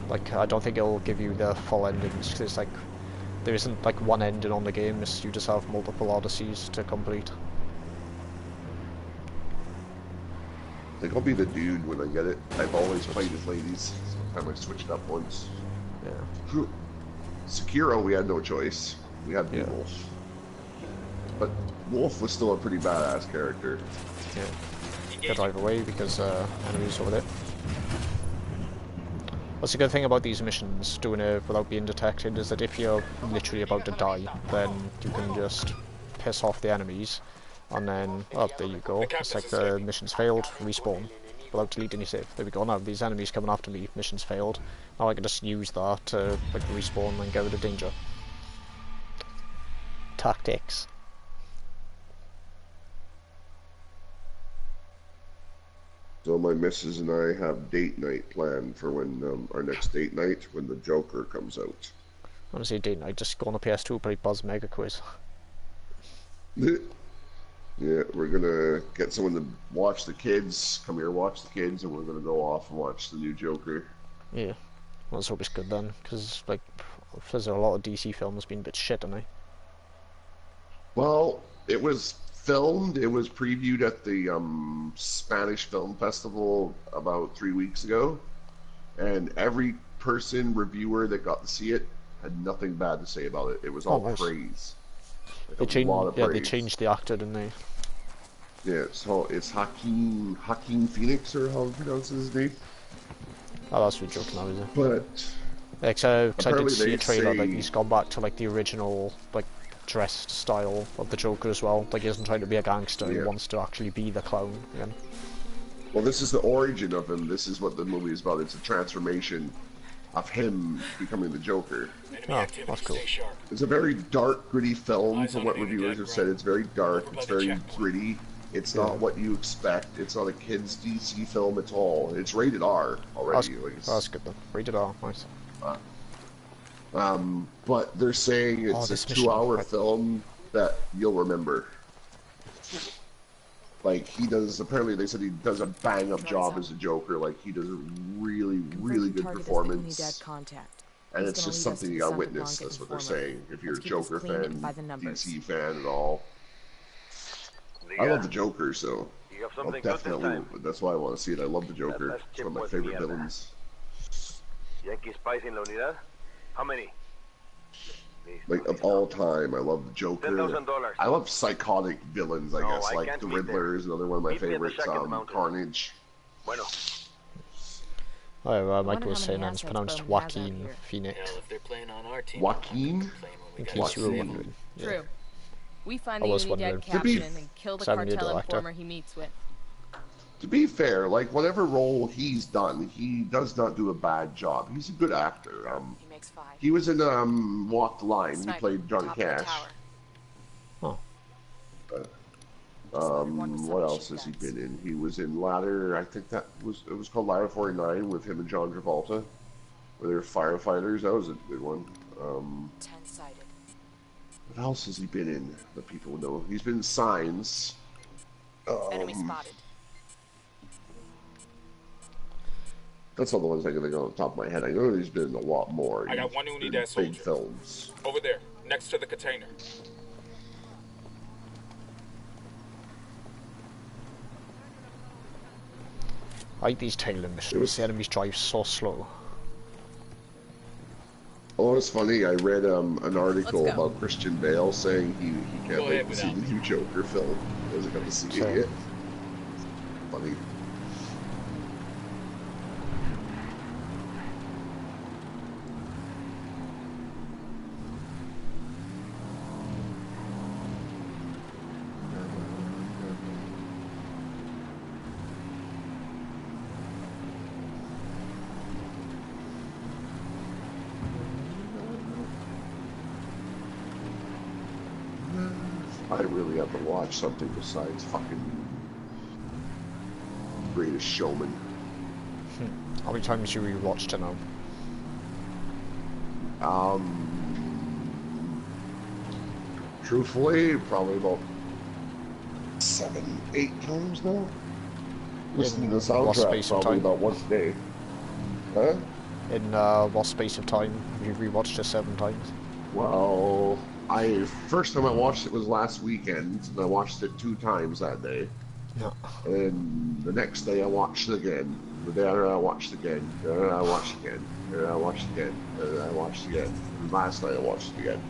Like, I don't think it'll give you the full endings, because like, there isn't like one ending on the game, you just have multiple Odysseys to complete. I think I'll be the dude when I get it. I've always played as ladies. Sometimes I switched up once. Yeah. Sekiro, we had no choice. We had Wolf. But Wolf was still a pretty badass character. Yeah. You can drive away because enemies over there. What's the good thing about these missions, doing it without being detected, is that if you're literally about to die, then you can just piss off the enemies. And then, oh, there you go. It's like the mission's failed, respawn, without deleting your save. There we go. Now these enemies coming after me, mission's failed. Now I can just use that to like respawn and get rid of danger. Tactics. So my missus and I have date night planned for when our next date night, when the Joker comes out. Honestly, date night, just go on the PS2, play Buzz Mega Quiz. Yeah, we're gonna get someone to watch the kids. Come here, watch the kids, and we're gonna go off and watch the new Joker. Yeah, let's hope it's good then, because like, there's a lot of DC films been a bit shit, haven't they? Well, it was filmed. It was previewed at the Spanish Film Festival about 3 weeks ago, and every reviewer that got to see it had nothing bad to say about it. It was all praise. They changed the actor, didn't they? Yeah, so it's Joaquin Phoenix, or how he pronounces his name. Oh, that's what you're joking now, is it? But because I did see a trailer, like he's gone back to like the original like dressed style of the Joker as well. Like he isn't trying to be a gangster; he wants to actually be the clown again. Well, this is the origin of him. This is what the movie is about. It's a transformation of him becoming the Joker. Oh, that's cool. It's a very dark, gritty film. From what reviewers have said, it's very dark. It's very gritty. It's not what you expect. It's not a kids' DC film at all. It's rated R already. That's good then. Rated R, nice. But they're saying it's a 2-hour film that you'll remember. Like he does. Apparently, they said he does a bang-up job as a Joker. Like he does a really, really good performance. And it's just something you gotta witness. That's what they're saying. If you're a Joker fan, DC fan at all. I love the Joker, so I'll definitely. That's why I want to see it. I love the Joker. It's one of my favorite villains. Yankee spies in la unidad? How many? Like of all time, I love the Joker. I love psychotic villains, I guess, like the Riddler is another one of my favorites. Carnage. Bueno. Oh, Mike was saying it's pronounced Joaquin Phoenix. Joaquin? In case you were wondering. Yeah. True. We find the Unidad captain and kill the cartel informer he meets with. To be fair, like, whatever role he's done, he does not do a bad job. He's a good actor. He makes 5. He was in Walk the Line. He played Johnny Cash. Oh. What else has he been in? He was in Ladder, I think it was called Ladder 49 with him and John Travolta, where they're firefighters. That was a good one. 10-sided. What else has he been in that people know? He's been in Signs. Enemy spotted. That's all the ones I can think of on the top of my head. I know he's been in a lot more. I got one who need that soldier. Big films. Over there, next to the container. I like these tailor missions. The enemies drive so slow. Oh, it's funny. I read an article about Christian Bale saying he can't wait to see the new Joker film. He hasn't got to see it yet. Funny. I really have to watch something besides fucking Greatest Showman. How many times have you rewatched it now? Truthfully, probably about 7, 8 times now. Listening to the soundtrack probably about once a day. Huh? In what space of time have you rewatched it 7 times? Well, first time I watched it was last weekend, and I watched it 2 times that day. Yeah. And the next day I watched it again. The day after I watched it again. The day I watched it again. The day I watched it again. The day I watched it again. And last night I watched it again.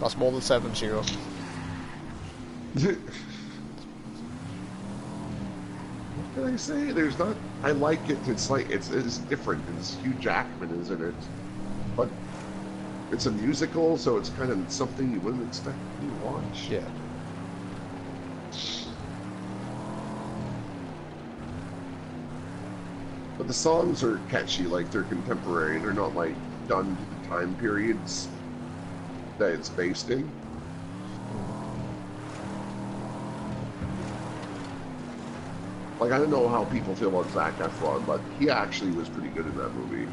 That's more than 7, Zero. What can I say? There's not. I like it. It's like it's different. It's Hugh Jackman, isn't it? But it's a musical, so it's kind of something you wouldn't expect to watch. Yeah. But the songs are catchy, like they're contemporary. They're not like done to the time periods that it's based in. Like, I don't know how people feel about Zac Efron, but he actually was pretty good in that movie.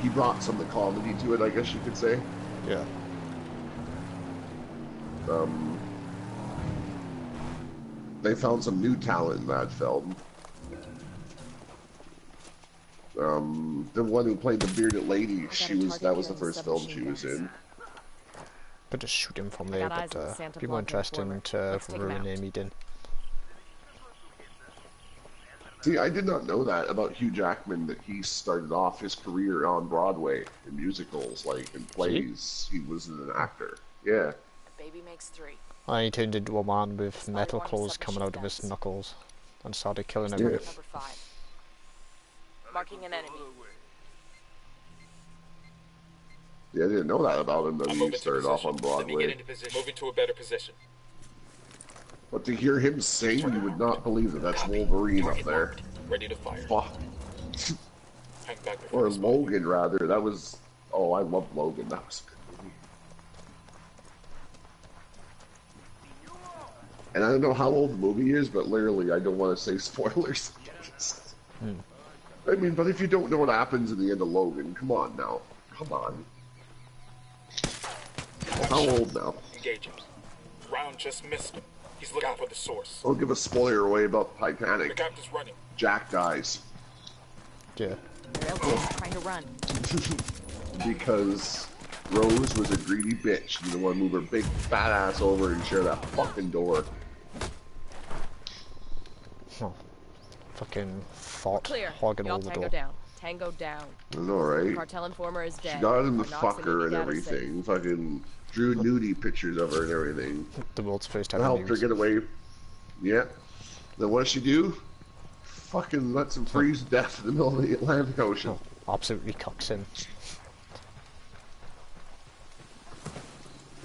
He brought some of the comedy to it, I guess you could say. Yeah. They found some new talent in that film. The one who played the bearded lady, that was the first film she was in. But just shoot him from there, but be more interesting to ruin Amy Din. See, I did not know that about Hugh Jackman, that he started off his career on Broadway in musicals, like in plays. He was an actor. Yeah. Baby makes 3. I turned into a man with metal claws coming out of his knuckles and started killing everyone. Number 5. Marking an enemy. Yeah, I didn't know that about him, that he started off on Broadway. Let me get into position. Moving to a better position. But to hear him sing, you would not believe that that's Wolverine up there. Ready to fire. Fuck. Or Logan, rather. That was... Oh, I love Logan. That was a good movie. And I don't know how old the movie is, but literally, I don't want to say spoilers. I mean, but if you don't know what happens in the end of Logan, come on now. Come on. How old now? Engage him. Round just missed him. He's looking for the source. I'll give a spoiler away about Titanic. The captain's running. Jack dies. Yeah. Trying to run. Because Rose was a greedy bitch and didn't want to move her big fat ass over and share that fucking door. Oh. Fucking fought, Clear. hogging Y'all all the tango door. down. Tango down. I know, right? Cartel informer is dead. She got him the Knox fucker and Indiana everything. Fucking drew nudie pictures of her and everything. The world's first ever helped her news. get away. Yeah. Then what does she do? Fucking lets him freeze to death in the middle of the Atlantic Ocean. Oh, absolutely cocks him.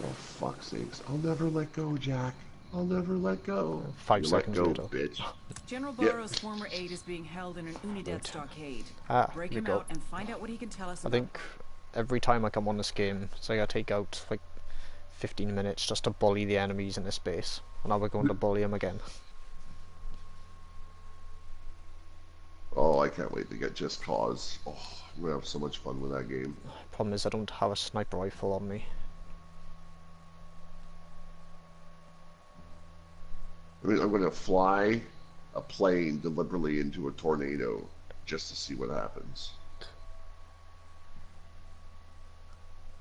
Oh, fuck's sakes. I'll never let go, Jack. I'll never let go. 5 seconds later. Bitch. General Barrow's former aide is being held in an Unidad stockade. Break him out and find out what he can tell us about. I think every time I come on this game, it's like I take out like 15 minutes just to bully the enemies in this base. And now we're going to bully them again. Oh, I can't wait to get Just Cause. Oh, I'm gonna have so much fun with that game. Problem is I don't have a sniper rifle on me. I mean, I'm gonna fly a plane deliberately into a tornado just to see what happens.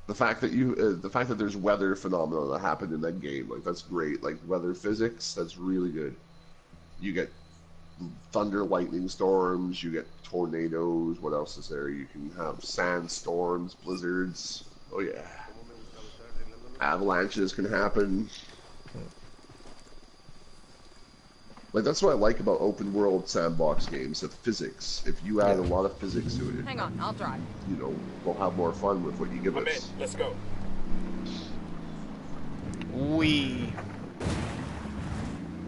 The fact that there's weather phenomena that happened in that game, like that's great. Like weather physics, that's really good. You get thunder, lightning storms. You get tornadoes. What else is there? You can have sandstorms, blizzards. Oh yeah, avalanches can happen. Like that's what I like about open world sandbox games. The physics. If you add a lot of physics to it, hang on, I'll drive. You know, we'll have more fun with what you give us. In. Let's go.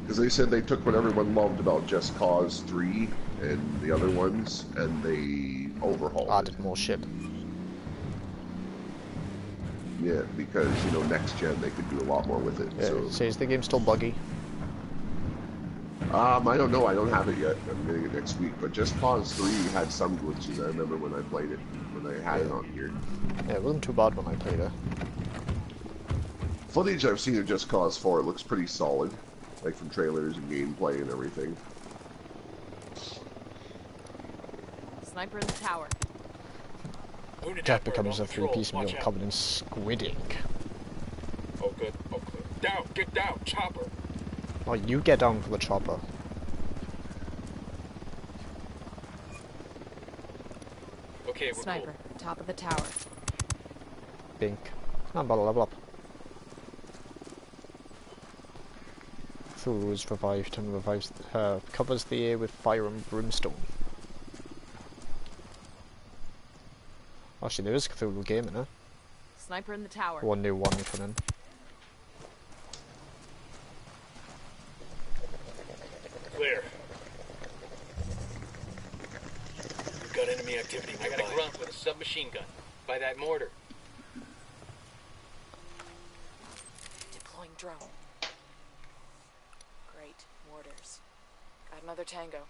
Because they said they took what everyone loved about Just Cause 3 and the other ones, and they overhauled Added more shit. Yeah, because, you know, next gen they could do a lot more with it. Yeah, so is the game still buggy? I don't know, I don't have it yet. I'm getting it next week. But Just Cause 3 had some glitches, I remember when I played it, when I had it on here. Yeah, it wasn't too bad when I played it. Footage I've seen of Just Cause 4, it looks pretty solid. Like from trailers and gameplay and everything. Sniper in the tower. That becomes a 3-piece meal covered in squid ink. Oh good, oh good. Down, get down, chopper. Oh, you get down for the chopper. Okay, we're Sniper, cool. top of the tower. Bink. Come on, bottle, level up. Thule is revived and revives, covers the air with fire and brimstone. Actually, there is a Cthulhu game in it. Sniper in the tower. One new one coming. Clear. We've got enemy activity nearby. I got a grunt with a submachine gun. By that mortar. Deploying drone. Great. Mortars. Got another tango.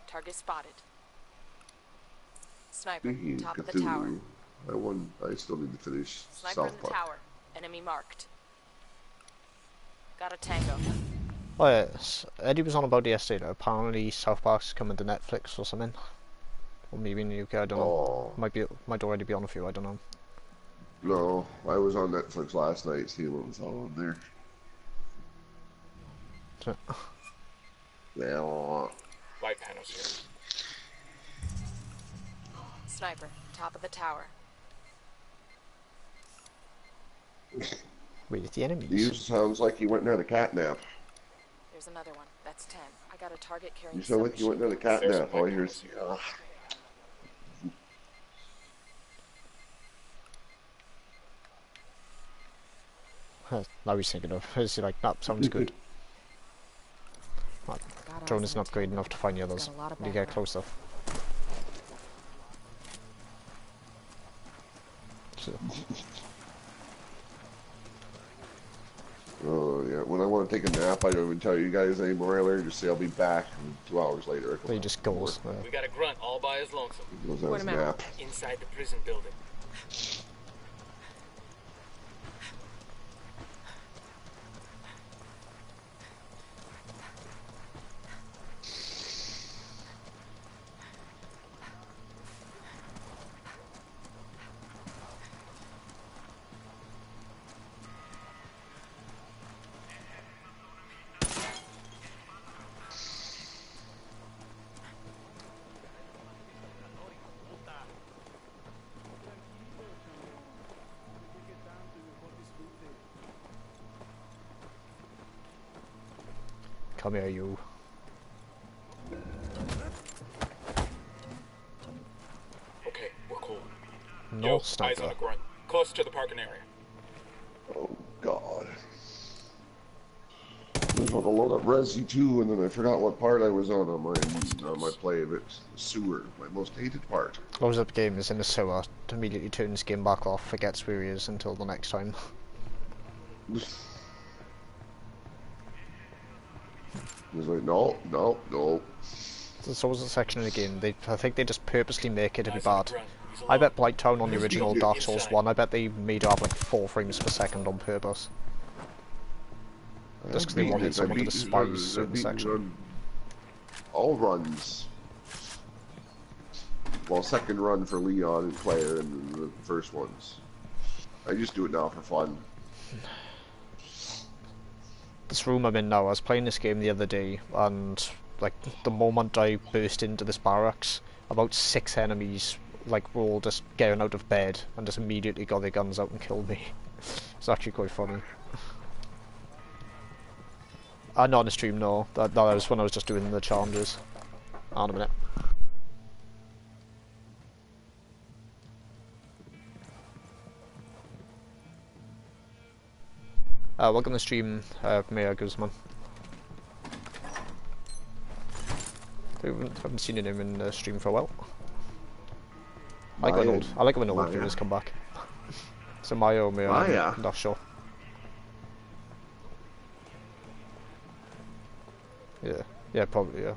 Target spotted. Sniper, Speaking top of of the tower. Cthulhu, I still need to finish Sniper South in the Park. tower. Enemy marked. Got a tango. Oh yes, Eddie was on about it yesterday though. Apparently South Park's coming to Netflix or something. Or maybe in the UK, I don't know. Might already be on a few, I don't know. No, I was on Netflix last night seeing what was all on there. Well, Light panels here. Sniper, top of the tower. Wait, it's the enemies. you sounds like you went and had a cat nap. There's another one. That's 10. I got a target carrying You sound like you went and had a cat There's nap. some All I light hear is, panels Now he's thinking of. Is he like, that sounds good. Drone is not great enough to find the others. You get closer. oh yeah, when I want to take a nap, I don't even tell you guys anymore. I just say I'll be back, and 2 hours later, He just goes. We got a grunt all by his lonesome. Goes on his nap. Inside the prison building. Come here, you. Okay, we're cool. No Yo, sniper. eyes on the grunt. Close to the parking area. Oh God. was about to load up Resi 2, and then I forgot what part I was on my play of it. Sewer, my most hated part. Loads up game is in the sewer, immediately turns game back off, forgets where he is until the next time. It was like, no. There's always a section in the game, I think they just purposely make it to be bad. I bet Blighttown on the original Dark Souls 1, I bet they made it have like 4 frames per second on purpose. Just because they wanted someone to despise a certain section. All runs. Well, second run for Leon and Claire and the first ones. I just do it now for fun. This room I'm in now, I was playing this game the other day, and like the moment I burst into this barracks, about 6 enemies like were all just getting out of bed and just immediately got their guns out and killed me. It's actually quite funny. Not on the stream, no. That was when I was just doing the challenges. Hold on a minute. Welcome to the stream, Maya Guzman. Haven't seen your name in the stream for a while. I like when old viewers come back. So Maya or Maya, I'm not sure. Yeah, probably, yeah.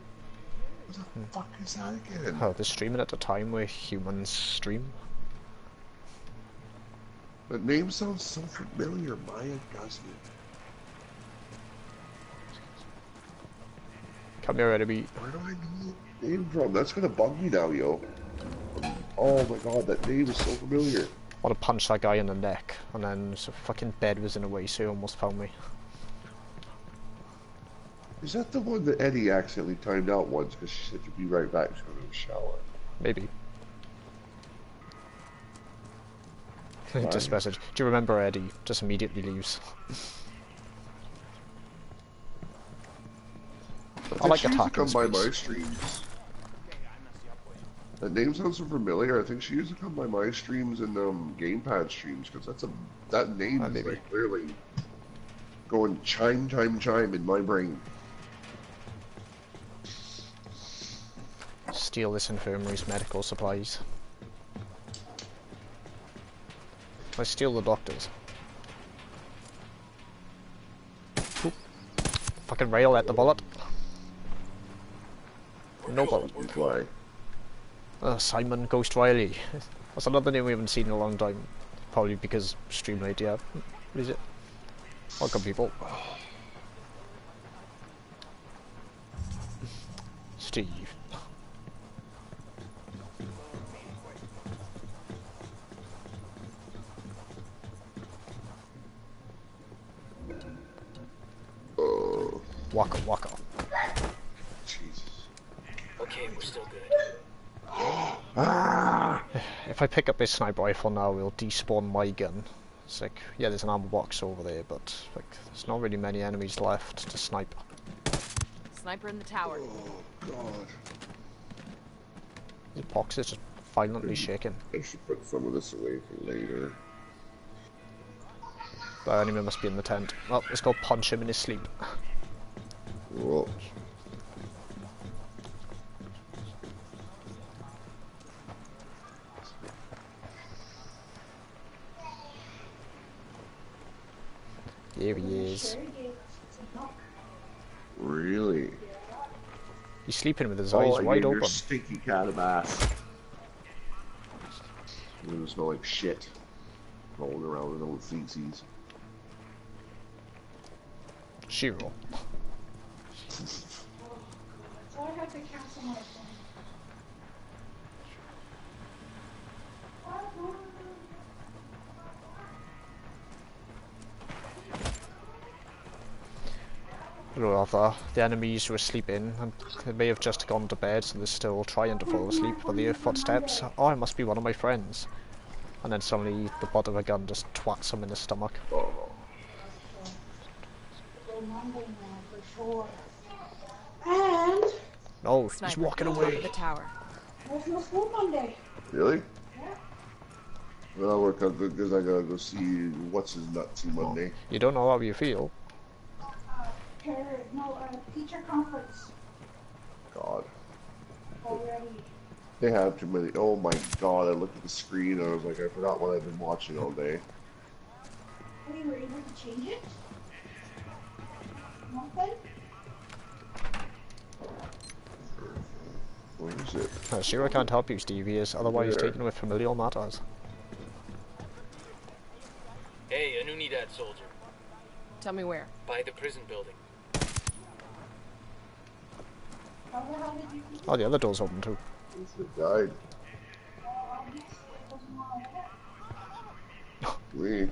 What the fuck is that again? Oh, they're streaming at a time where humans stream. The name sounds so familiar, Maya Guzman. Come here, enemy. Where do I know the name from? That's gonna bug me now, yo. Oh my god, that name is so familiar. I want to punch that guy in the neck, and then the fucking bed was in the way, so he almost found me. Is that the one that Eddie accidentally timed out once because she said she'd be right back, she's going to the shower? Maybe. Just message. Do you remember Eddie? Just immediately leaves. I like attacking come by my streams. That name sounds so familiar. I think she used to come by my streams and gamepad streams because that name is like clearly going chime in my brain. Steal this infirmary's medical supplies. I steal the doctors. Oop. Fucking rail at the bullet. No bullet. Why? Simon Ghost Riley. That's another name we haven't seen in a long time. Probably because Streamlate, yeah. What is it? Welcome, people. Steve. Waka. Jesus. Okay, we're still good. If I pick up this sniper rifle now, we'll despawn my gun. It's like, yeah, there's an ammo box over there, but like, there's not really many enemies left to snipe. Sniper in the tower. Oh god. The box is just violently shaking. I should put some of this away for later. The enemy must be in the tent. Well, let's go punch him in his sleep. Whoa. Here he is. Really? He's sleeping with his eyes wide open. Stinky cat of ass. It doesn't smell like shit. Rolling around with old feces. Shiro. So I had to cancel my phone. Rather, the enemies who are sleeping, and they may have just gone to bed, so they're still trying to fall asleep, but they hear footsteps. Oh, it must be one of my friends. And then suddenly the butt of a gun just twats him in the stomach. Oh. And no, he's walking away. The tower. there's no school Monday. Really? Yeah. Well, I'll work out good because I gotta go see what's his nuts on Monday. You don't know how you feel. Paris teacher conference. God. Already. They have too many. Oh my God! I looked at the screen and I was like, I forgot what I've been watching all day. Oh, you were able to change it? Nothing? Where is it? Sure, I can't help you, Steve. He is otherwise taken with familial matters. Hey, a Unidad soldier. Tell me where. By the prison building. How the hell did you... Oh, the other door's open too. It's the guide. We.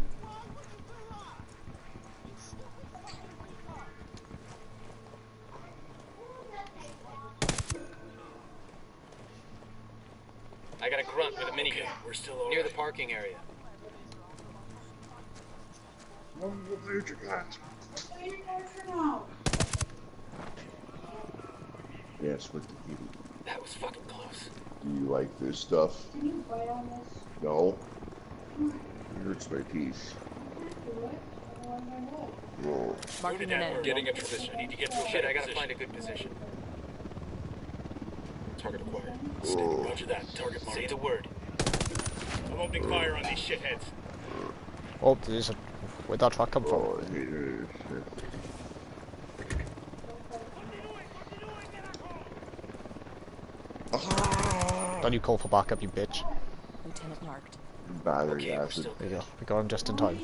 I got a grunt with a minigun. We're still all near the parking area. Yes, what did you? That was fucking close. Do you like this stuff? Can you bite on this? No. It hurts my teeth. No. Marking an end. Getting a position. Need to get to a shit. I gotta find a good position. Target acquired. Oh. Roger that. Target marked. Say the word. I'm opening fire on these shitheads. Oh, there's a... Where'd that truck come from? Oh, I hate it. Don't you call for backup, you bitch. Lieutenant marked. Battery acid. There you go. We got him just in time.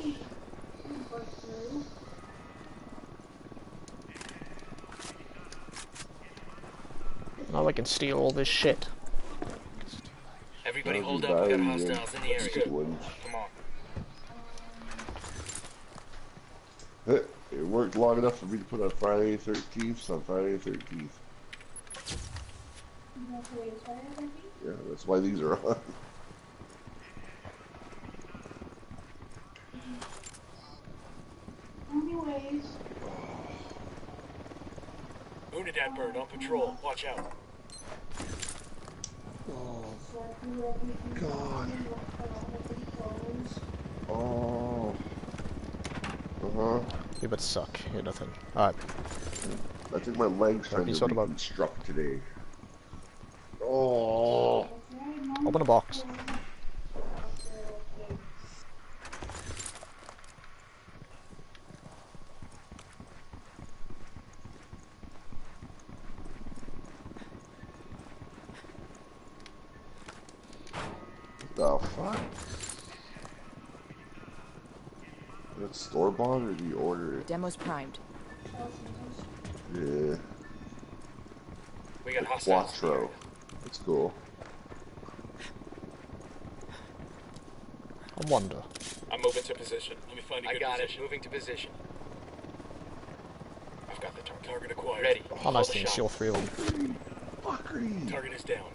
Now I can steal all this shit. Everybody hold up. We got hostiles in the area. Come on. It worked long enough for me to put on Friday the 13th on Friday the 13th. Yeah, that's why these are on. Anyways. Unidad bird on patrol. Watch out. Oh, God. Oh. Uh-huh. You better suck. You're nothing. Alright. I think my legs trying to reconstruct today. Oh. Open a box. What the fuck? That's store-bought or do you order it? Demo's primed. Yeah. We got hostiles. Quattro. That's cool. I wonder. I'm moving to position. Let me find a good position. I got it. Moving to position. I've got the target acquired. Ready. Oh, nice thing. Shield 3 of them. Fuckery. Target is down.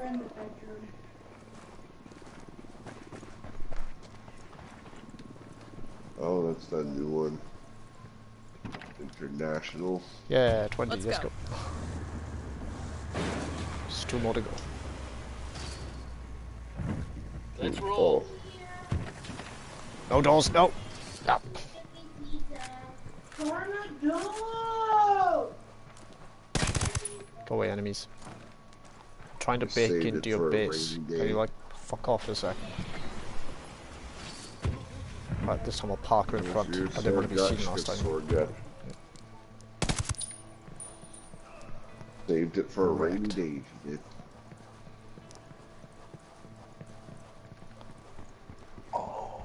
In the bedroom. Oh, that's that new one. International. Yeah, 20. Let's Go. Just 2 more to go. Let's roll. No doors, no. No. Go away, enemies. Trying to bake into your base. Can you like fuck off for a sec? Right, this time I'll park her in front. I didn't want to be seen last time. Saved it for a rainy day. Oh,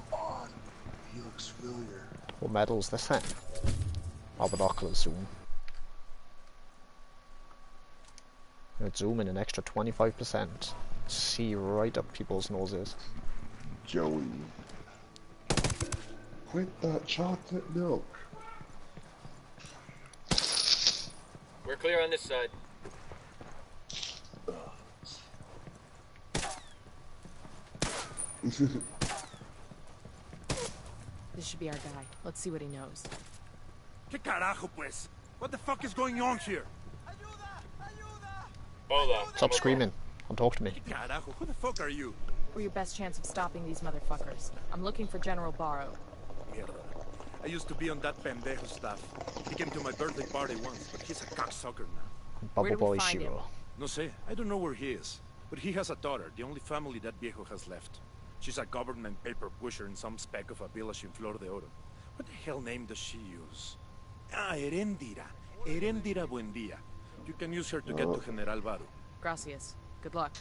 God. He looks familiar. What medal's this thing? Oh, binoculars zoom. Let's zoom in an extra 25%. See right up people's noses. Joey. Quit that chocolate milk. We're clear on this side. This should be our guy. Let's see what he knows. ¿Qué carajo, pues? What the fuck is going on here? Hola. Stop screaming and talk to me. ¿Qué carajo? Who the fuck are you? We're your best chance of stopping these motherfuckers. I'm looking for General Barrow. Mierda. I used to be on that pendejo staff. He came to my birthday party once, but he's a cocksucker now. Bubble Boy Shiro. No sé. I don't know where he is. But he has a daughter, the only family that viejo has left. She's a government paper pusher in some speck of a village in Flor de Oro. What the hell name does she use? Ah, Erendira. Erendira Buendia. You can use her to get to General Baru. Gracias. Good luck.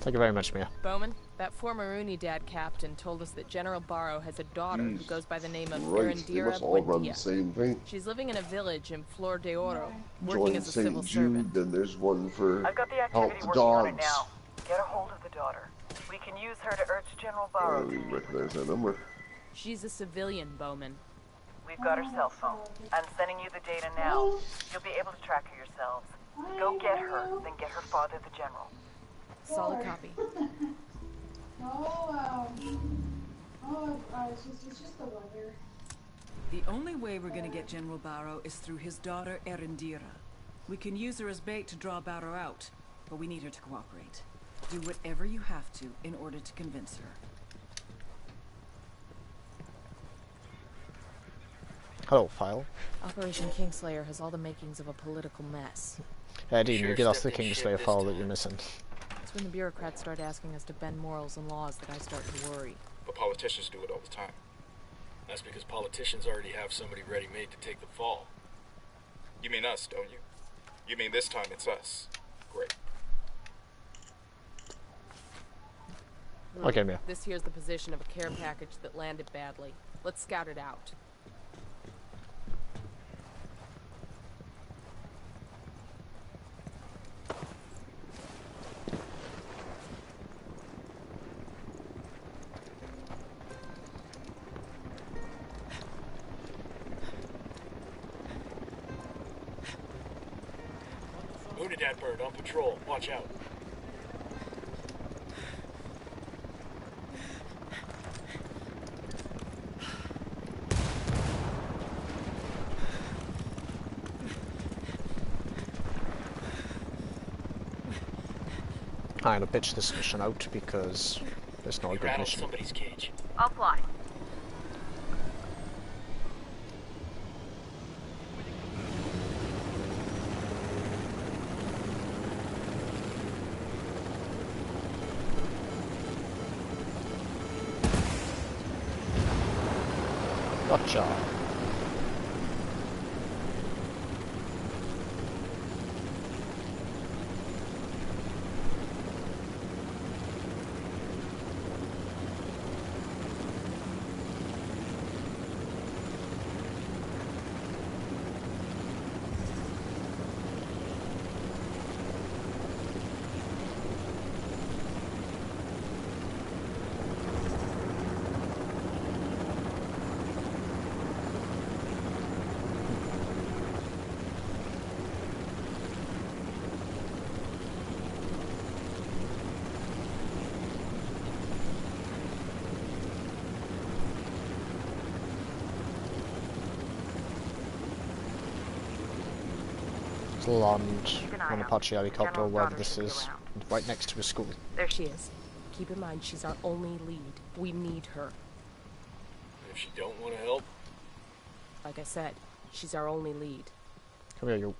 Thank you very much, Mia. Bowman, that former Unidad captain told us that General Barrow has a daughter who goes by the name of Erendira Buendia. She's living in a village in Flor de Oro, working as a civil servant. Then there's one for I've got the activity working on it now. Get a hold of the daughter. We can use her to urge General Barrow to meet. Recognize that number. She's a civilian, Bowman. We've got her cell phone. I'm sending you the data now. You'll be able to track her yourselves. Go get her, then get her father, the general. Solid copy. It's just the weather. The only way we're gonna get General Barrow is through his daughter, Erendira. We can use her as bait to draw Barrow out, but we need her to cooperate. Do whatever you have to in order to convince her. Hello, file. Operation Kingslayer has all the makings of a political mess. Dean, maybe that's the Kingslayer file that you're missing. It's when the bureaucrats start asking us to bend morals and laws that I start to worry. But politicians do it all the time. That's because politicians already have somebody ready-made to take the fall. You mean us, don't you? You mean this time it's us. Great. Okay, Mia. This here's the position of a care package that landed badly. Let's scout it out. Unidad bird on patrol. Watch out. I'm gonna pitch this mission out because it's not a good mission. Somebody's cage. I'll fly. Gotcha. Land on Apache helicopter wherever this is, right next to a school. There she is. Keep in mind, she's our only lead. We need her. If she don't want to help? Like I said, she's our only lead. Come here, you.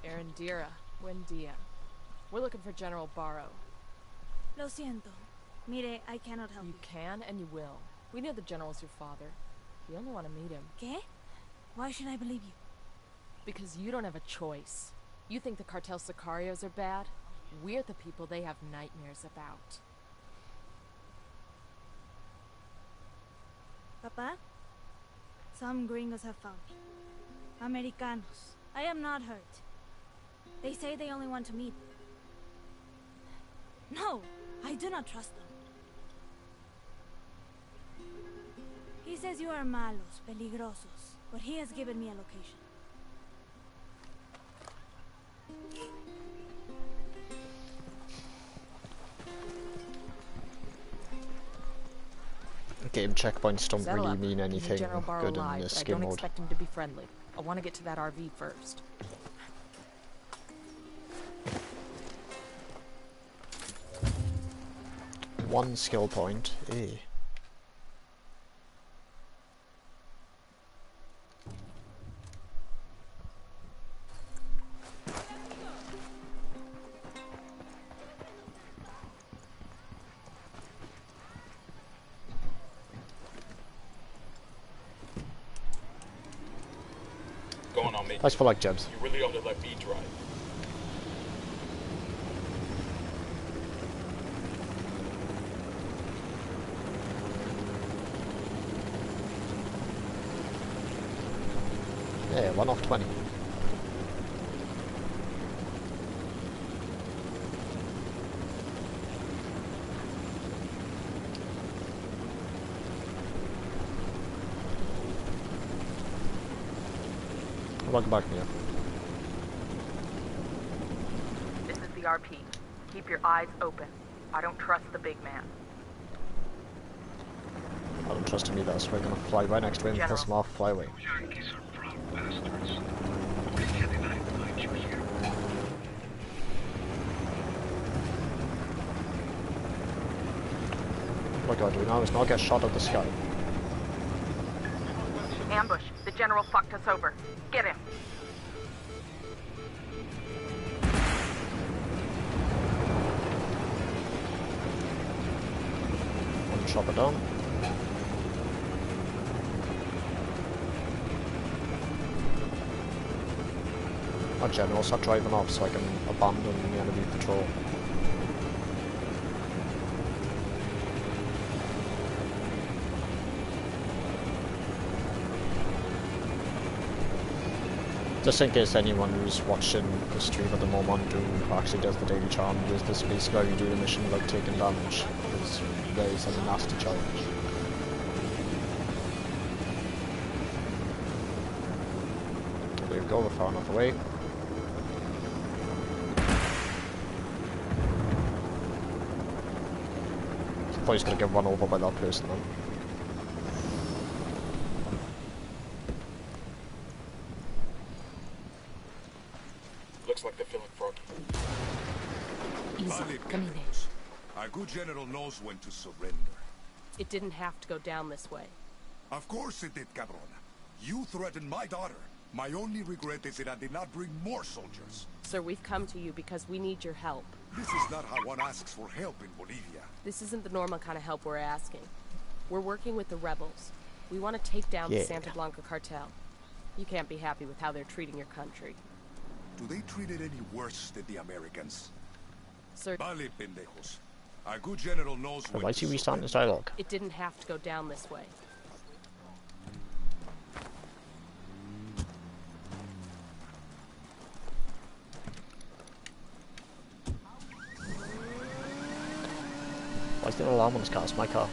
Erendira, buen dia. We're looking for General Barrow. Lo siento. Mire, I cannot help you. You can and you will. We know the general's your father. We only want to meet him. ¿Qué? Why should I believe you? Because you don't have a choice. You think the cartel sicarios are bad? We're the people they have nightmares about. Papa? Some gringos have found me. Americanos. I am not hurt. They say they only want to meet. No, I do not trust them. He says you are malos, peligrosos, but he has given me a location. Game checkpoints don't Settle really up. mean anything General Barrow good in lied, this but I game don't mode. expect him to be friendly. I want to get to that RV first. One skill point. Eh. Going on me. Nice for like jabs. You really ought to let me drive. Yeah, 1 off 20. Welcome back, Mia. This is the RP. Keep your eyes open. I don't trust the big man. I don't trust him either, so we're gonna fly right next to him, piss him off, fly away. What do I do now is not get shot at the sky. Ambush. The general fucked us over. Get him. One chopper down. Our general, start driving off so I can abandon the enemy patrol. Just in case anyone who's watching the stream at the moment who actually does the daily challenge, is this basically how you do the mission without taking damage, because there is a nasty challenge. There we go, we're far enough away. Probably just gonna get run over by that person then. Like they're feeling froggy. Easy. Camine. Our good general knows when to surrender. It didn't have to go down this way. Of course it did, cabron. You threatened my daughter. My only regret is that I did not bring more soldiers. Sir, we've come to you because we need your help. This is not how one asks for help in Bolivia. This isn't the normal kind of help we're asking. We're working with the rebels. We want to take down the Santa Blanca cartel. You can't be happy with how they're treating your country. Do they treat it any worse than the Americans? Sir, Vale, pendejos. Our good general knows Why is he restarting his dialogue? It didn't have to go down this way. Why is there an alarm on this car? It's my car.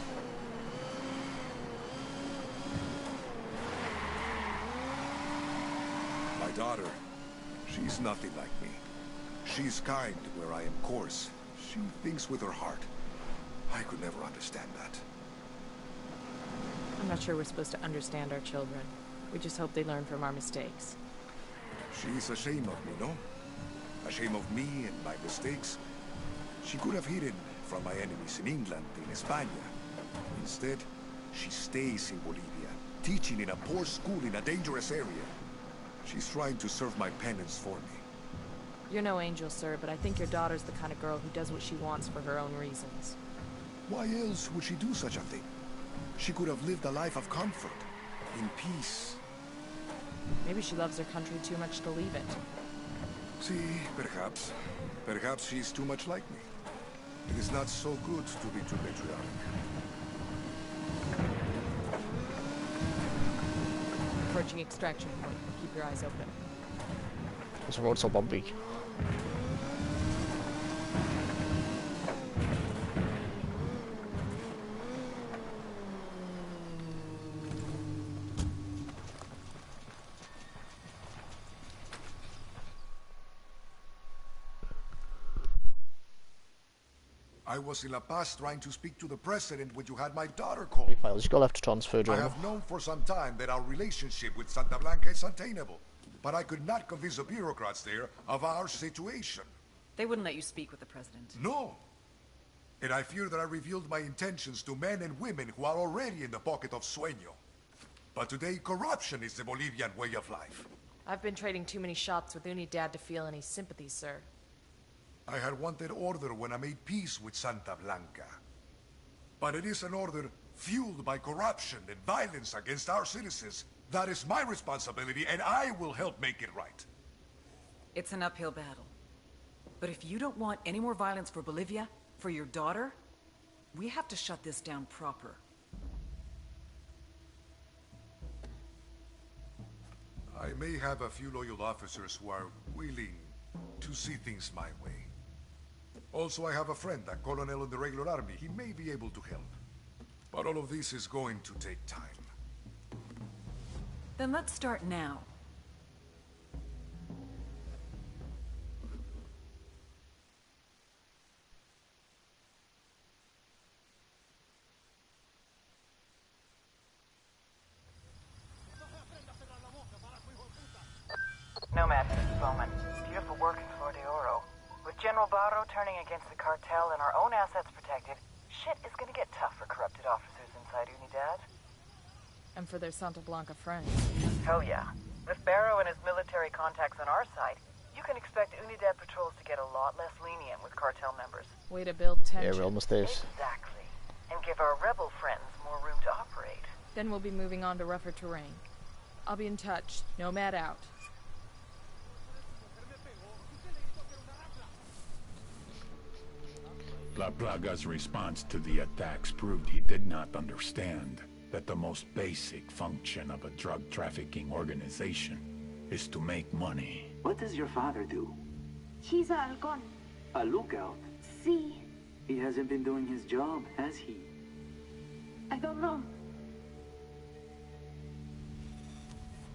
My daughter, she's nothing like me. She's kind where I am coarse. She thinks with her heart. I could never understand that. I'm not sure we're supposed to understand our children. We just hope they learn from our mistakes. She's ashamed of me, no? Ashamed of me and my mistakes. She could have hidden from my enemies in England, in España. Instead, she stays in Bolivia, teaching in a poor school in a dangerous area. She's trying to serve my penance for me. You're no angel, sir, but I think your daughter's the kind of girl who does what she wants for her own reasons. Why else would she do such a thing? She could have lived a life of comfort, in peace. Maybe she loves her country too much to leave it. See, perhaps. Perhaps she's too much like me. It is not so good to be too patriotic. Approaching extraction point. Keep your eyes open. This road's so bumpy. I was in La Paz trying to speak to the president when you had my daughter call. Files, you got left to transfer, I John. have known for some time that our relationship with Santa Blanca is untenable, but I could not convince the bureaucrats there of our situation. They wouldn't let you speak with the president. No. And I fear that I revealed my intentions to men and women who are already in the pocket of Sueño. But today, corruption is the Bolivian way of life. I've been trading too many shots with Unidad to feel any sympathy, sir. I had wanted order when I made peace with Santa Blanca. But it is an order fueled by corruption and violence against our citizens. That is my responsibility, and I will help make it right. It's an uphill battle. But if you don't want any more violence for Bolivia, for your daughter, we have to shut this down proper. I may have a few loyal officers who are willing to see things my way. Also, I have a friend, a colonel in the regular army. He may be able to help. But all of this is going to take time. Then let's start now. Nomad, this is Bowman. Beautiful work in Flor de Oro. With General Barro turning against the cartel and our own assets protected, shit is gonna get tough for corrupted officers inside Unidad. And for their Santa Blanca friends. Hell yeah. With Barro and his military contacts on our side, you can expect Unidad patrols to get a lot less lenient with cartel members. Way to build tension. Yeah, we're almost there. Exactly. And give our rebel friends more room to operate. Then we'll be moving on to rougher terrain. I'll be in touch. Nomad out. La Plaga's response to the attacks proved he did not understand that the most basic function of a drug trafficking organization is to make money. What does your father do? He's a halcón. A lookout? Sí. He hasn't been doing his job, has he? I don't know.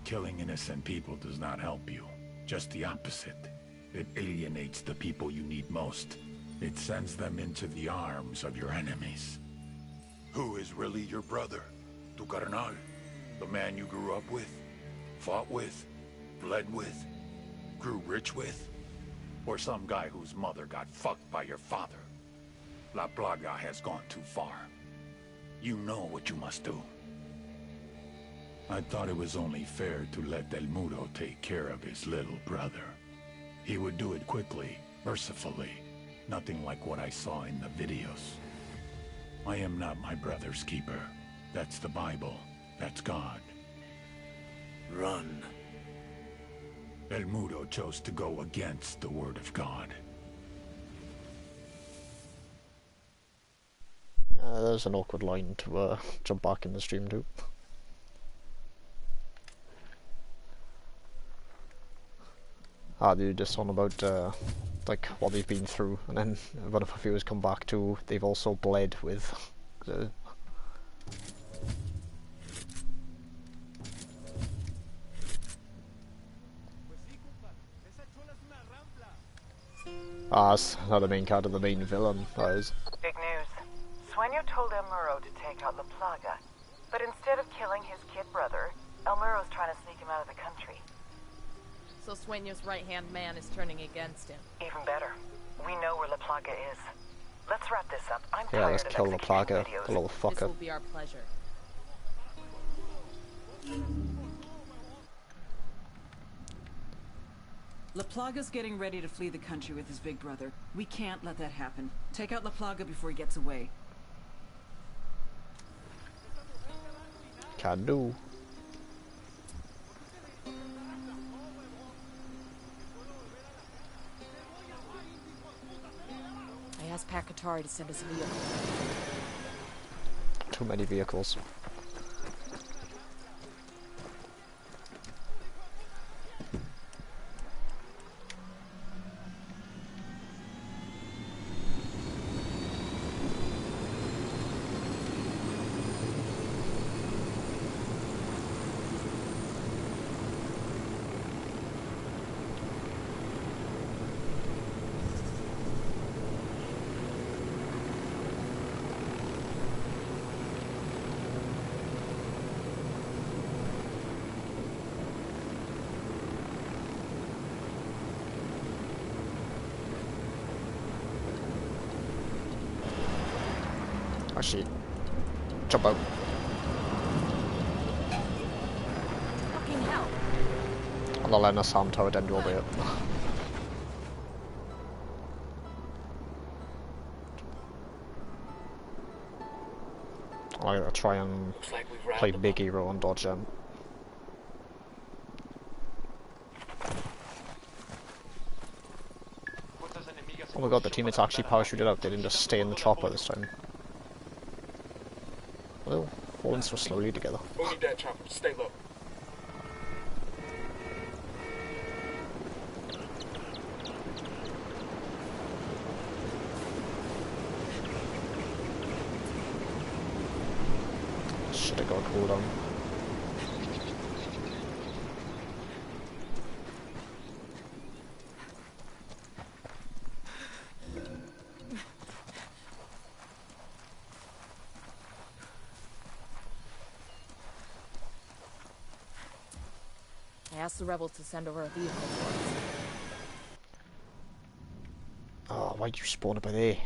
Killing innocent people does not help you. Just the opposite. It alienates the people you need most. It sends them into the arms of your enemies. Who is really your brother? Tu carnal? The man you grew up with? Fought with? Bled with? Grew rich with? Or some guy whose mother got fucked by your father? La Plaga has gone too far. You know what you must do. I thought it was only fair to let El Muro take care of his little brother. He would do it quickly, mercifully. Nothing like what I saw in the videos. I am not my brother's keeper. That's the Bible. That's God. Run. El Muro chose to go against the word of God. There's an awkward line to jump back in the stream to. They're just on about like what they've been through, and then one of our viewers come back to they've also bled with. That's not the main character, the main villain, that is. Big news. Sueño told El Muro to take out La Plaga, but instead of killing his kid brother, El Muro's trying to sneak him out of the country. So Sueño's right-hand man is turning against him. Even better. We know where La Plaga is. Let's wrap this up. I'm Yeah, tired let's of kill La Plaga, videos. the little This fucker. will be our pleasure. La Plaga's getting ready to flee the country with his big brother. We can't let that happen. Take out La Plaga before he gets away. Can do. I asked Pakatari to send us a vehicle. Too many vehicles. Actually, jump out. Fucking hell. I'm not letting a SAM turret end over here. I'm gonna try and play big hero and dodge them. Oh my god, the teammates actually parachuted out, they didn't just stay in the chopper this time. Well, falling so slowly together. Who need that chopper? Stay low. Should have got a cooldown. I asked the rebels to send over a vehicle for us. Oh, why'd you spawn up there?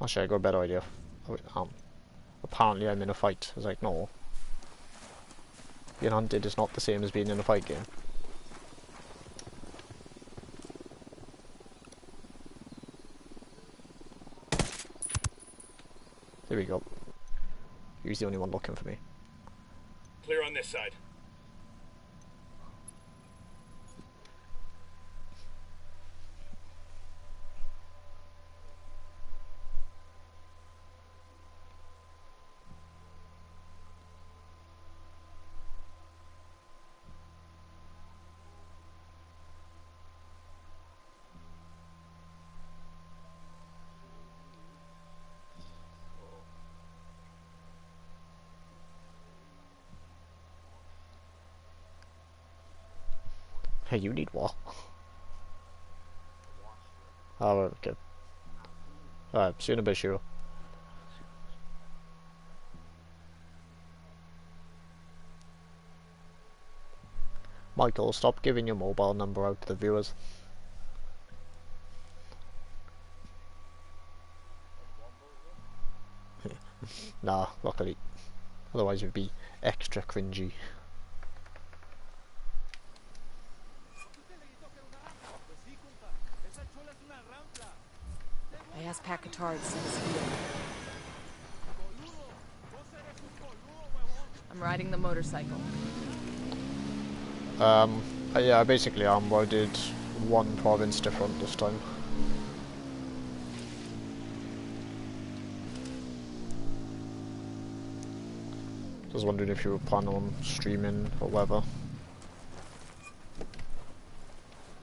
Actually, I got a better idea. Apparently I'm in a fight. I was like, no. Being hunted is not the same as being in a fight game. There we go. He's the only one looking for me. Clear on this side. Hey, you need what? Oh, okay. Alright, see you in a bit, Shiro. Michael, stop giving your mobile number out to the viewers. Nah, luckily. Otherwise it would be extra cringy. I asked Pat Qatar to send us a vehicle. I'm riding the motorcycle. Yeah, basically I'm loaded one province different this time. Just wondering if you were planning on streaming or whatever.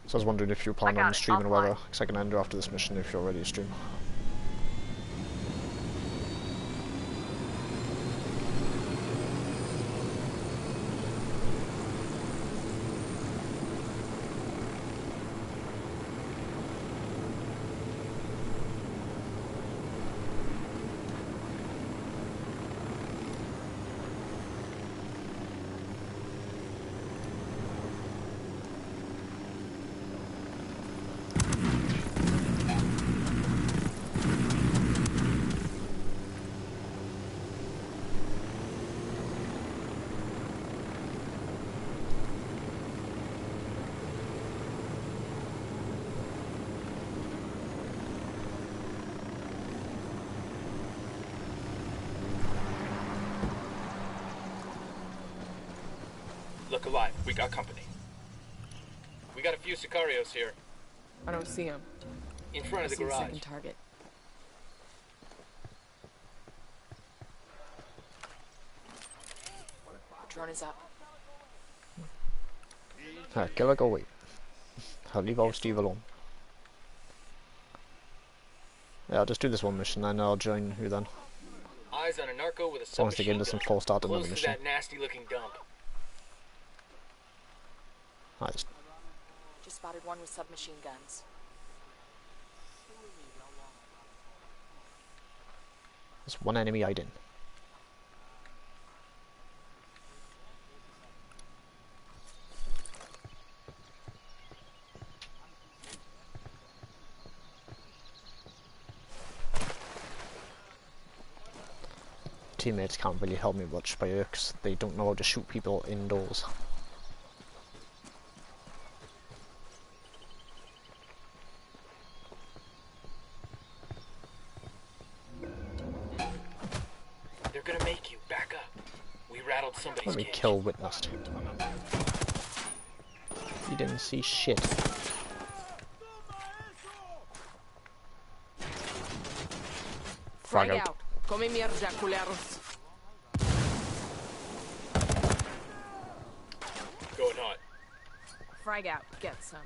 So I was wondering if you were planning on streaming or whatever, because I can end after this mission if you're ready to stream. Look alive. We got company. We got a few Sicarios here. I don't see him. In front of the garage. Second target. Drone is up. Killer, go away. I'll leave old Steve alone. Yeah, I'll just do this one mission and I'll join you then. Eyes on a narco with a as long as they get into some false start another mission. That nasty looking dump. Nice. Just spotted one with submachine guns. There's one enemy hiding. teammates can't really help me much by here because they don't know how to shoot people indoors. They're gonna make you back up. We rattled somebody's Let me cage. kill witnessed. He didn't see shit. Frag out. Come mierda, culeros. Going hot. Frag out. Get some.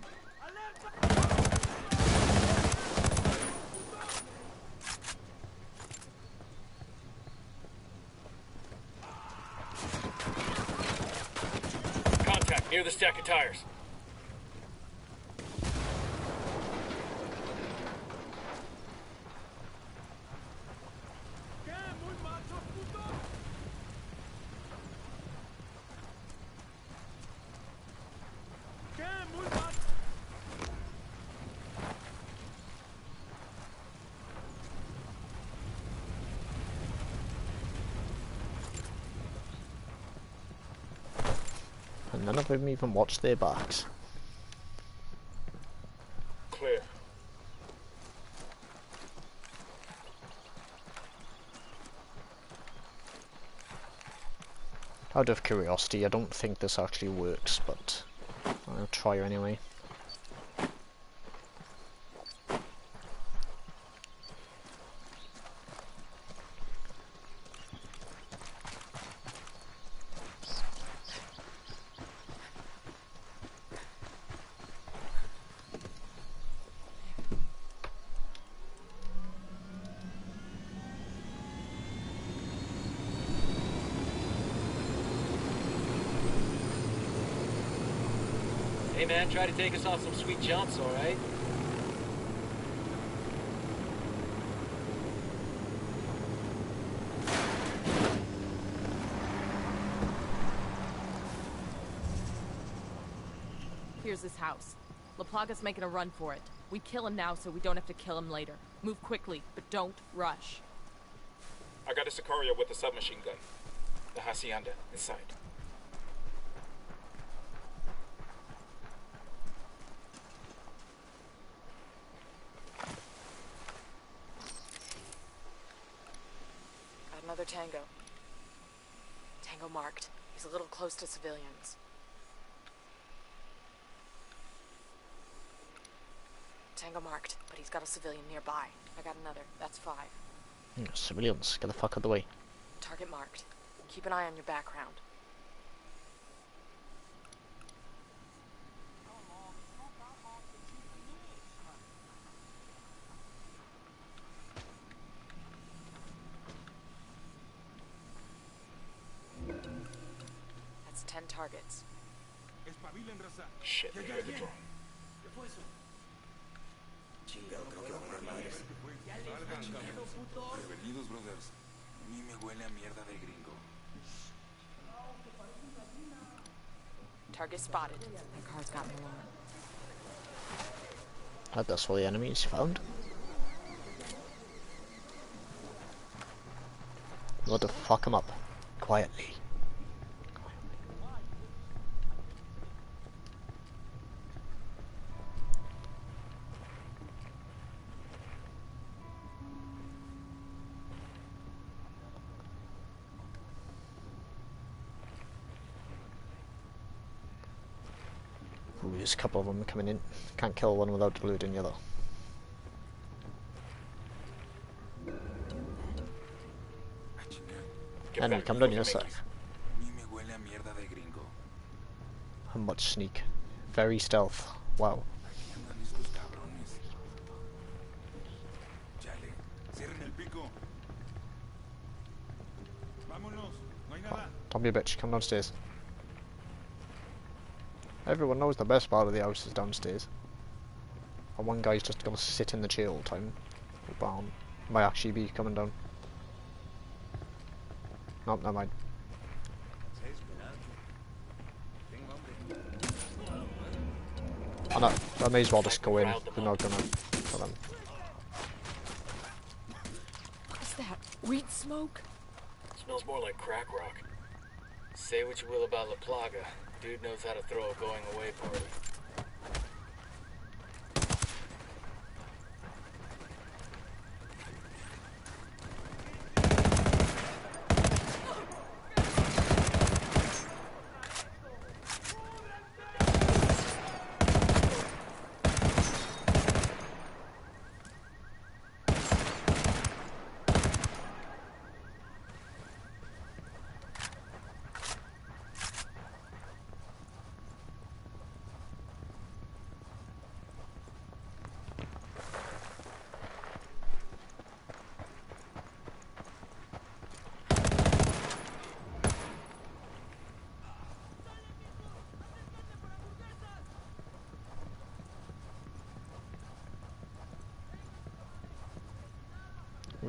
Contact near the stack of tires. And none of them even watch their backs. Clear. Out of curiosity, I don't think this actually works, but I'll try anyway. Hey man, try to take us off some sweet jumps, alright? Here's his house. La Plaga's making a run for it. We kill him now so we don't have to kill him later. Move quickly, but don't rush. I got a Sicario with a submachine gun. The hacienda inside. Got another Tango. Tango marked. He's a little close to civilians. Tango marked, but he's got a civilian nearby. I got another. That's 5. Civilians, get the fuck out of the way. Target marked. Keep an eye on your background. That's 10 targets. Shit, they heard the drone. Prevenidos, brothers. A mí me huele a mierda de gringo. Target spotted. The car's got me on. That's all the enemies found. What the fuck him up? Quietly. Ooh, there's a couple of them coming in. Can't kill one without eluding the other. Enemy, come down here, sir. How much sneak? Very stealth. Wow. Don't be a bitch, come downstairs. Everyone knows the best part of the house is downstairs. And one guy's just gonna sit in the chair all the time. Bound. Might actually be coming down. Nope, never mind. I may as well just go in. We're not gonna kill them. What is that? Weed smoke? Smells more like crack rock. Say what you will about La Plaga. Dude knows how to throw a going away party.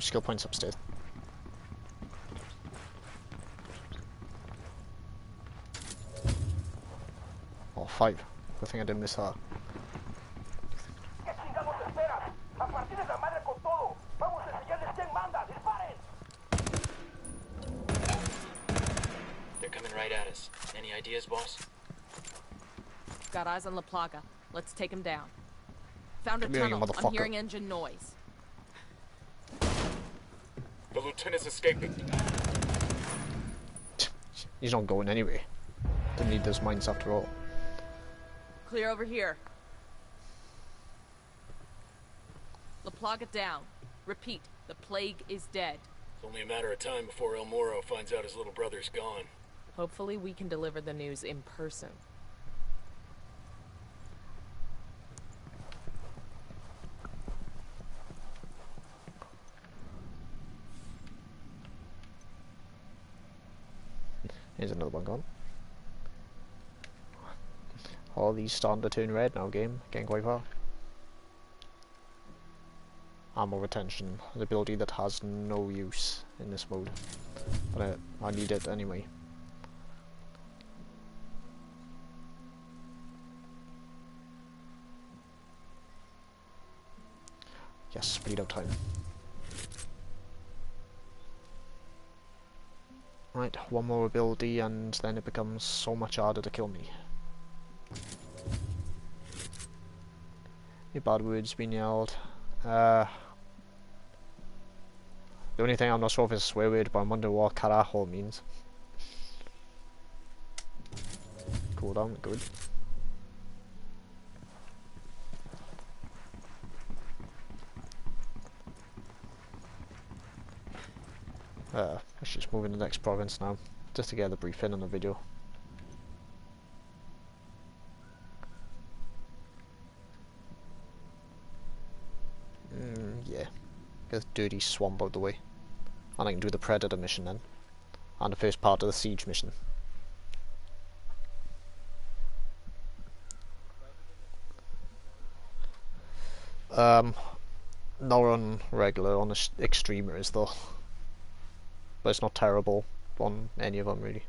Skill points upstairs. Oh, 5. Good thing I didn't miss her. They're coming right at us. Any ideas, boss? Got eyes on La Plaga. Let's take him down. Found a Come here, you tunnel. I'm motherfucker. hearing engine noise. The lieutenant's escaping. He's not going anyway. Didn't need those mines after all. Clear over here. La Plaga down. Repeat, the plague is dead. It's only a matter of time before El Moro finds out his little brother's gone. Hopefully we can deliver the news in person. Here's another one gone. All these starting to turn red now, game. Getting quite far. Ammo retention, an ability that has no use in this mode. But I need it anyway. Yes, speed up time. Right, one more ability and then it becomes so much harder to kill me. Any bad words been yelled? The only thing I'm not sure if it's a swear word, but I'm wondering what carajo means. Cooldown, good. Let's just move in the next province now, just to get the briefing on the video. Yeah, get the dirty swamp out the way. And I can do the Predator mission then. And the first part of the Siege mission. Not on regular, on extremers though. But it's not terrible on any of them really.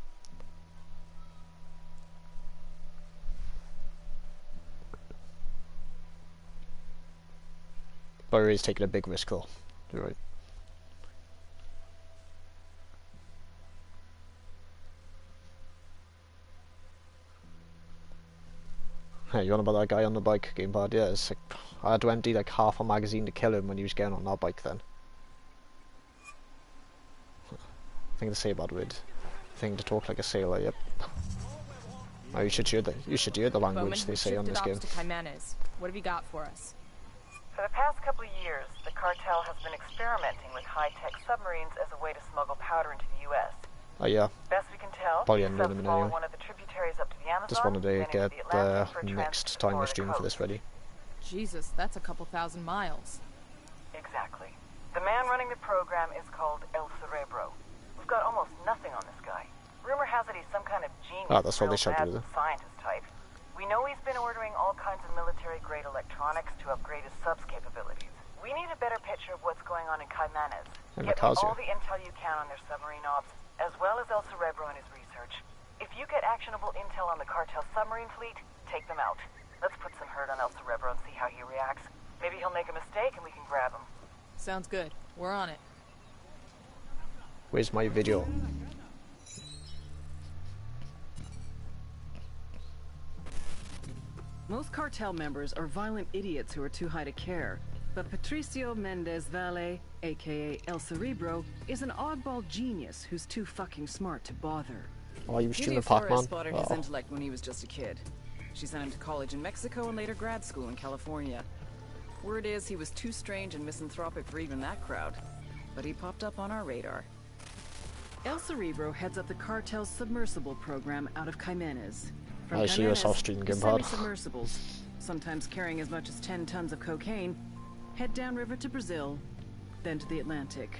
But it is taking a big risk though. You're right. Hey, you on about that guy on the bike getting bad? Yeah, it's like, I had to empty like half a magazine to kill him when he was getting on that bike then. Thing to say bad word. Thing to talk like a sailor, yep. Oh, you should hear the language they say on this game. What have you got for us? For the past couple of years, the cartel has been experimenting with high-tech submarines as a way to smuggle powder into the U.S. Oh yeah. Best we can tell, Probably ended in a minute anyway. one of the tributaries up to the Amazon. Just wanted to get the next timer stream for this ready. Jesus, that's a couple thousand miles. Exactly. The man running the program is called El Cerebro. We've got almost nothing on this guy. Rumor has it he's some kind of genius. Ah, that's all they showed, is it? Scientist type. We know he's been ordering all kinds of military-grade electronics to upgrade his subs capabilities. We need a better picture of what's going on in Caimanes. Get me all the intel you can on their submarine ops, as well as El Cerebro and his research. If you get actionable intel on the cartel submarine fleet, take them out. Let's put some hurt on El Cerebro and see how he reacts. Maybe he'll make a mistake and we can grab him. Sounds good. We're on it. Where's my video? Most cartel members are violent idiots who are too high to care. But Patricio Mendez Valle, aka El Cerebro, is an oddball genius who's too fucking smart to bother. Oh, you was Lydia streaming Pac-Man? spotted his intellect when he was just a kid. She sent him to college in Mexico and later grad school in California. Word is he was too strange and misanthropic for even that crowd. But he popped up on our radar. El Cerebro heads up the cartel's submersible program out of Jimenez. From I see yourself streaming Gimpard. Semi-submersibles, sometimes carrying as much as 10 tons of cocaine, head downriver to Brazil, then to the Atlantic.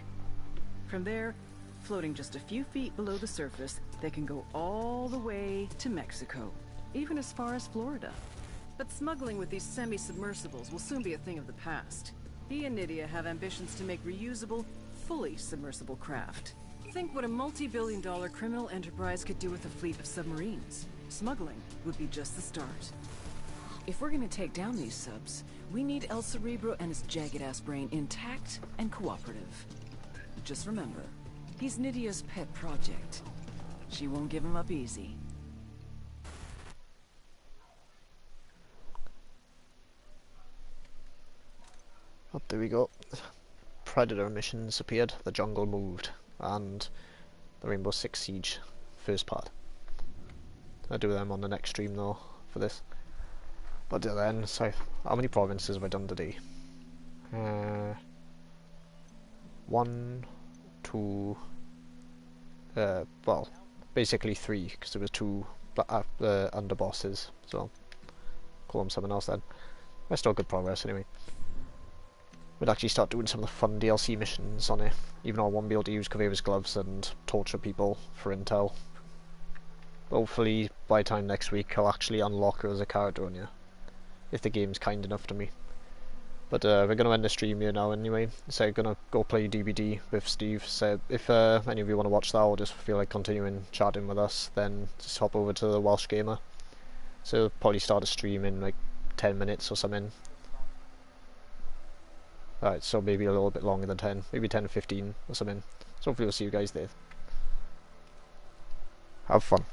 From there, floating just a few feet below the surface, they can go all the way to Mexico, even as far as Florida. But smuggling with these semi-submersibles will soon be a thing of the past. He and Nydia have ambitions to make reusable, fully submersible craft. Think what a multi-billion-dollar criminal enterprise could do with a fleet of submarines. Smuggling would be just the start. If we're gonna take down these subs, we need El Cerebro and his jagged-ass brain intact and cooperative. Just remember, he's Nydia's pet project. She won't give him up easy. Oh, there we go. Predator missions appeared, the jungle moved, and the Rainbow Six Siege first part. I'll do them on the next stream though, for this. But then, so how many provinces have I done today? 1, 2, well, basically 3, because there was 2 underbosses, so call them something else then. We're still good progress anyway. We'd actually start doing some of the fun DLC missions on it, even though I won't be able to use Caveira's gloves and torture people for intel. Hopefully by the time next week I'll actually unlock her as a character on you, if the game's kind enough to me. But we're going to end the stream here now anyway, so I'm going to go play DBD with Steve, so if any of you want to watch that or just feel like continuing chatting with us, then just hop over to the Welsh Gamer. So probably start a stream in like 10 minutes or something. Alright, so maybe a little bit longer than 10, maybe 10 to 15 or something. So hopefully we'll see you guys there. Have fun.